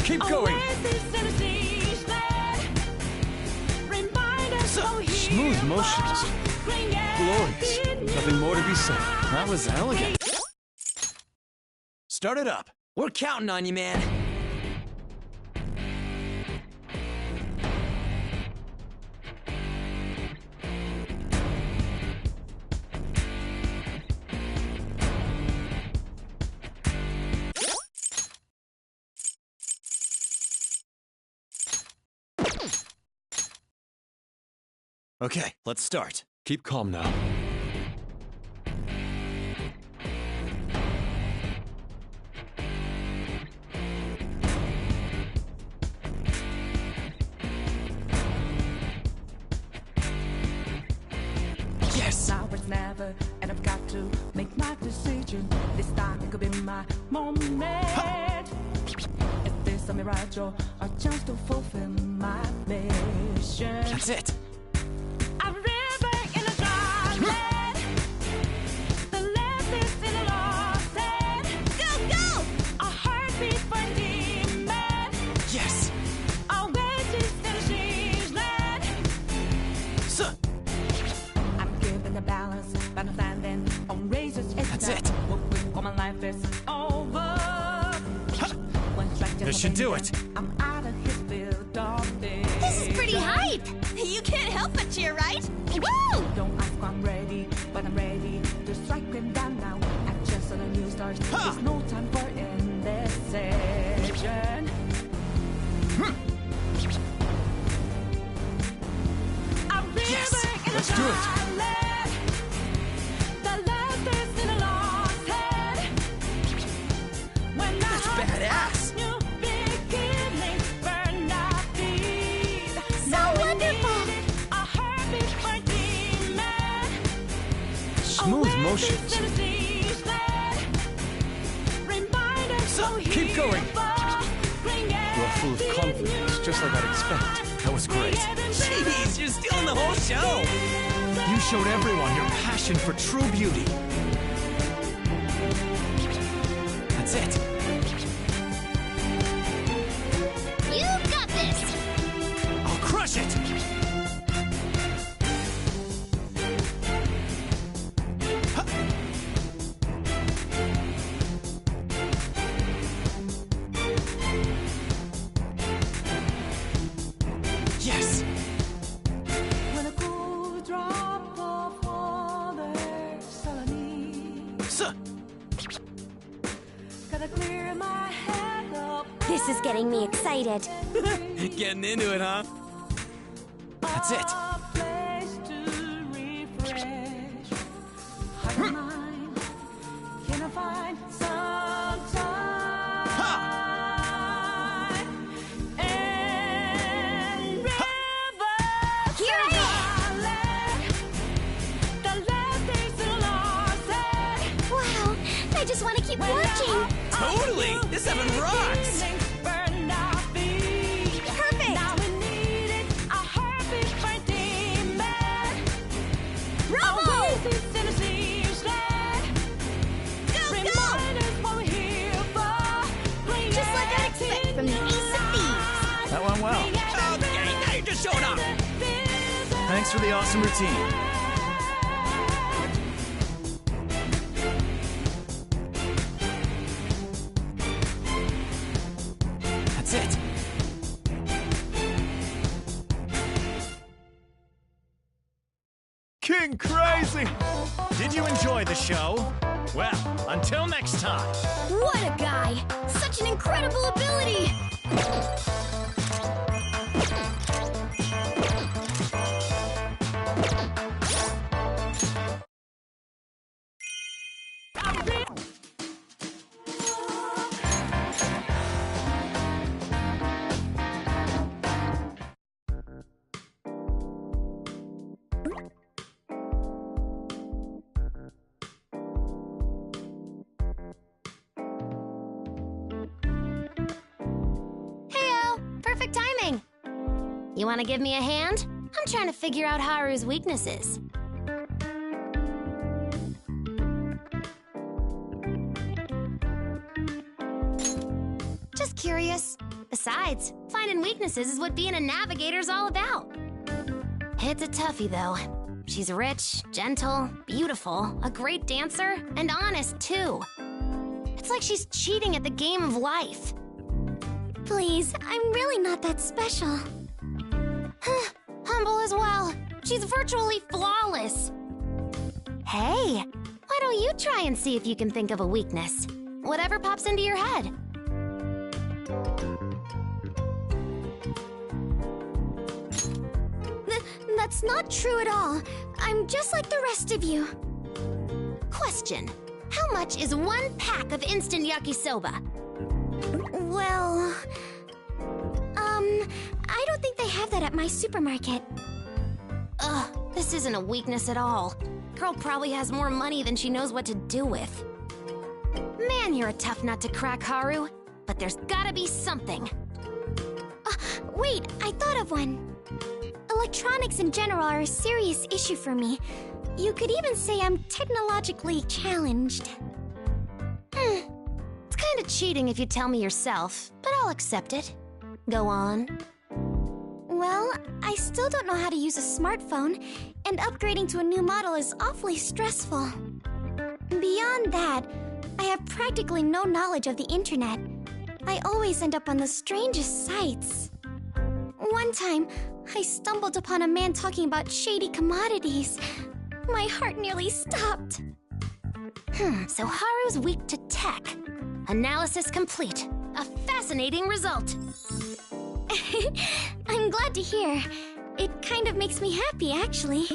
Keep going. Oasis in a siege land. Remind us so Smooth motions. Glorious. Nothing more to be said. That was elegant. Start it up. We're counting on you, man. Okay, let's start. Keep calm now. Yes! Now it's never, and I've got to make my decision. This time it could be my moment. Is this a mirage or a chance to fulfill my mission? That's it. A river in a garden. The left is in a lost end. Go, go! A heartbeat for demon. Yes! should do it. I'm out of his field of This is pretty hype! You can't help but cheer, right? Woo! Don't ask why I'm ready, but I'm ready to strike him down now. I just saw the new stars. There's no time for indecision. Yes! Let's do it! That's badass. So wonderful! Smooth motions. So, keep going. You're full of confidence, just like I'd expect. That was great. Jeez, you're stealing the whole show. You showed everyone your passion for true beauty. That's it. You got this! I'll crush it! Yes! So, This is getting me excited. Getting into it, huh? that's it. Wow, I just want to keep working! Totally. This heaven rocks. Perfect! Bravo! Go, go! Just like I'd expect from the Ace of Thieves! That went well. Okay, now you're just showing up. Thanks for the awesome routine. That's it. King Crazy! Did you enjoy the show? Well, until next time. What a guy! Such an incredible ability! Heyo! Perfect timing! You want to give me a hand? I'm trying to figure out Haru's weaknesses. Just curious. Besides, finding weaknesses is what being a navigator's all about. It's a toughie, though. She's rich, gentle, beautiful, a great dancer, and honest, too. It's like she's cheating at the game of life. Please, I'm really not that special. Humble as well. She's virtually flawless. Hey, why don't you try and see if you can think of a weakness? Whatever pops into your head. That's not true at all. I'm just like the rest of you. Question. How much is one pack of instant yakisoba? Well, I don't think they have that at my supermarket. Ugh, this isn't a weakness at all. Girl probably has more money than she knows what to do with. Man, you're a tough nut to crack, Haru. But there's gotta be something. Wait, I thought of one. Electronics in general are a serious issue for me. You could even say I'm technologically challenged. It's kind of cheating if you tell me yourself, but I'll accept it. Go on. Well, I still don't know how to use a smartphone, and upgrading to a new model is awfully stressful. Beyond that, I have practically no knowledge of the internet. I always end up on the strangest sites. One time, I stumbled upon a man talking about shady commodities. My heart nearly stopped. So Haru's weak to tech. Analysis complete. A fascinating result. I'm glad to hear. It kind of makes me happy, actually.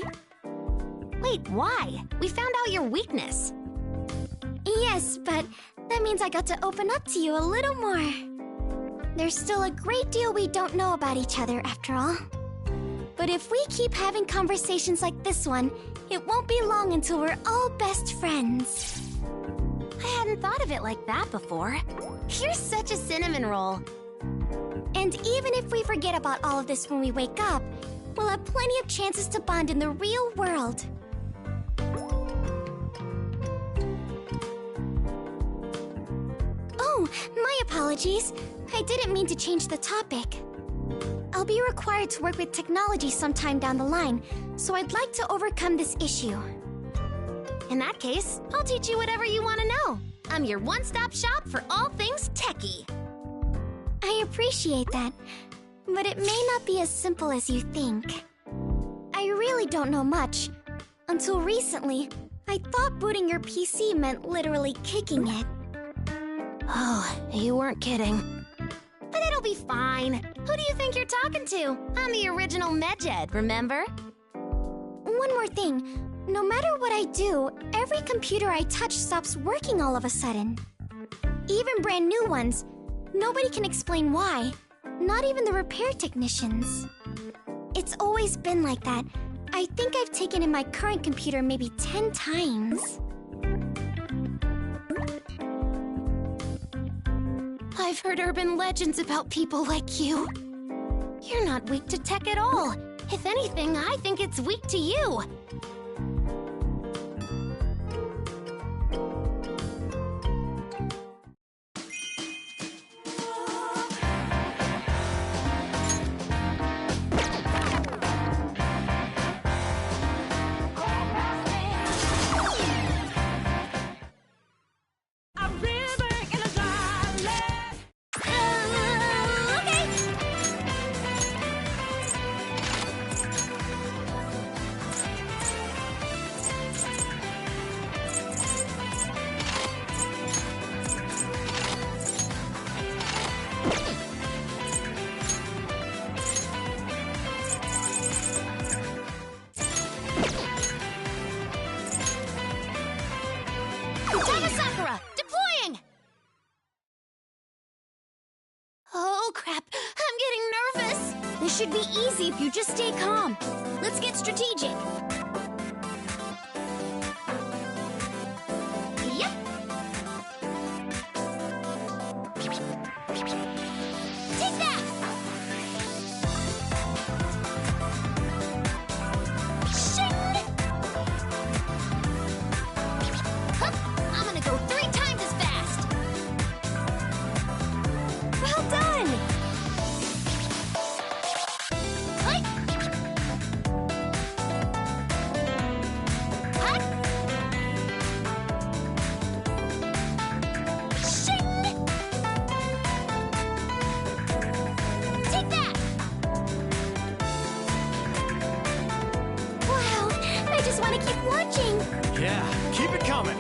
Wait, why? We found out your weakness. Yes, but that means I got to open up to you a little more. There's still a great deal we don't know about each other, after all. But if we keep having conversations like this one, it won't be long until we're all best friends. I hadn't thought of it like that before. You're such a cinnamon roll. And even if we forget about all of this when we wake up, we'll have plenty of chances to bond in the real world. Oh, my apologies. I didn't mean to change the topic. I'll be required to work with technology sometime down the line, so I'd like to overcome this issue. In that case, I'll teach you whatever you want to know. I'm your one-stop shop for all things techie. I appreciate that, but it may not be as simple as you think. I really don't know much. Until recently, I thought booting your PC meant literally kicking it. Oh, you weren't kidding. But it'll be fine. Who do you think you're talking to? I'm the original Medjed, remember? One more thing. No matter what I do, every computer I touch stops working all of a sudden. Even brand new ones. Nobody can explain why. Not even the repair technicians. It's always been like that. I think I've taken in my current computer maybe 10 times. I've heard urban legends about people like you. You're not weak to tech at all. If anything, I think it's weak to you. Oh, crap. I'm getting nervous. This should be easy if you just stay calm. Let's get strategic. Yep. Take that! Shing! Hup. I'm gonna go 3 times as fast. Well done! Hi! Hut! Shing! Take that! Wow, I just want to keep watching. Yeah, keep it coming.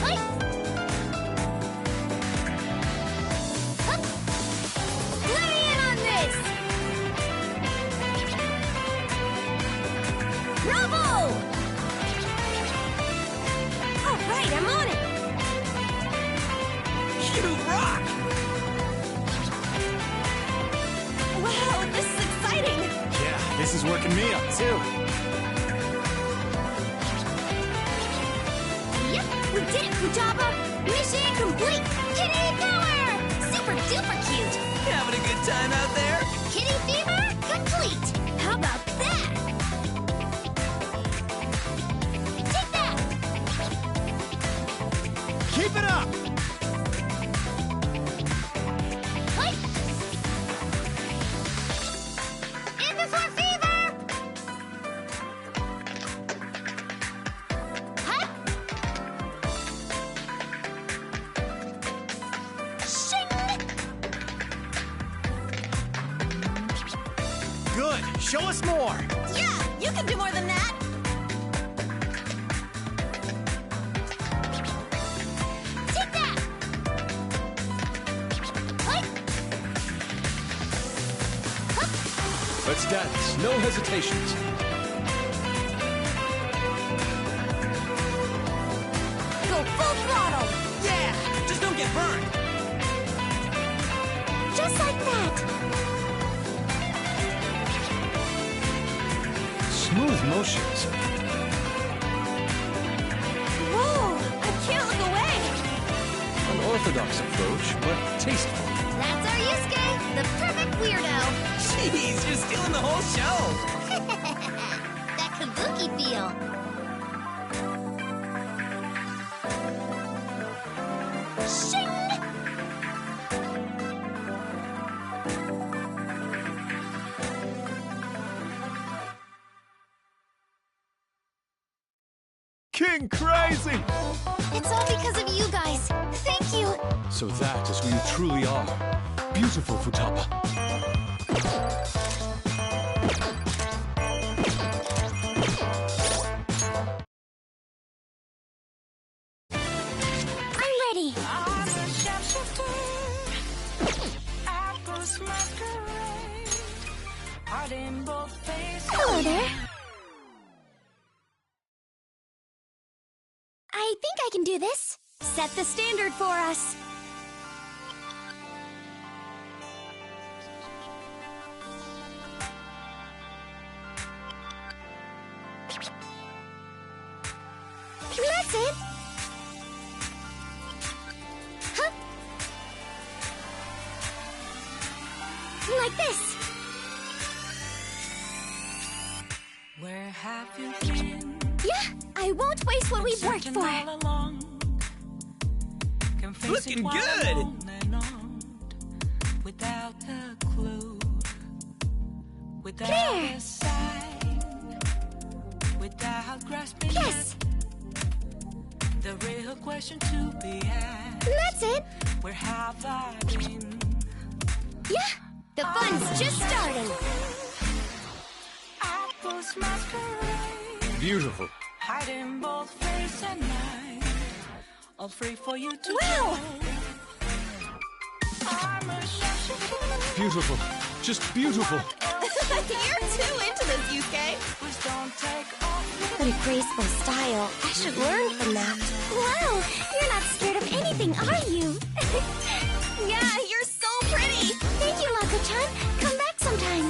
Hi! Hup! Let me in on this! Bravo! All right, I'm on it! You rock! Wow, this is exciting! Yeah, this is working me up, too. Yep, we did it, Futaba! Mission complete! Kitty power! Super duper cute! Having a good time out there? Kitty fever complete! How about that? Take that! Keep it up! Hi! In before fever! Hi! show us more. Yeah, you can do more than that. Take that. What? Let's dance. No hesitations. Go full throttle. Yeah! Just don't get burned! Just like that. Smooth motions. Whoa, I can't look away. Unorthodox approach, but tasteful. That's our Yusuke, the perfect weirdo. Jeez, you're stealing the whole show! That kabuki feel. Shing! King Crazy! It's all because of you guys. Thank you. So that is who you truly are. Beautiful, Futaba. I'm ready. I'm a shapeshifter. Apples masquerade. Heart in both faces. Hello there. I think I can do this. Set the standard for us. That's it. Huh? Like this. Where have you been? Yeah, I won't waste what we've worked Searching for. all along. Can face Looking it while good. alone and armed, without a clue, without There. a sign, without grasping Yes, it. The real question to be asked: that's it. where have I been? Yeah, the fun's just starting. Apples masquerade, Beautiful. hiding both face and mind, all free for you to Wow. know. I'm a shapeshifter. Beautiful. Just beautiful. You're too into this, Yusuke. Please don't take off. What a graceful style. I should learn from that. Wow, you're not scared of anything, are you? Yeah, you're so pretty. Thank you, Mako-chan. Come back sometime.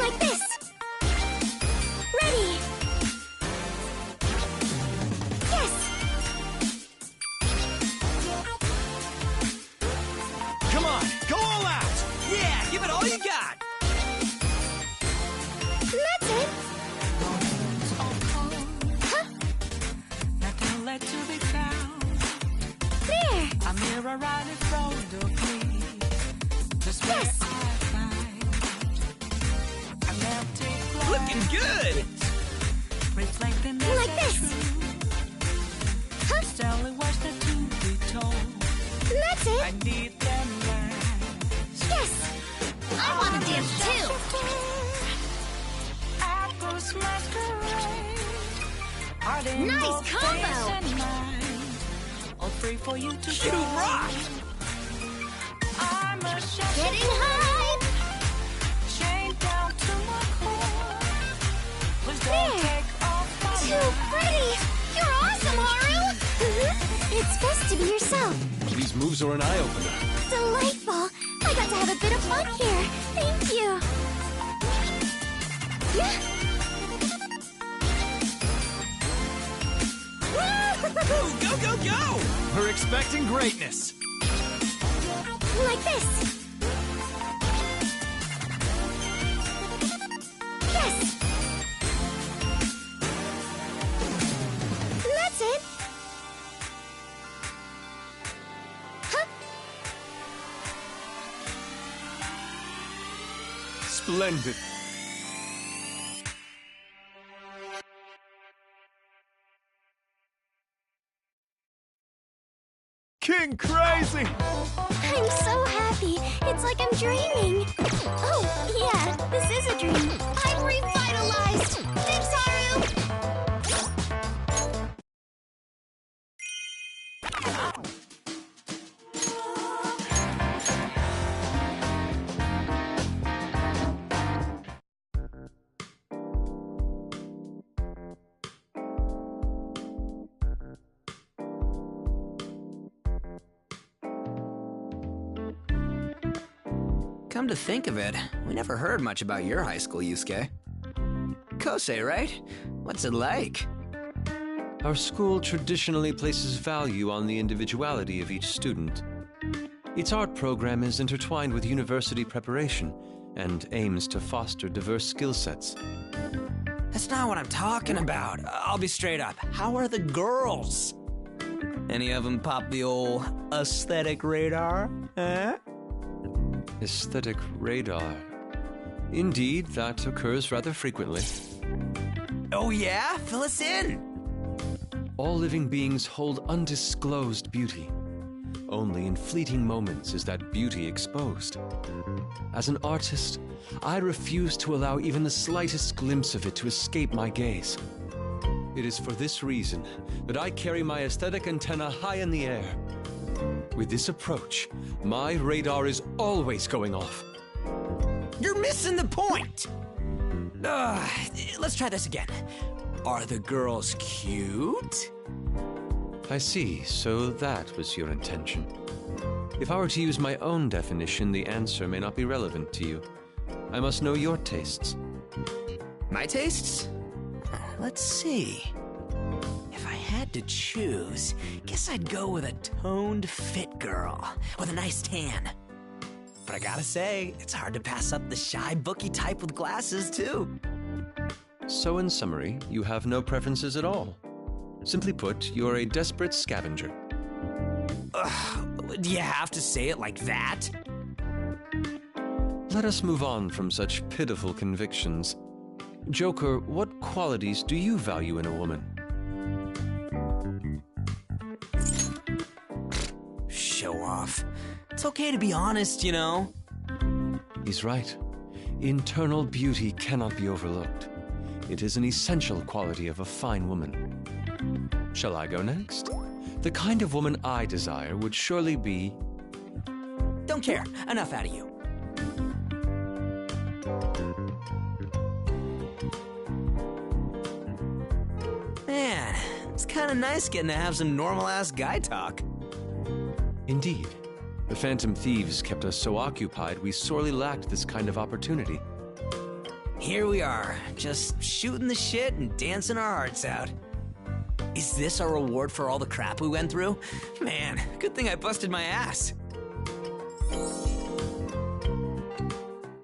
Like this. Ready. Yes. Come on, go all out. Yeah, give it all you got! That's it. Huh? Nothing left to be found. There. A mirror right in front of me. Just where Yes. I find an empty glass. Looking good! Reflecting the Like this. truth. Huh? Stanley watched the to be told. That's I it. need them last. Yes. I want to dance too. Apples masquerade. Heart in Nice both combo. face and mind. All free for you to You show. rock! I'm a Getting high. chained down to my core. Please don't There. take off my Too pretty. You're awesome, Haru. It's best to be yourself. These moves are an eye-opener. Delightful. I got to have a bit of fun here. Thank you. Yeah. Go, go, go! We're expecting greatness. Like this. Yes. That's it. Huh? Splendid. King Crazy! I'm so happy. It's like I'm dreaming. Oh, yeah, this is a dream. I'm revitalized! Thanks, Haru! Come to think of it, we never heard much about your high school, Yusuke. Kosei, right? What's it like? Our school traditionally places value on the individuality of each student. Its art program is intertwined with university preparation and aims to foster diverse skill sets. That's not what I'm talking about. I'll be straight up. How are the girls? Any of them pop the old aesthetic radar? Huh? Aesthetic radar. Indeed, that occurs rather frequently. Oh yeah? Fill us in! All living beings hold undisclosed beauty. Only in fleeting moments is that beauty exposed. As an artist, I refuse to allow even the slightest glimpse of it to escape my gaze. It is for this reason that I carry my aesthetic antenna high in the air. With this approach, my radar is always going off. You're missing the point! Let's try this again. Are the girls cute? I see, so that was your intention. If I were to use my own definition, the answer may not be relevant to you. I must know your tastes. My tastes? Let's see. If I had to choose, guess I'd go with a toned, fit girl with a nice tan. But I gotta say, it's hard to pass up the shy, bookie type with glasses, too. So in summary, you have no preferences at all. Simply put, you're a desperate scavenger. Do you have to say it like that? Let us move on from such pitiful convictions. Joker, what qualities do you value in a woman? Show off. It's okay to be honest, you know. He's right. Internal beauty cannot be overlooked. It is an essential quality of a fine woman. Shall I go next? The kind of woman I desire would surely be... Don't care. Enough out of you. Man, it's kind of nice getting to have some normal-ass guy talk. Indeed. The Phantom Thieves kept us so occupied we sorely lacked this kind of opportunity. Here we are, just shooting the shit and dancing our hearts out. Is this our reward for all the crap we went through? Man, good thing I busted my ass.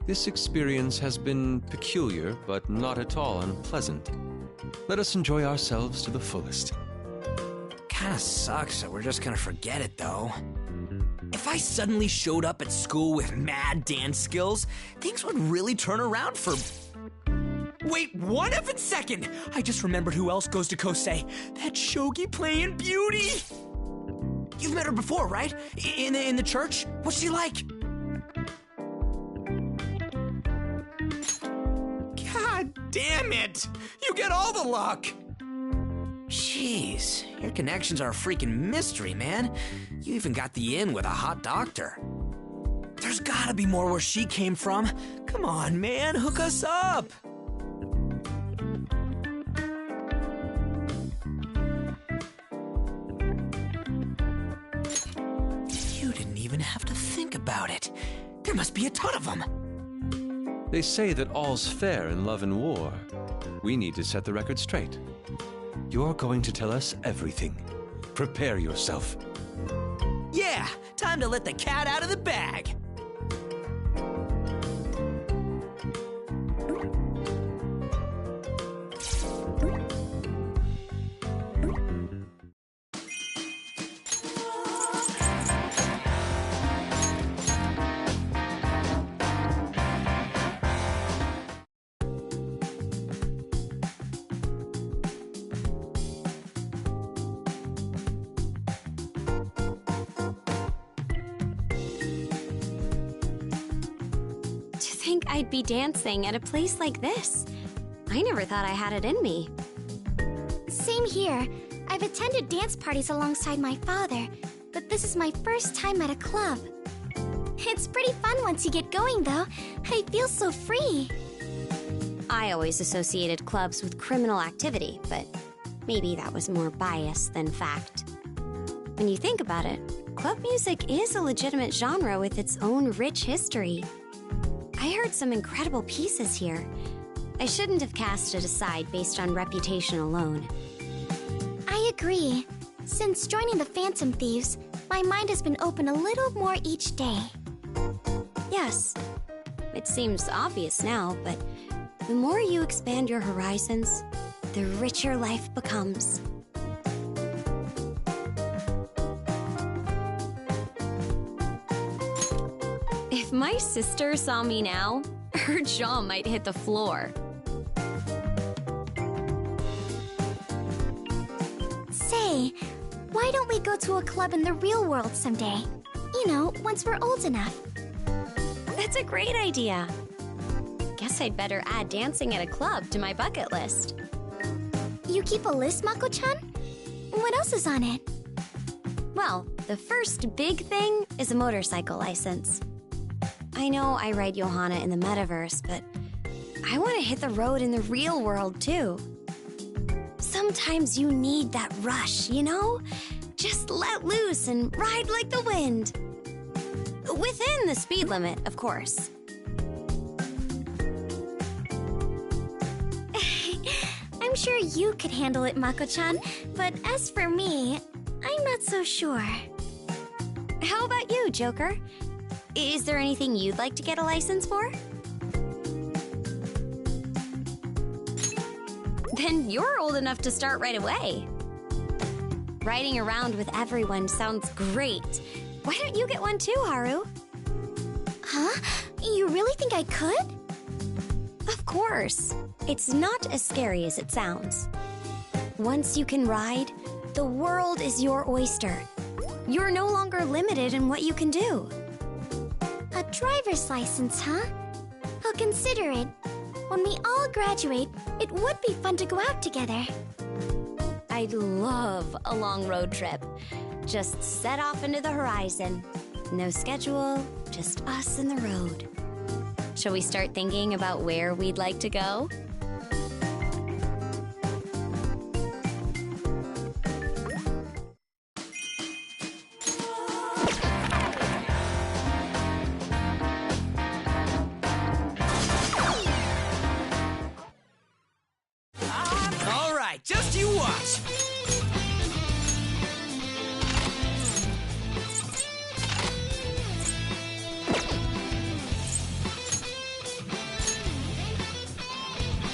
This experience has been peculiar, but not at all unpleasant. Let us enjoy ourselves to the fullest. Kinda sucks that we're just gonna forget it, though. If I suddenly showed up at school with mad dance skills, things would really turn around for... Wait 1 effing second! I just remembered who else goes to Kosei. That shogi playing beauty! You've met her before, right? In the church? What's she like? God damn it! You get all the luck! Jeez, your connections are a freaking mystery, man. You even got the in with a hot doctor. There's gotta be more where she came from. Come on, man, hook us up! You didn't even have to think about it. There must be a ton of them. They say that all's fair in love and war. We need to set the record straight. You're going to tell us everything. Prepare yourself. Yeah, time to let the cat out of the bag. think I'd be dancing at a place like this. I never thought I had it in me. Same here. I've attended dance parties alongside my father, but this is my first time at a club. It's pretty fun once you get going, though. I feel so free. I always associated clubs with criminal activity, but maybe that was more bias than fact. When you think about it, club music is a legitimate genre with its own rich history. I heard some incredible pieces here. I shouldn't have cast it aside based on reputation alone. I agree. Since joining the Phantom Thieves, my mind has been open a little more each day. Yes, it seems obvious now, but the more you expand your horizons, the richer life becomes. If my sister saw me now, her jaw might hit the floor. Say, why don't we go to a club in the real world someday? You know, once we're old enough. That's a great idea. Guess I'd better add dancing at a club to my bucket list. You keep a list, Mako-chan? What else is on it? Well, the first big thing is a motorcycle license. I know I ride Johanna in the metaverse, but I want to hit the road in the real world too. Sometimes you need that rush, you know? Just let loose and ride like the wind. Within the speed limit, of course. I'm sure you could handle it, Mako-chan, but as for me, I'm not so sure. How about you, Joker? Is there anything you'd like to get a license for? Then you're old enough to start right away. Riding around with everyone sounds great. Why don't you get one too, Haru? Huh? You really think I could? Of course. It's not as scary as it sounds. Once you can ride, the world is your oyster. You're no longer limited in what you can do. A driver's license, huh? I'll consider it. When we all graduate, it would be fun to go out together. I'd love a long road trip. Just set off into the horizon. No schedule, just us and the road. Shall we start thinking about where we'd like to go? All right, just you watch.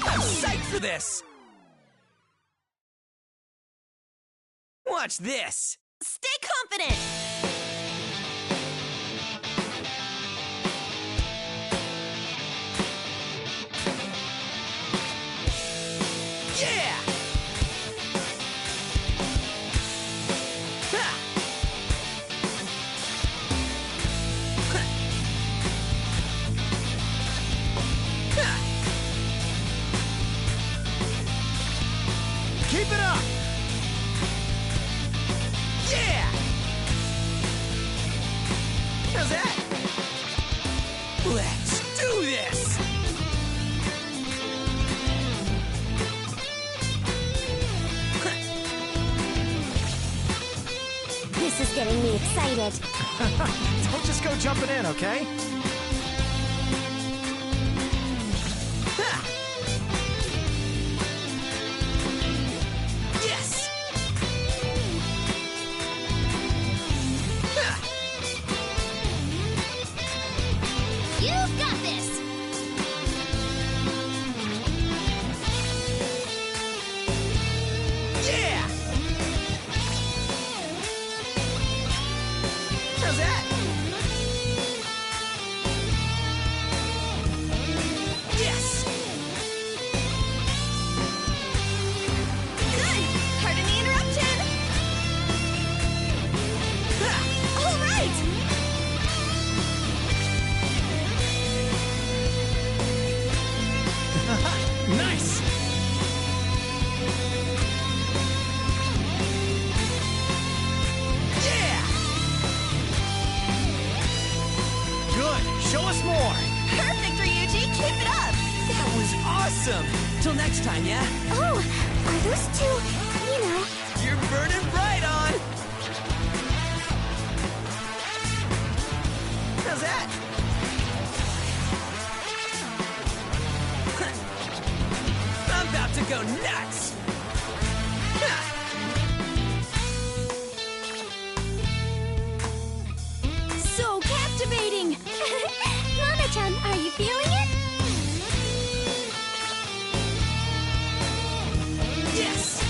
I'm psyched for this. Watch this. Stay confident! Yeah! Ha! Ha! Ha! Keep it up! Yeah! How's that? Let's do this! This is getting me excited. Don't just go jumping in, okay? Ha! Yes! Ha! You've got this! Yeah! How's that? Nice! Yeah! Good. Show us more. Perfect, Ryuji. Keep it up. That was awesome! Till next time, yeah? Oh, are those two, you know... You're burning bright on! How's that? I'm about to go nuts! So captivating! Mona-chan, are you feeling it? Yes!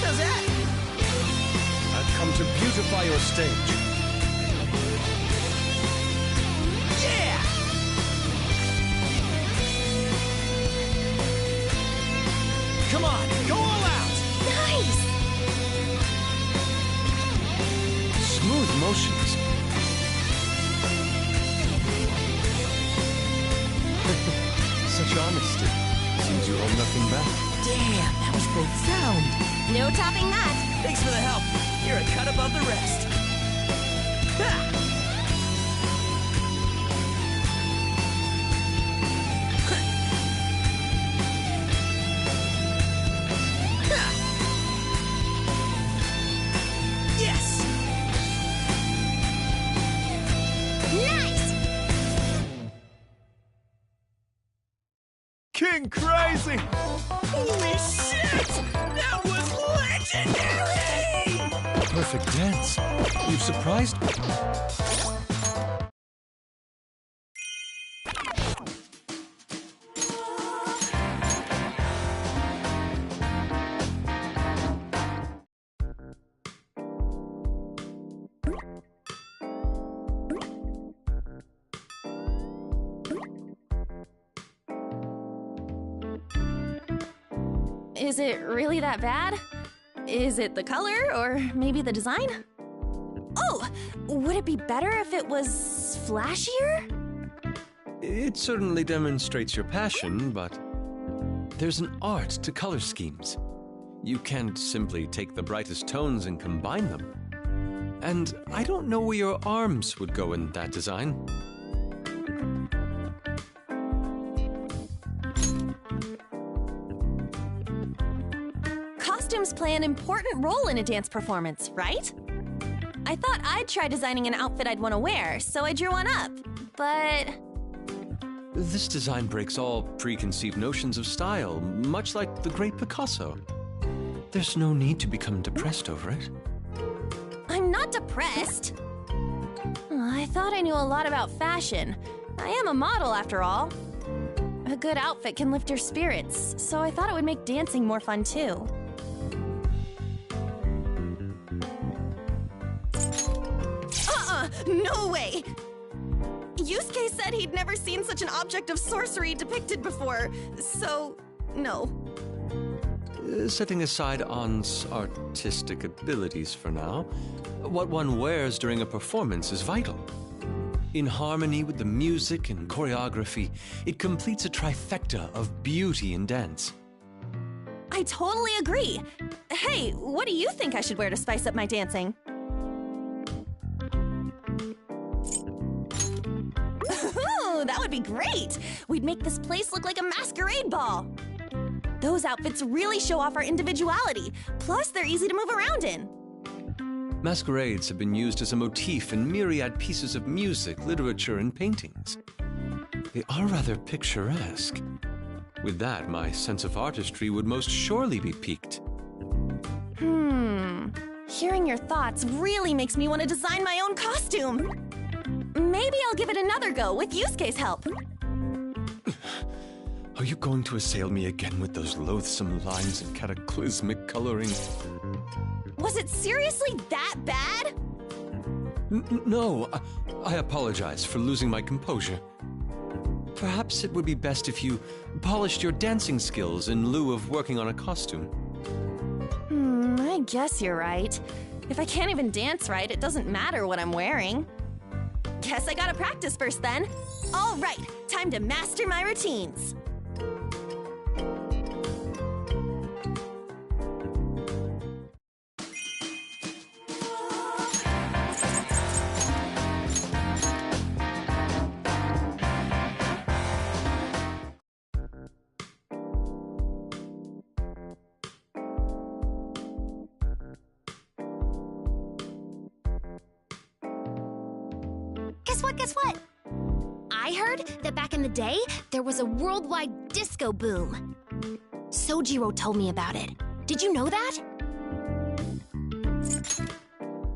How's that? I've come to beautify your stage. Yeah! Come on, go all out. Nice! Smooth motions. Such honesty. Seems you hold nothing back. Damn, that was profound! No topping that. Thanks for the help. You're a cut above the rest. Ha! Yes! Nice! King Crazy! Holy shit! That was legendary! Perfect dance. You've surprised me. Is it really that bad? Is it the color, or maybe the design? Oh, would it be better if it was flashier? It certainly demonstrates your passion, but there's an art to color schemes. You can't simply take the brightest tones and combine them. And I don't know where your arms would go in that design. Costumes play an important role in a dance performance, right? I thought I'd try designing an outfit I'd want to wear, so I drew one up. But This design breaks all preconceived notions of style, much like the great Picasso. There's no need to become depressed over it. I'm not depressed. I thought I knew a lot about fashion. I am a model, after all. A good outfit can lift your spirits, so I thought it would make dancing more fun, too. No way! Yusuke said he'd never seen such an object of sorcery depicted before, so no. Setting aside An's artistic abilities for now, what one wears during a performance is vital. In harmony with the music and choreography, it completes a trifecta of beauty in dance. I totally agree. Hey, what do you think I should wear to spice up my dancing? Ooh, that would be great! We'd make this place look like a masquerade ball. Those outfits really show off our individuality. Plus, they're easy to move around in. Masquerades have been used as a motif in myriad pieces of music, literature, and paintings. They are rather picturesque. With that, my sense of artistry would most surely be piqued. Hearing your thoughts really makes me want to design my own costume. Maybe I'll give it another go with Yusuke's help. Are you going to assail me again with those loathsome lines and cataclysmic coloring? Was it seriously that bad? No, I apologize for losing my composure. Perhaps it would be best if you polished your dancing skills in lieu of working on a costume. I guess you're right. If I can't even dance right, it doesn't matter what I'm wearing. Guess I gotta practice first then. All right, time to master my routines. Guess what? I heard that back in the day, there was a worldwide disco boom. Sojiro told me about it. Did you know that?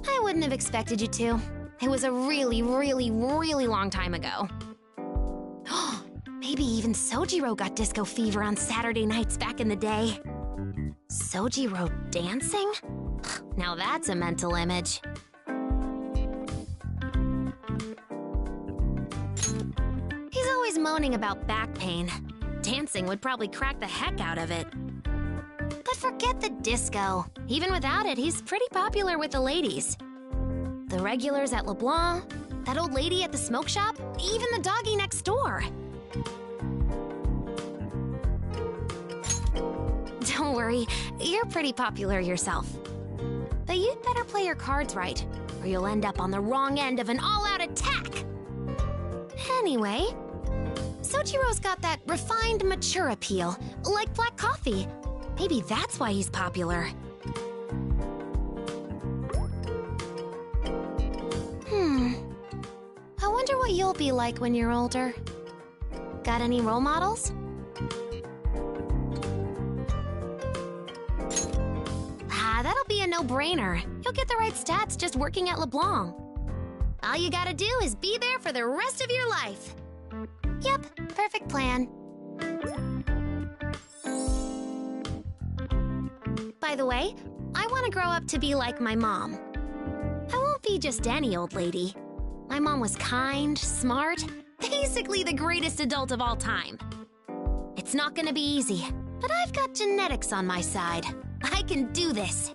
I wouldn't have expected you to. It was a really, really, really long time ago. Maybe even Sojiro got disco fever on Saturday nights back in the day. Sojiro dancing? Now that's a mental image. He's always moaning about back pain. Dancing would probably crack the heck out of it. But forget the disco. Even without it, he's pretty popular with the ladies. The regulars at LeBlanc, that old lady at the smoke shop, even the doggy next door. Don't worry, you're pretty popular yourself. But you'd better play your cards right, or you'll end up on the wrong end of an all-out attack. Anyway, Sojiro's got that refined, mature appeal, like black coffee. Maybe that's why he's popular. I wonder what you'll be like when you're older. Got any role models? That'll be a no-brainer. You'll get the right stats just working at LeBlanc. All you gotta do is be there for the rest of your life. Yep, perfect plan. By the way, I want to grow up to be like my mom. I won't be just any old lady. My mom was kind, smart, basically the greatest adult of all time. It's not gonna be easy, but I've got genetics on my side. I can do this.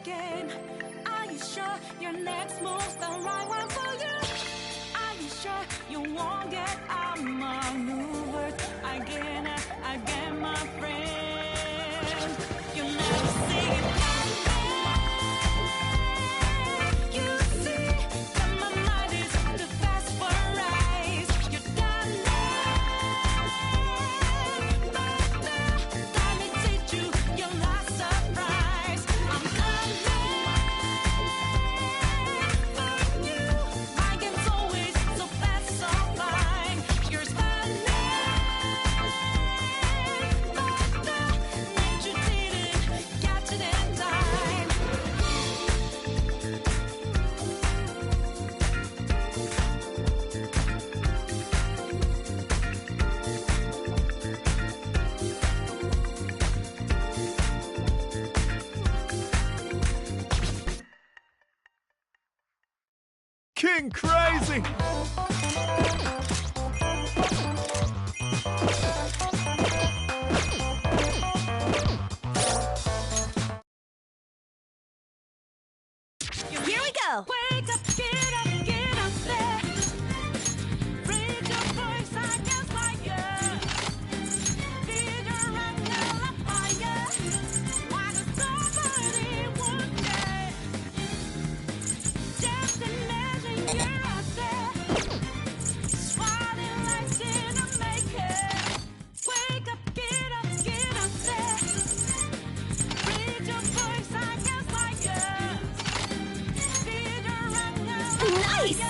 again. Are you sure your next move's the right one for you? Are you sure you won't get outmaneuvered again, my friend? You never see it coming. You see that my mind is too fast for eyes. You're done let me teach you your last surprise. I'm coming for you. My game's always so fast, so fine. You're smiling, but you didn't catch it in time. King Crazy! Here we go. Wake up, get up there. Read your voice, I guess like you. Feed your anger like fire. Why does somebody want that? Just imagine you're out there. Swatting lights in a makeup. Wake up, get up there. Read your voice, I guess like you. Nice.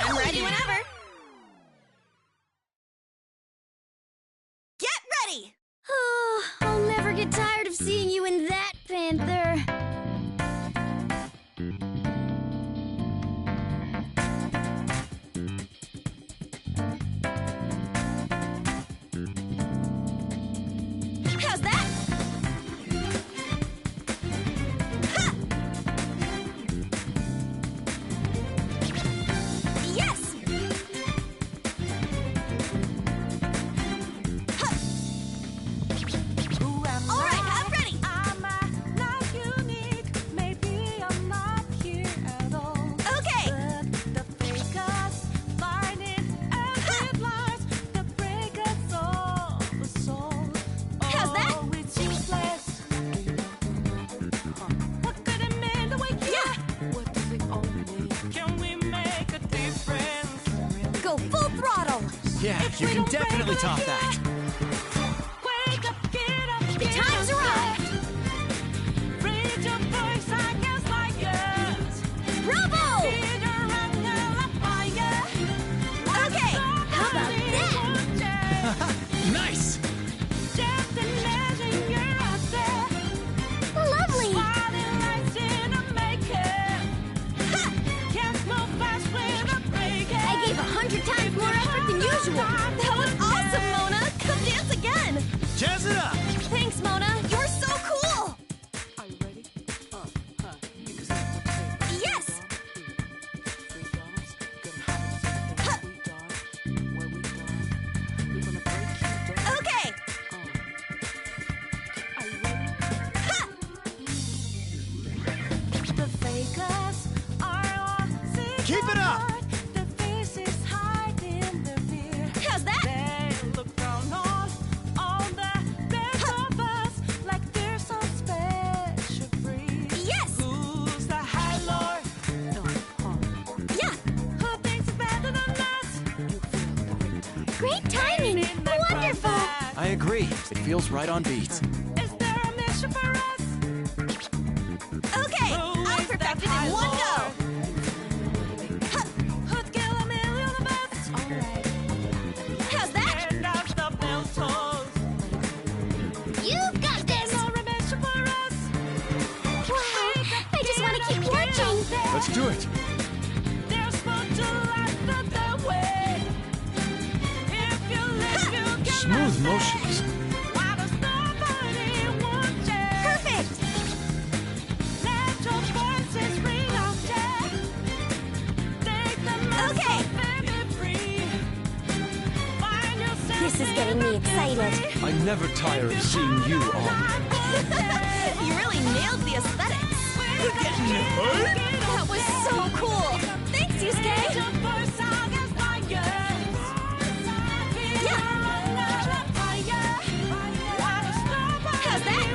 I'm ready whenever. Get ready. Oh, I'll never get tired of seeing you in that, Panther. How's that? Ha! Yes. Ha! All right, I'm ready. I'm not unique. Maybe I'm not here at all. Okay. But the fakers finding every lies that break us all the soul. How's that? Oh, it's useless. What could it mean to wake you? Yeah. What does it all mean? Can we make a difference? Go full throttle. Yeah, you can definitely top that. Wake up, get up, The time's arrived. Read your voice, I guess like yours. Bravo. Feed your anger like fire. Okay. How about that? Nice! Just imagine you're out there. Lovely. Swatting lights in a makeup. Ha! Can't move fast with a break. I gave 100 times more effort than usual. That was awesome, Mona. Come dance again. Jazz it up! Thanks, Mona. You're so cool. Are you ready? Yes. Okay. Ha! The fakers are all Keep it up! the faces hiding their fear. How's that? They look down on all the rest of us like they're some special breed. Yes. Who's the high lord? Yeah. Who thinks better than us? Great timing. Wonderful. I agree. It feels right on beat. Is there a mission for us? Okay. I'll perfect it in one go. Ha! Who'd kill a million of us? How's that? And out the bell tolls. Let's do it. Smooth motions. Perfect! Okay! This is getting me excited. I never tire of seeing you on. You really nailed the aesthetics. That was so cool. Thanks, Yusuke. How's that?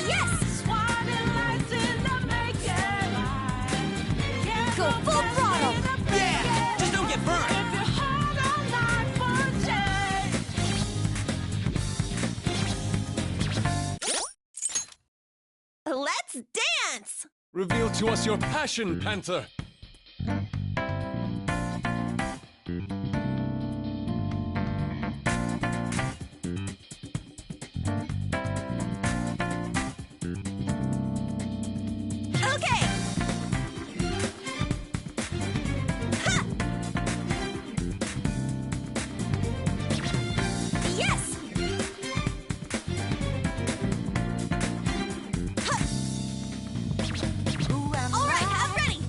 Yes! Go full throttle. Yeah! Just don't get burned! Let's dance! Reveal to us your passion, Panther. Okay! Ha! Yes! Ha! All right, I'm ready!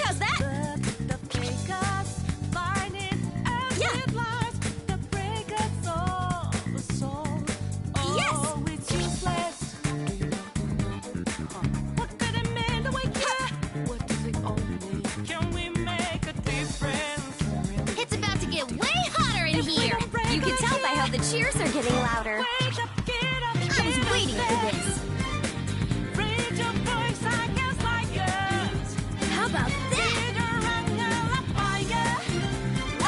How's that? Yeah! Yes! It's about to get way hotter in here! You can tell by how the cheers are getting louder. I was waiting for this. How about that?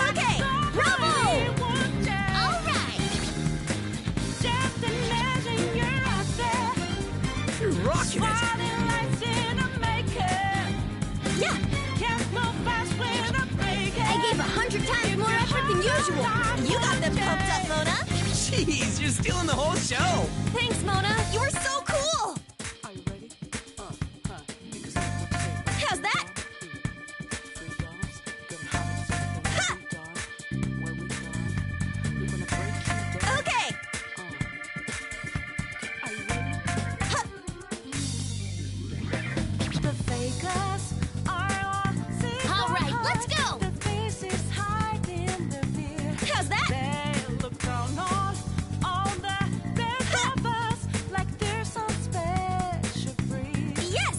Okay, bravo! All right. You're rocking it! Yeah. I gave 100 times more effort than usual. You got them pumped up, Mona. Jeez, you're stealing the whole show! Thanks, Mona. You were so cool. How's that? Ha! Okay. Ha! All right, let's go. How's that? Yes!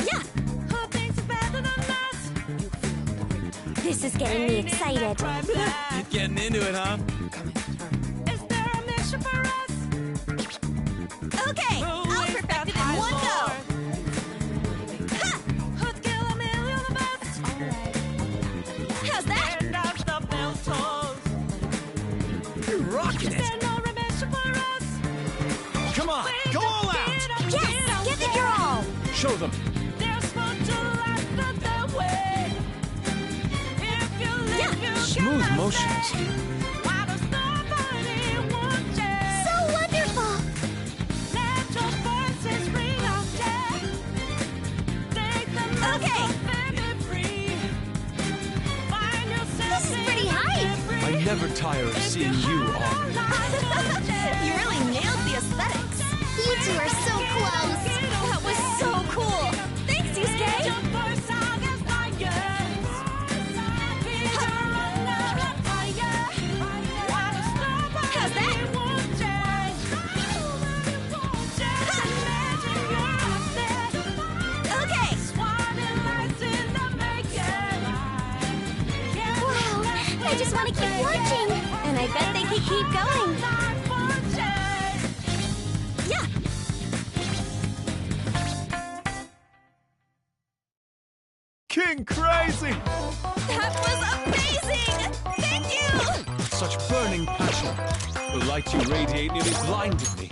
Yeah! This is getting me excited. You're getting into it, huh? Okay, I'll perfect it in one go. Ha! How's that? You're rocking it! Come on, go all out! Yes! Give it your all! Show them. Yeah! Smooth motions. So wonderful! Okay! This is pretty high! I never tire of seeing you on. You really nailed the aesthetics! You two are so close! That was so cool! Thanks, Yusuke! How's that? Okay! Wow! I just want to keep watching! And I bet they could keep going! Yeah! King Crazy! That was amazing! Thank you! Such burning passion. The light you radiate nearly blinded me.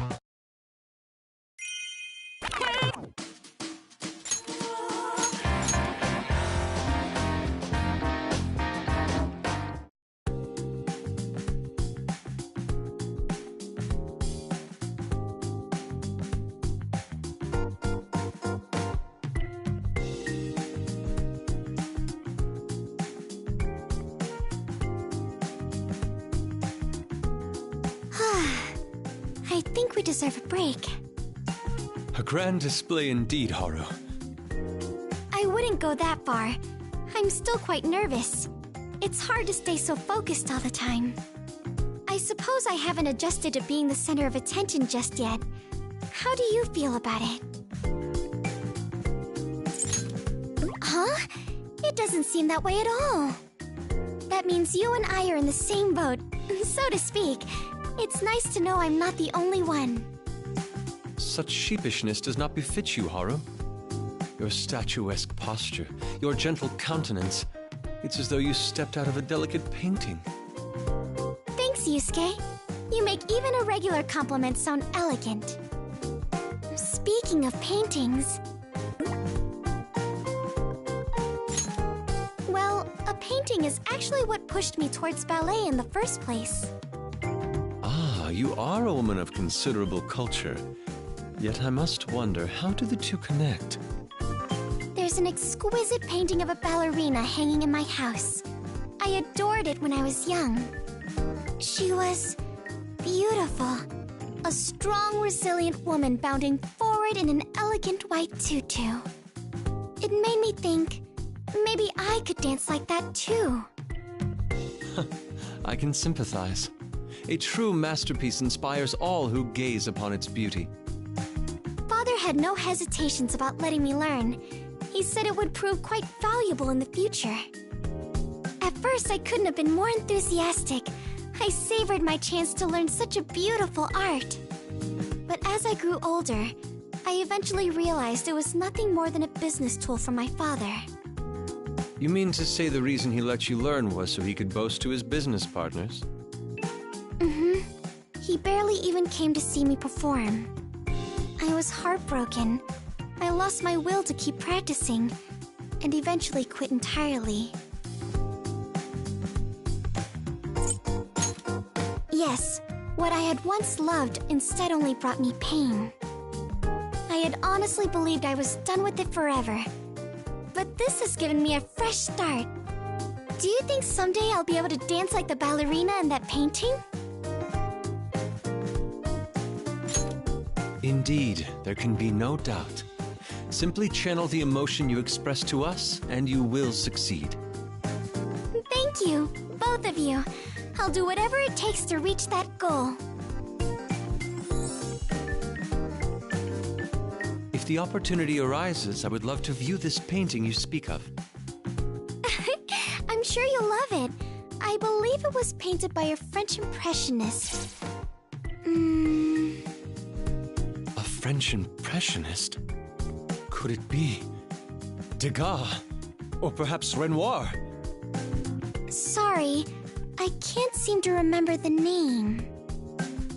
we deserve a break. A grand display indeed, Haru. I wouldn't go that far. I'm still quite nervous. It's hard to stay so focused all the time. I suppose I haven't adjusted to being the center of attention just yet. How do you feel about it? Huh? It doesn't seem that way at all. That means you and I are in the same boat, so to speak. It's nice to know I'm not the only one. Such sheepishness does not befit you, Haru. Your statuesque posture, your gentle countenance. It's as though you stepped out of a delicate painting. Thanks, Yusuke. You make even a regular compliment sound elegant. Speaking of paintings... Well, a painting is actually what pushed me towards ballet in the first place. Ah, you are a woman of considerable culture. Yet I must wonder, how do the two connect? There's an exquisite painting of a ballerina hanging in my house. I adored it when I was young. She was beautiful. A strong, resilient woman bounding forward in an elegant white tutu. It made me think, maybe I could dance like that too. I can sympathize. A true masterpiece inspires all who gaze upon its beauty. Father had no hesitations about letting me learn. He said it would prove quite valuable in the future. At first, I couldn't have been more enthusiastic. I savored my chance to learn such a beautiful art. But as I grew older, I eventually realized it was nothing more than a business tool for my father. You mean to say the reason he let you learn was so he could boast to his business partners? Mm-hmm. He barely even came to see me perform. I was heartbroken. I lost my will to keep practicing, and eventually quit entirely. Yes, what I had once loved instead only brought me pain. I had honestly believed I was done with it forever. But this has given me a fresh start. Do you think someday I'll be able to dance like the ballerina in that painting? Indeed, there can be no doubt. Simply channel the emotion you express to us, and you will succeed. Thank you, both of you. I'll do whatever it takes to reach that goal. If the opportunity arises, I would love to view this painting you speak of. I'm sure you'll love it. I believe it was painted by a French Impressionist. A French Impressionist? Could it be Degas? Or perhaps Renoir? Sorry, I can't seem to remember the name.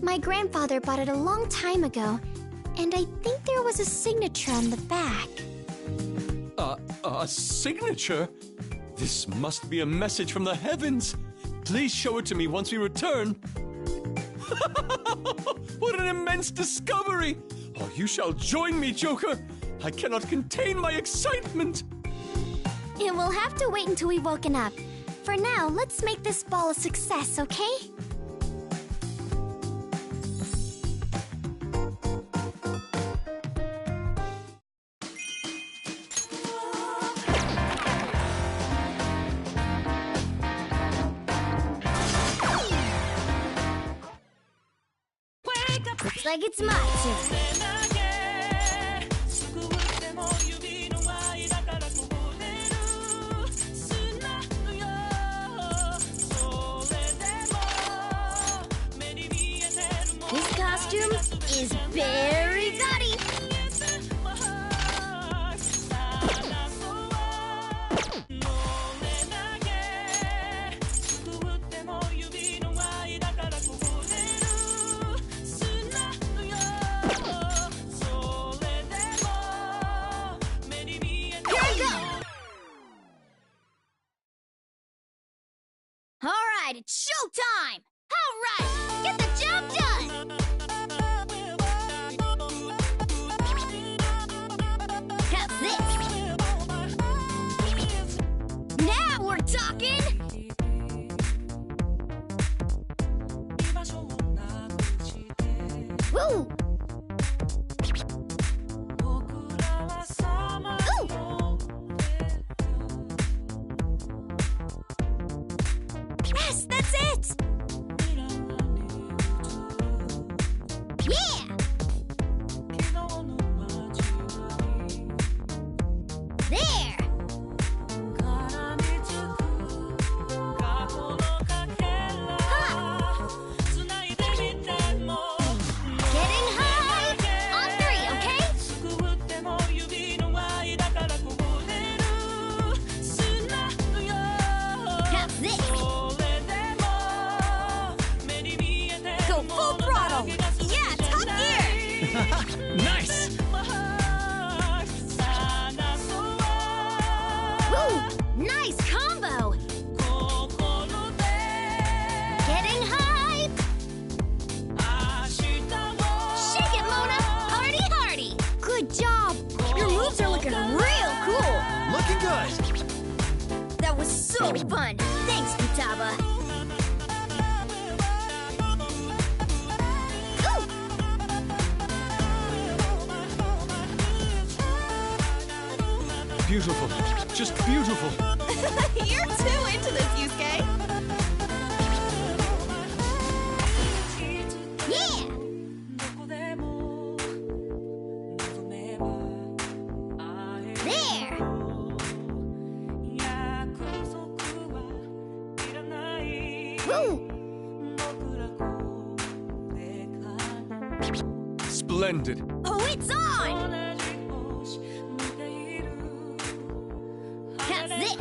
My grandfather bought it a long time ago, and I think there was a signature on the back. A signature? This must be a message from the heavens. Please show it to me once we return. What an immense discovery! Oh, you shall join me, Joker. I cannot contain my excitement. It will have to wait until we've woken up. For now, let's make this ball a success, okay? Looks like it's my turn. This costume is very gaudy. Alright, it's showtime! Alright, get the job done! How's this? Now we're talking! Woo! Nice! Woo! Nice combo! Getting hype! Shake it, Mona! Hardy, hardy! Good job! Your moves are looking real cool! Looking good! That was so fun! Thanks, Futaba! Beautiful. Just beautiful. You're too into this, Yusuke. Yeah! There! Woo! Splendid. Oh, it's on! How's this?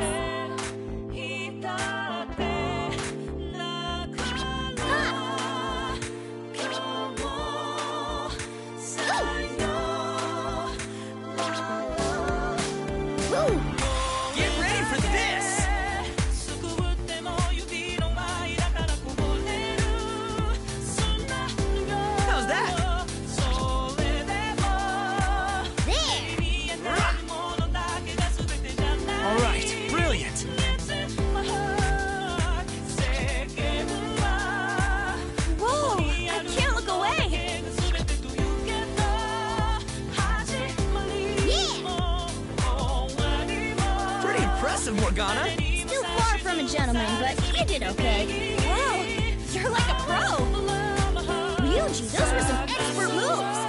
Woo! Get ready for this! How's that? There! All right, brilliant! Whoa! I can't look away! Yeah! Pretty impressive, Morgana. Still far from a gentleman, but you did okay. Wow! You're like a pro! Ryuji, those were some expert moves!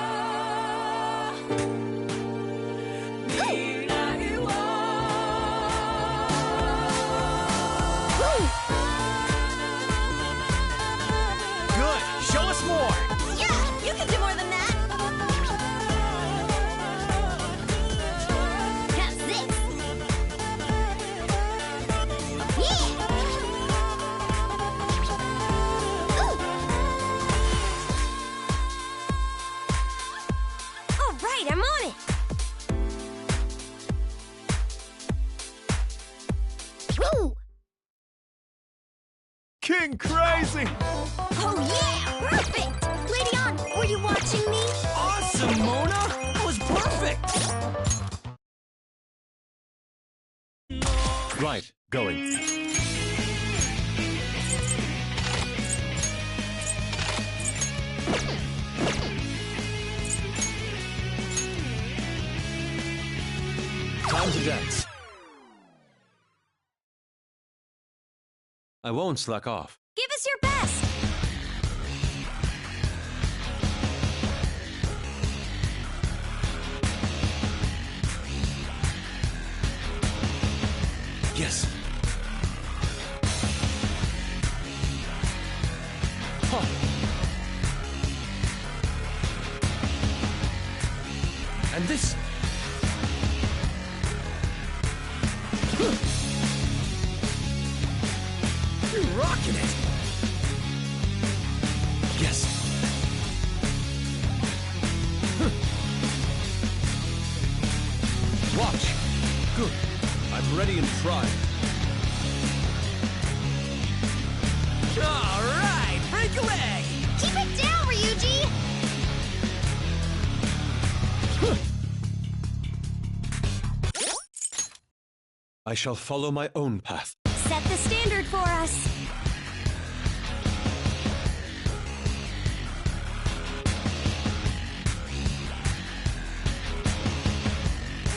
Good! Show us more! Yeah! You can do more than that! How's this? Yeah! Ooh! All right, I'm on it! Woo! King Crazy! Oh yeah! Perfect! Lady On, were you watching me? Awesome, Mona! That was perfect! Right, going. Time to dance. I won't slack off. Give us your best! Yes. Huh. And this. You're rocking it! Yes. Watch. Good. I'm ready and primed. All right, break away! Keep it down, Ryuji! I shall follow my own path. Set the standard for us!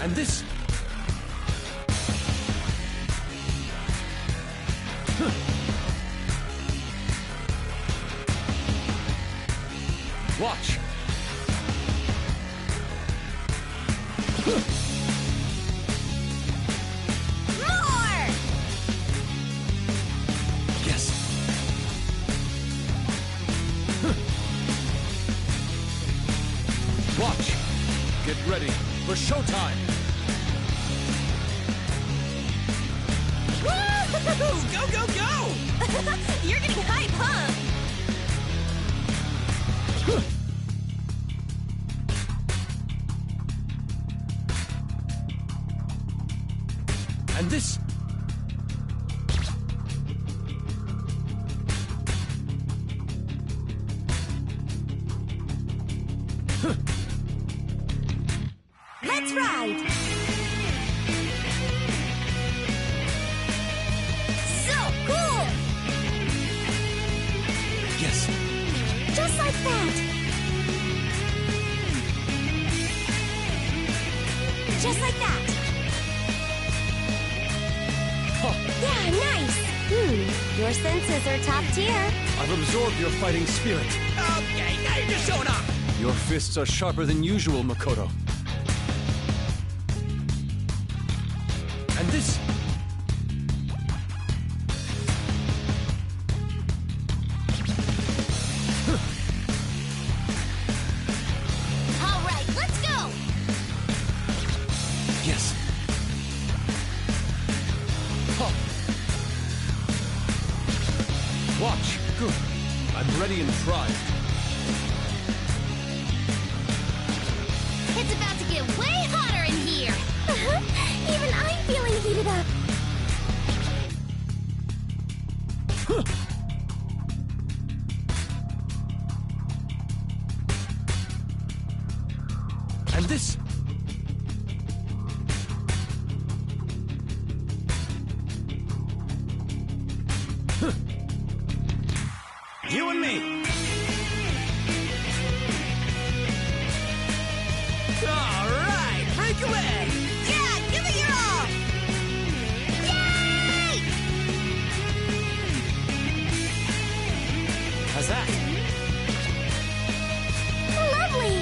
And this. Watch. More! Yes. Watch. Get ready for showtime. Woo! Go, go, go! You're getting hype, huh? And this... Let's ride! So cool! Yes. Just like that! Just like that! Yeah, nice! Your senses are top tier. I've absorbed your fighting spirit. Okay, now you're just showing off. Your fists are sharper than usual, Makoto. And this... All right, let's go! Yes. Ha. Watch. Good. I'm ready and primed. It's about to get way hotter in here! Even I'm feeling heated up! And this... You and me. All right, break away. Yeah, give it your all! Yay! How's that? Lovely!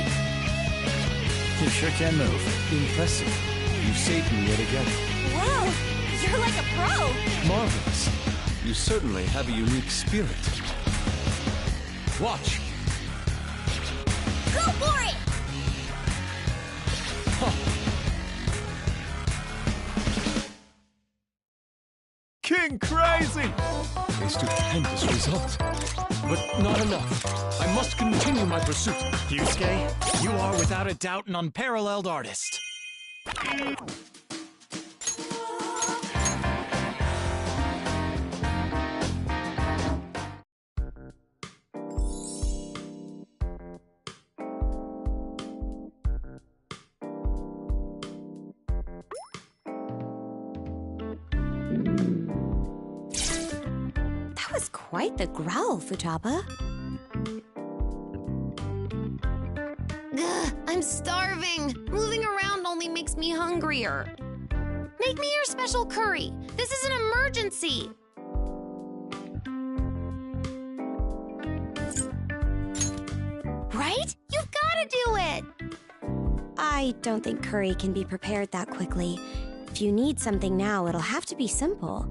You sure can move. Impressive. You saved me yet again. Whoa! You're like a pro! Marvelous. You certainly have a unique spirit. Watch. Go for it! King Crazy! A stupendous result. But not enough. I must continue my pursuit. Yusuke, you are without a doubt an unparalleled artist. That was quite the growl, Futaba. Ugh, I'm starving. Moving around only makes me hungrier. Make me your special curry. This is an emergency. Right? You've got to do it. I don't think curry can be prepared that quickly. If you need something now, it'll have to be simple.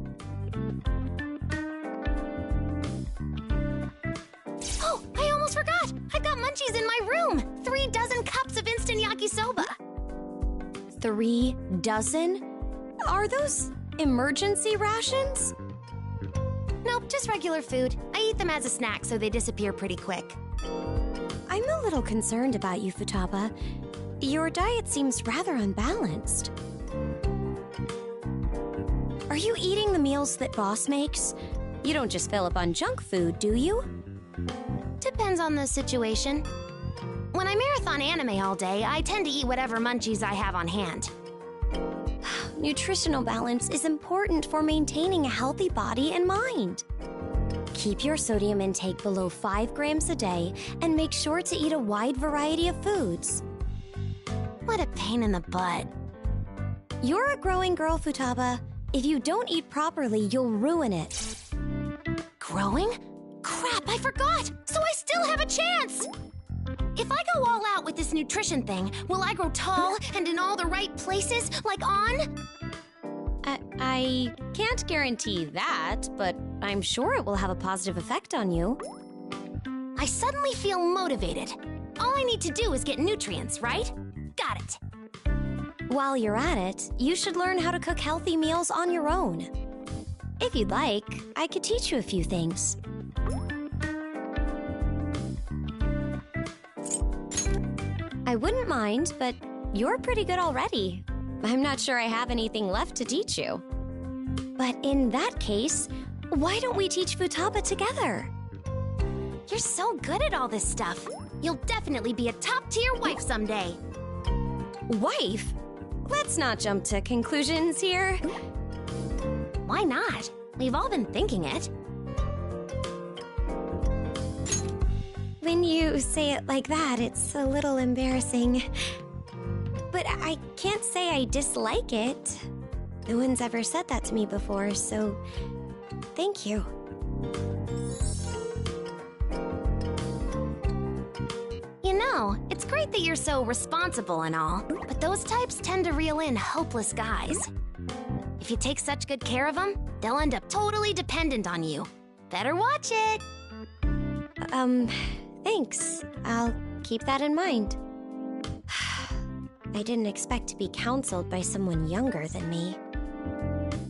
Oh, I almost forgot. I've got munchies in my room. 3 dozen cups of instant yakisoba. 3 dozen? Are those emergency rations? Nope, just regular food. I eat them as a snack, so they disappear pretty quick. I'm a little concerned about you, Futaba. Your diet seems rather unbalanced. Are you eating the meals that Boss makes? You don't just fill up on junk food, do you? Depends on the situation. When I marathon anime all day, I tend to eat whatever munchies I have on hand. Nutritional balance is important for maintaining a healthy body and mind. Keep your sodium intake below 5 grams a day and make sure to eat a wide variety of foods. What a pain in the butt. You're a growing girl, Futaba. If you don't eat properly, you'll ruin it. Growing? Crap, I forgot! So I still have a chance! If I go all out with this nutrition thing, will I grow tall and in all the right places, like on? I can't guarantee that, but I'm sure it will have a positive effect on you. I suddenly feel motivated. All I need to do is get nutrients, right? Got it. While you're at it, you should learn how to cook healthy meals on your own. If you'd like, I could teach you a few things. I wouldn't mind, but you're pretty good already. I'm not sure I have anything left to teach you. But in that case, why don't we teach Futaba together? You're so good at all this stuff. You'll definitely be a top-tier wife someday. Wife? Let's not jump to conclusions here. Why not? We've all been thinking it. When you say it like that, it's a little embarrassing. But I can't say I dislike it. No one's ever said that to me before, so thank you. You know, it's great that you're so responsible and all, but those types tend to reel in hopeless guys. If you take such good care of them, they'll end up totally dependent on you. Better watch it. Thanks. I'll keep that in mind. I didn't expect to be counseled by someone younger than me.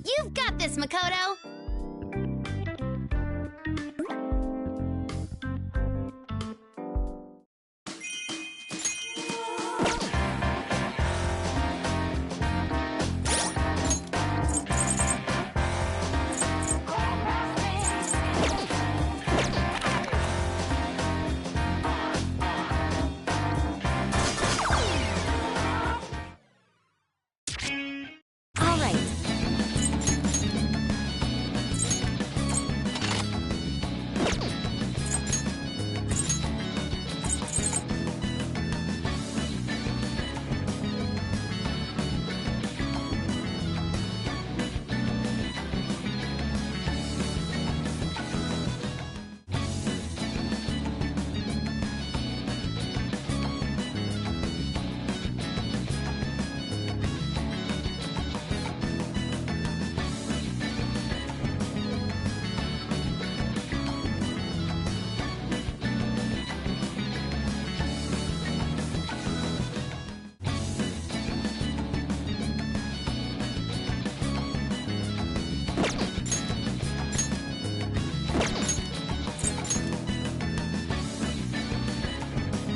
You've got this, Makoto!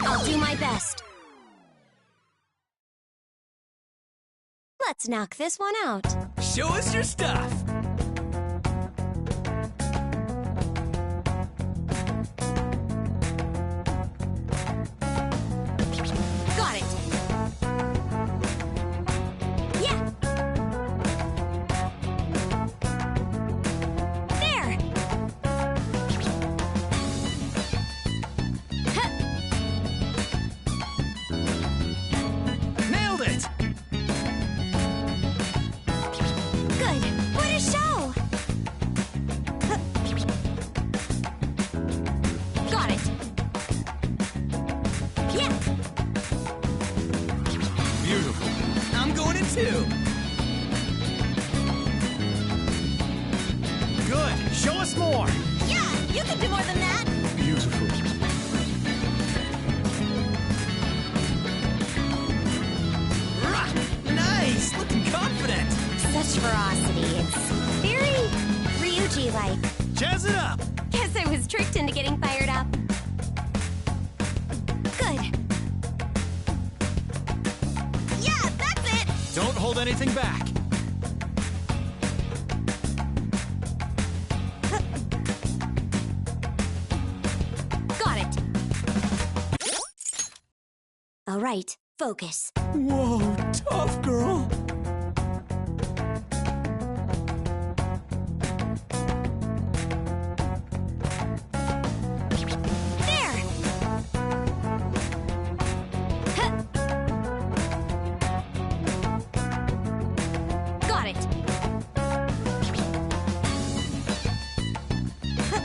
I'll do my best. Let's knock this one out. Show us your stuff! Got it! Yeah! There! Nailed it! Good! What a show! Got it! Yeah! Beautiful. I'm going in too! Good. Show us more. Yeah, you can do more than that! Beautiful. Rah! Nice! Looking confident! Such ferocity. It's very Ryuji-like. Jazz it up. Guess I was tricked into getting fired up. Good. Yeah, that's it! Don't hold anything back. Got it. All right, focus. Whoa, tough girl! There! Huh. Got it. Huh.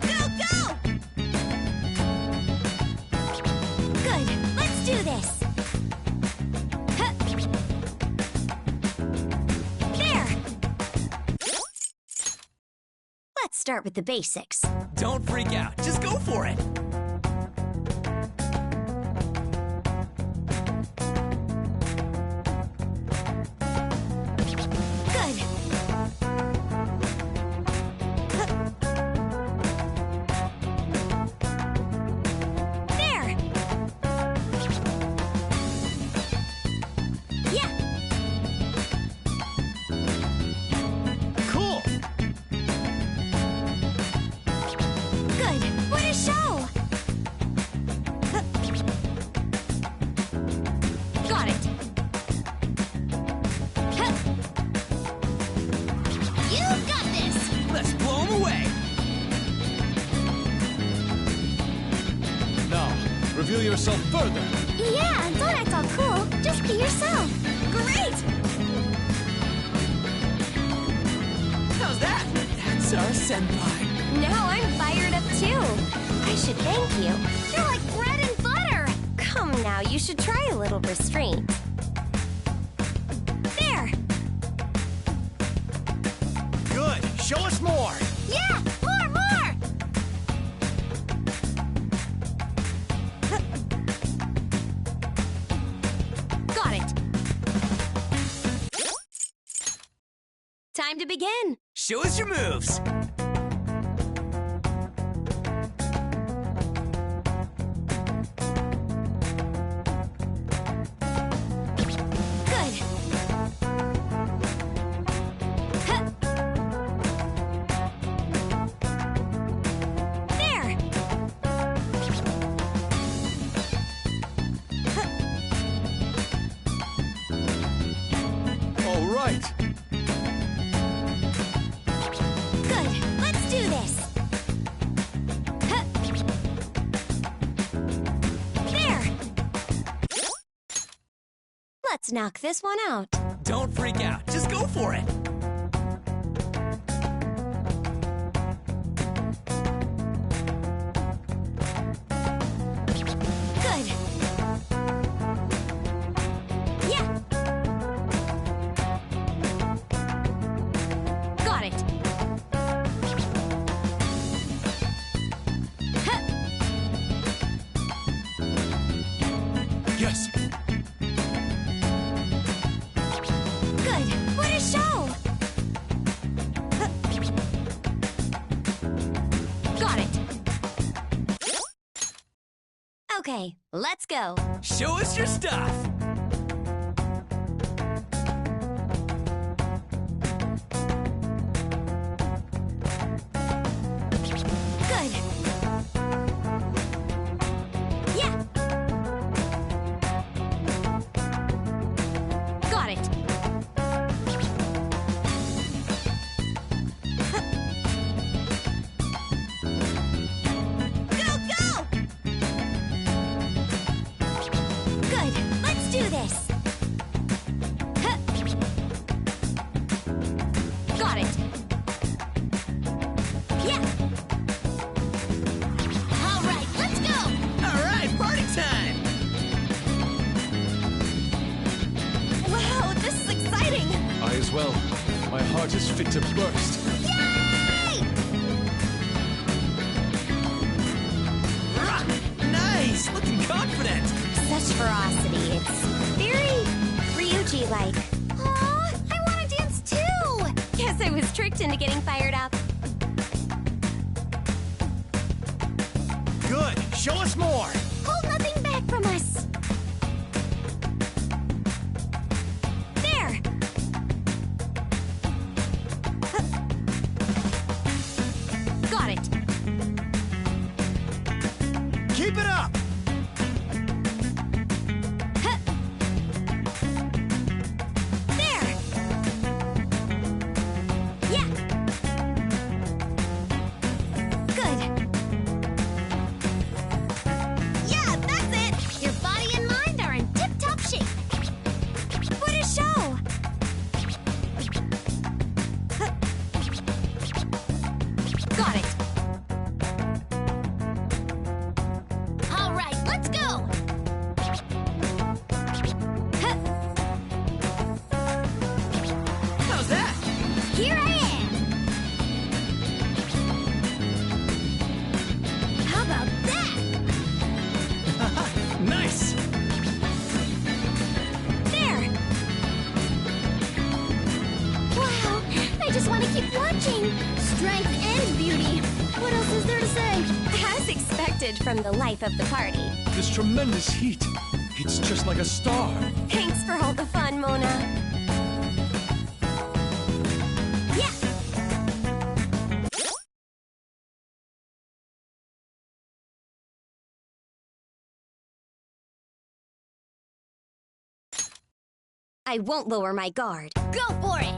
Go, go! Good. Let's do this. Huh. There! Let's start with the basics. Don't freak out, just go for it! Good. Huh. There! Yeah! Reveal yourself further. Yeah, don't act all cool. Just be yourself. Great! How's that? That's our senpai. Now I'm fired up too. I should thank you. You're like bread and butter! Come now, you should try a little restraint. There! Good. Show us more. Yeah! More, more! Got it. Time to begin. Show us your moves. Good. Huh. There. All right. Good. Let's do this. Huh. There. Let's knock this one out. Don't freak out. Just go for it. Good. Yeah. Got it. Huh. Yes. Good. What a show! Huh. Got it. Okay, let's go. Show us your stuff. Good. Yeah. Got it. Huh. Go, go! Good. Let's do this. Huh. Got it. Yeah. All right, let's go! All right, party time. Wow, this is exciting. I as well. My heart is fit to burst. Yay! Rock. Nice. Looking confident. Such ferocity. It's very Ryuji-like. Aw, I want to dance too! Guess I was tricked into getting fired up. Good. Show us more. Hold nothing back from us. There. Huh. Got it. Keep it up. Huh. There. Yeah. Good. Yeah, that's it! Your body and mind are in tip-top shape. What a show! Huh. Got it. All right, let's go! Huh. How's that? Here I am! How about that? Nice. There. Wow, I just want to keep watching. Strength and beauty. What else is there to say? As expected from the life of the party. This tremendous heat. It's just like a star. Thanks for all the fun, Mona. Yeah. I won't lower my guard. Go for it!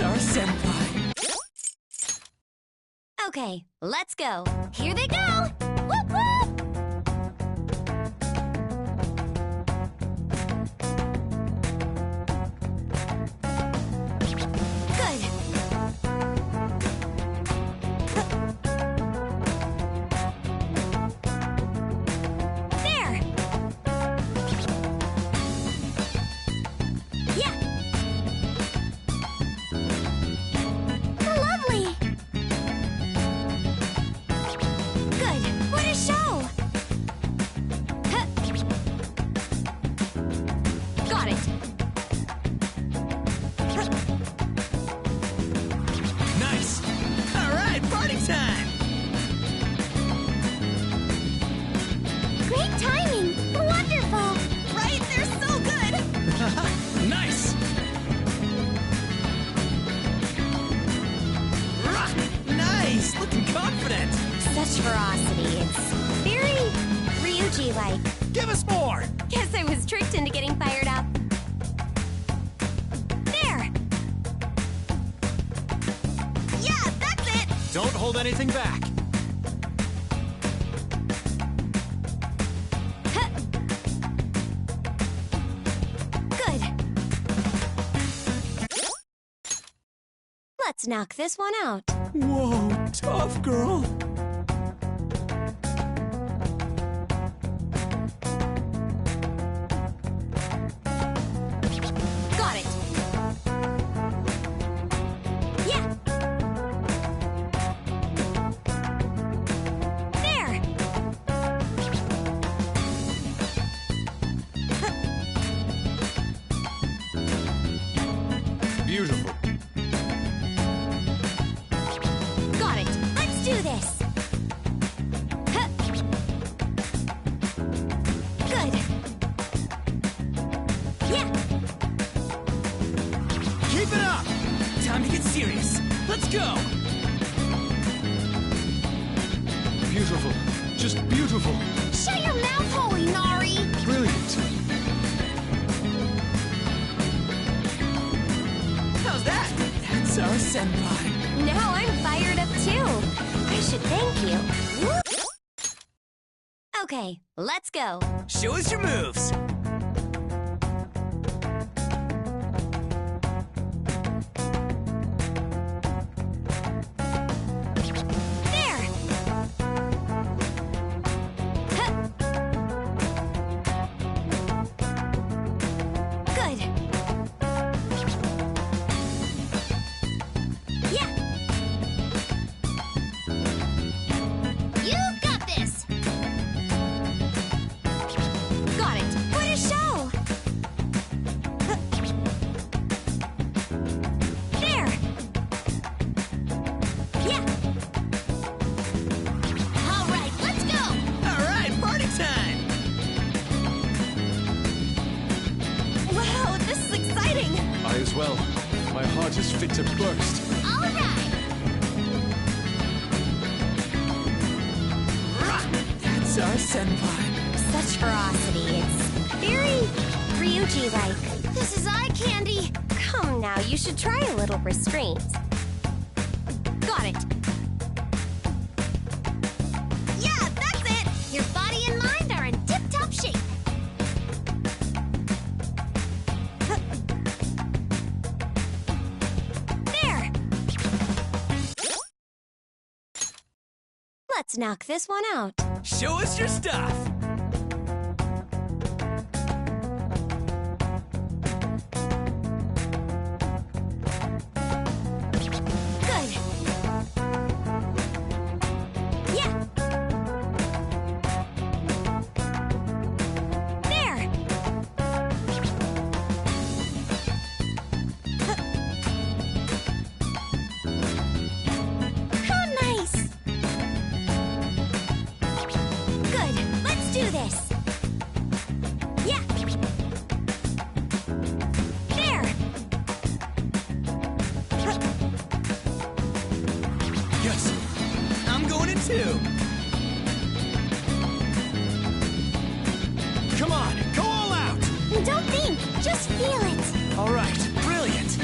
our senpai. Okay, let's go. Here they go! Whoop whoop! Good. There! Yeah. Lovely! Good. What a show! Huh. Got it. Huh. Nice. All right, party time. Great timing! Wonderful! Right? They're so good! Nice. Rah! Nice. Looking confident. Such ferocity. It's very Ryuji-like. Give us more. Guess I was tricked into getting fired up. There! Yeah, that's it! Don't hold anything back. Huh. Good. Let's knock this one out. Whoa, tough girl. Got it. Yeah. There! Beautiful. Got it. Let's do this! Huh. Good. Yeah. Keep it up. Time to get serious. Let's go. Beautiful. Just beautiful. Shut your mouth hole, Inari! Brilliant. How's that? That's our senpai. Now I'm fired up too. I should thank you. Okay, let's go. Show us your moves. There! Huh. Good. Yeah. You got this! Got it. What a show! There! Yeah. All right, let's go! All right, party time. Wow, this is exciting! I as well. My heart is fit to burst. All right! Rah! That's our senpai. Such ferocity. It's very Ryuji-like. This is eye candy! Come now, you should try a little restraint. Got it. Yeah, that's it! Your body and mind are in tip-top shape! There! Let's knock this one out. Show us your stuff. Good. Yeah. There! How nice! Good. Let's do this. Yeah! There! Yes. I'm going in too. Come on, go all out! Don't think, just feel it! All right, brilliant.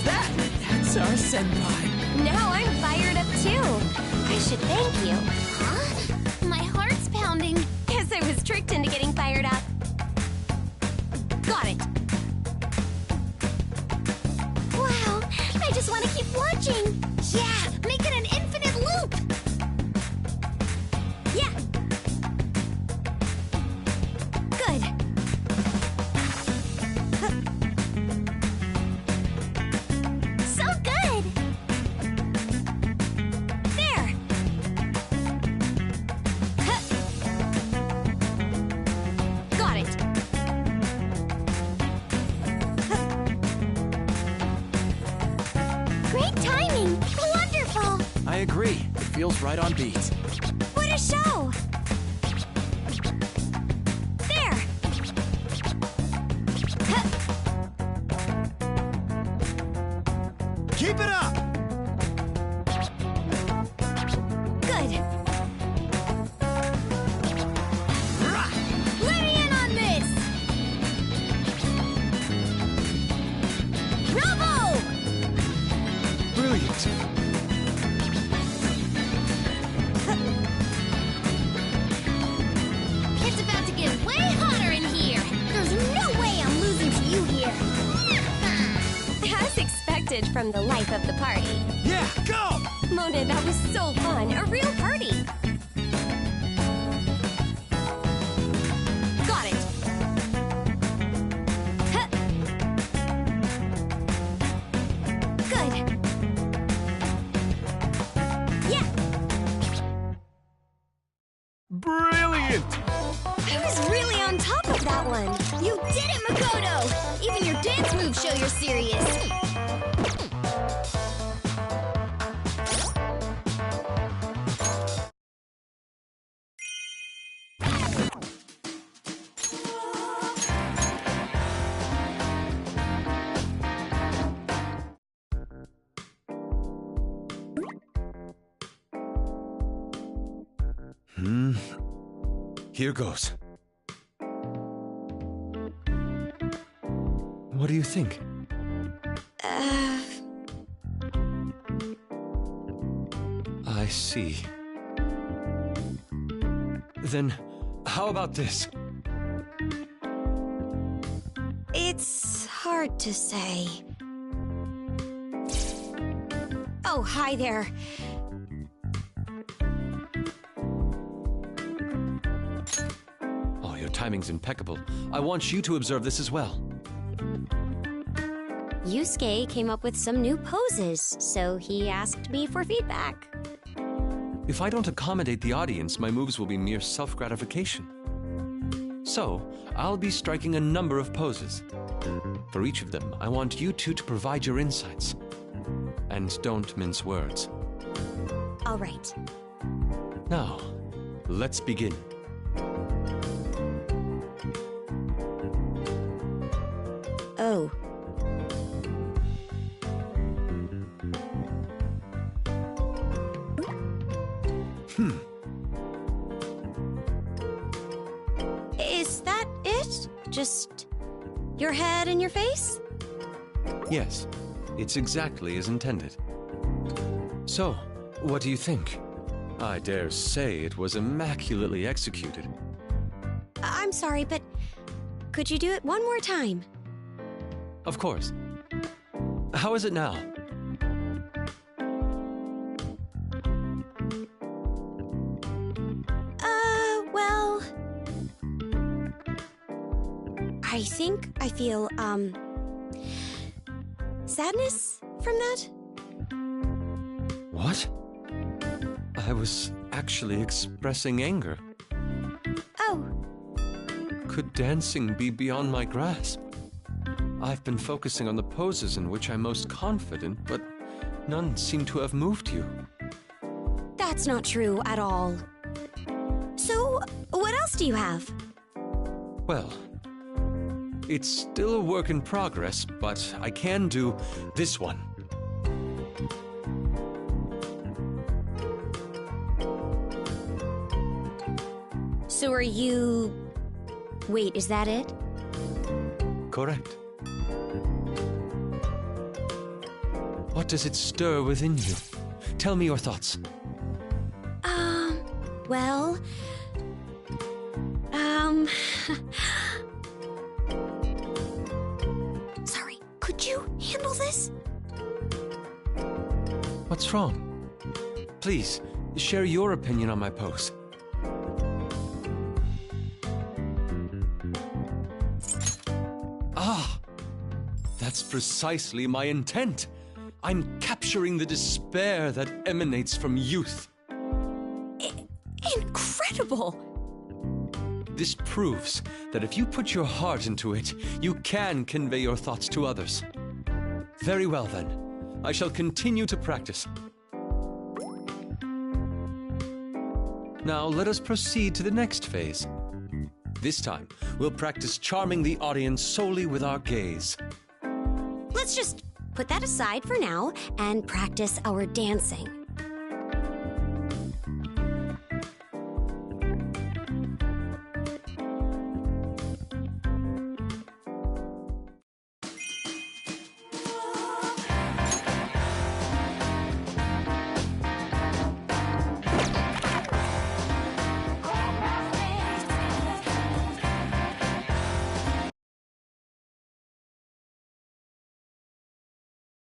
How's that? That's our senpai. Now I'm fired up too. I should thank you. Huh? My heart's pounding. Guess I was tricked into getting fired up. Got it. Wow, I just want to keep watching. Yeah, make it an infinite loop. Yeah. Good. So good. There. Got it. Great timing. Wonderful. I agree. It feels right on beat. What a show! There! Keep it up! Good. Let me in on this. Bravo! Brilliant! It's about to get way hotter in here. There's no way I'm losing to you here. As expected from the life of the party. Yeah, go! Mona, that was so fun. A real party. Got it. Good. Yeah, Brilliant! I was really on top of that one. You did it, Makoto! Even your dance moves show you're serious. Here goes. What do you think? I see. Then, how about this? It's hard to say. Oh, hi there. Oh, your timing's impeccable. I want you to observe this as well. Yusuke came up with some new poses, so he asked me for feedback. If I don't accommodate the audience, my moves will be mere self-gratification. So, I'll be striking a number of poses. For each of them, I want you two to provide your insights. And don't mince words. All right. Now, let's begin. Oh. Is that it? Just your head and your face? Yes, it's exactly as intended. So, what do you think? I dare say it was immaculately executed. I'm sorry, but could you do it one more time? Of course. How is it now? Well... I think I feel, sadness from that? What? I was actually expressing anger. Oh, Could dancing be beyond my grasp? I've been focusing on the poses in which I'm most confident, but none seem to have moved you. that's not true at all. So, what else do you have? Well, it's still a work in progress, but I can do this one. So are you... Wait, is that it? Correct. What does it stir within you? Tell me your thoughts. Well... Sorry, could you handle this? What's wrong? Please, share your opinion on my pose. Ah! That's precisely my intent. I'm capturing the despair that emanates from youth. Incredible! This proves that if you put your heart into it, you can convey your thoughts to others. Very well then. I shall continue to practice. Now let us proceed to the next phase. This time, we'll practice charming the audience solely with our gaze. Let's just put that aside for now and practice our dancing.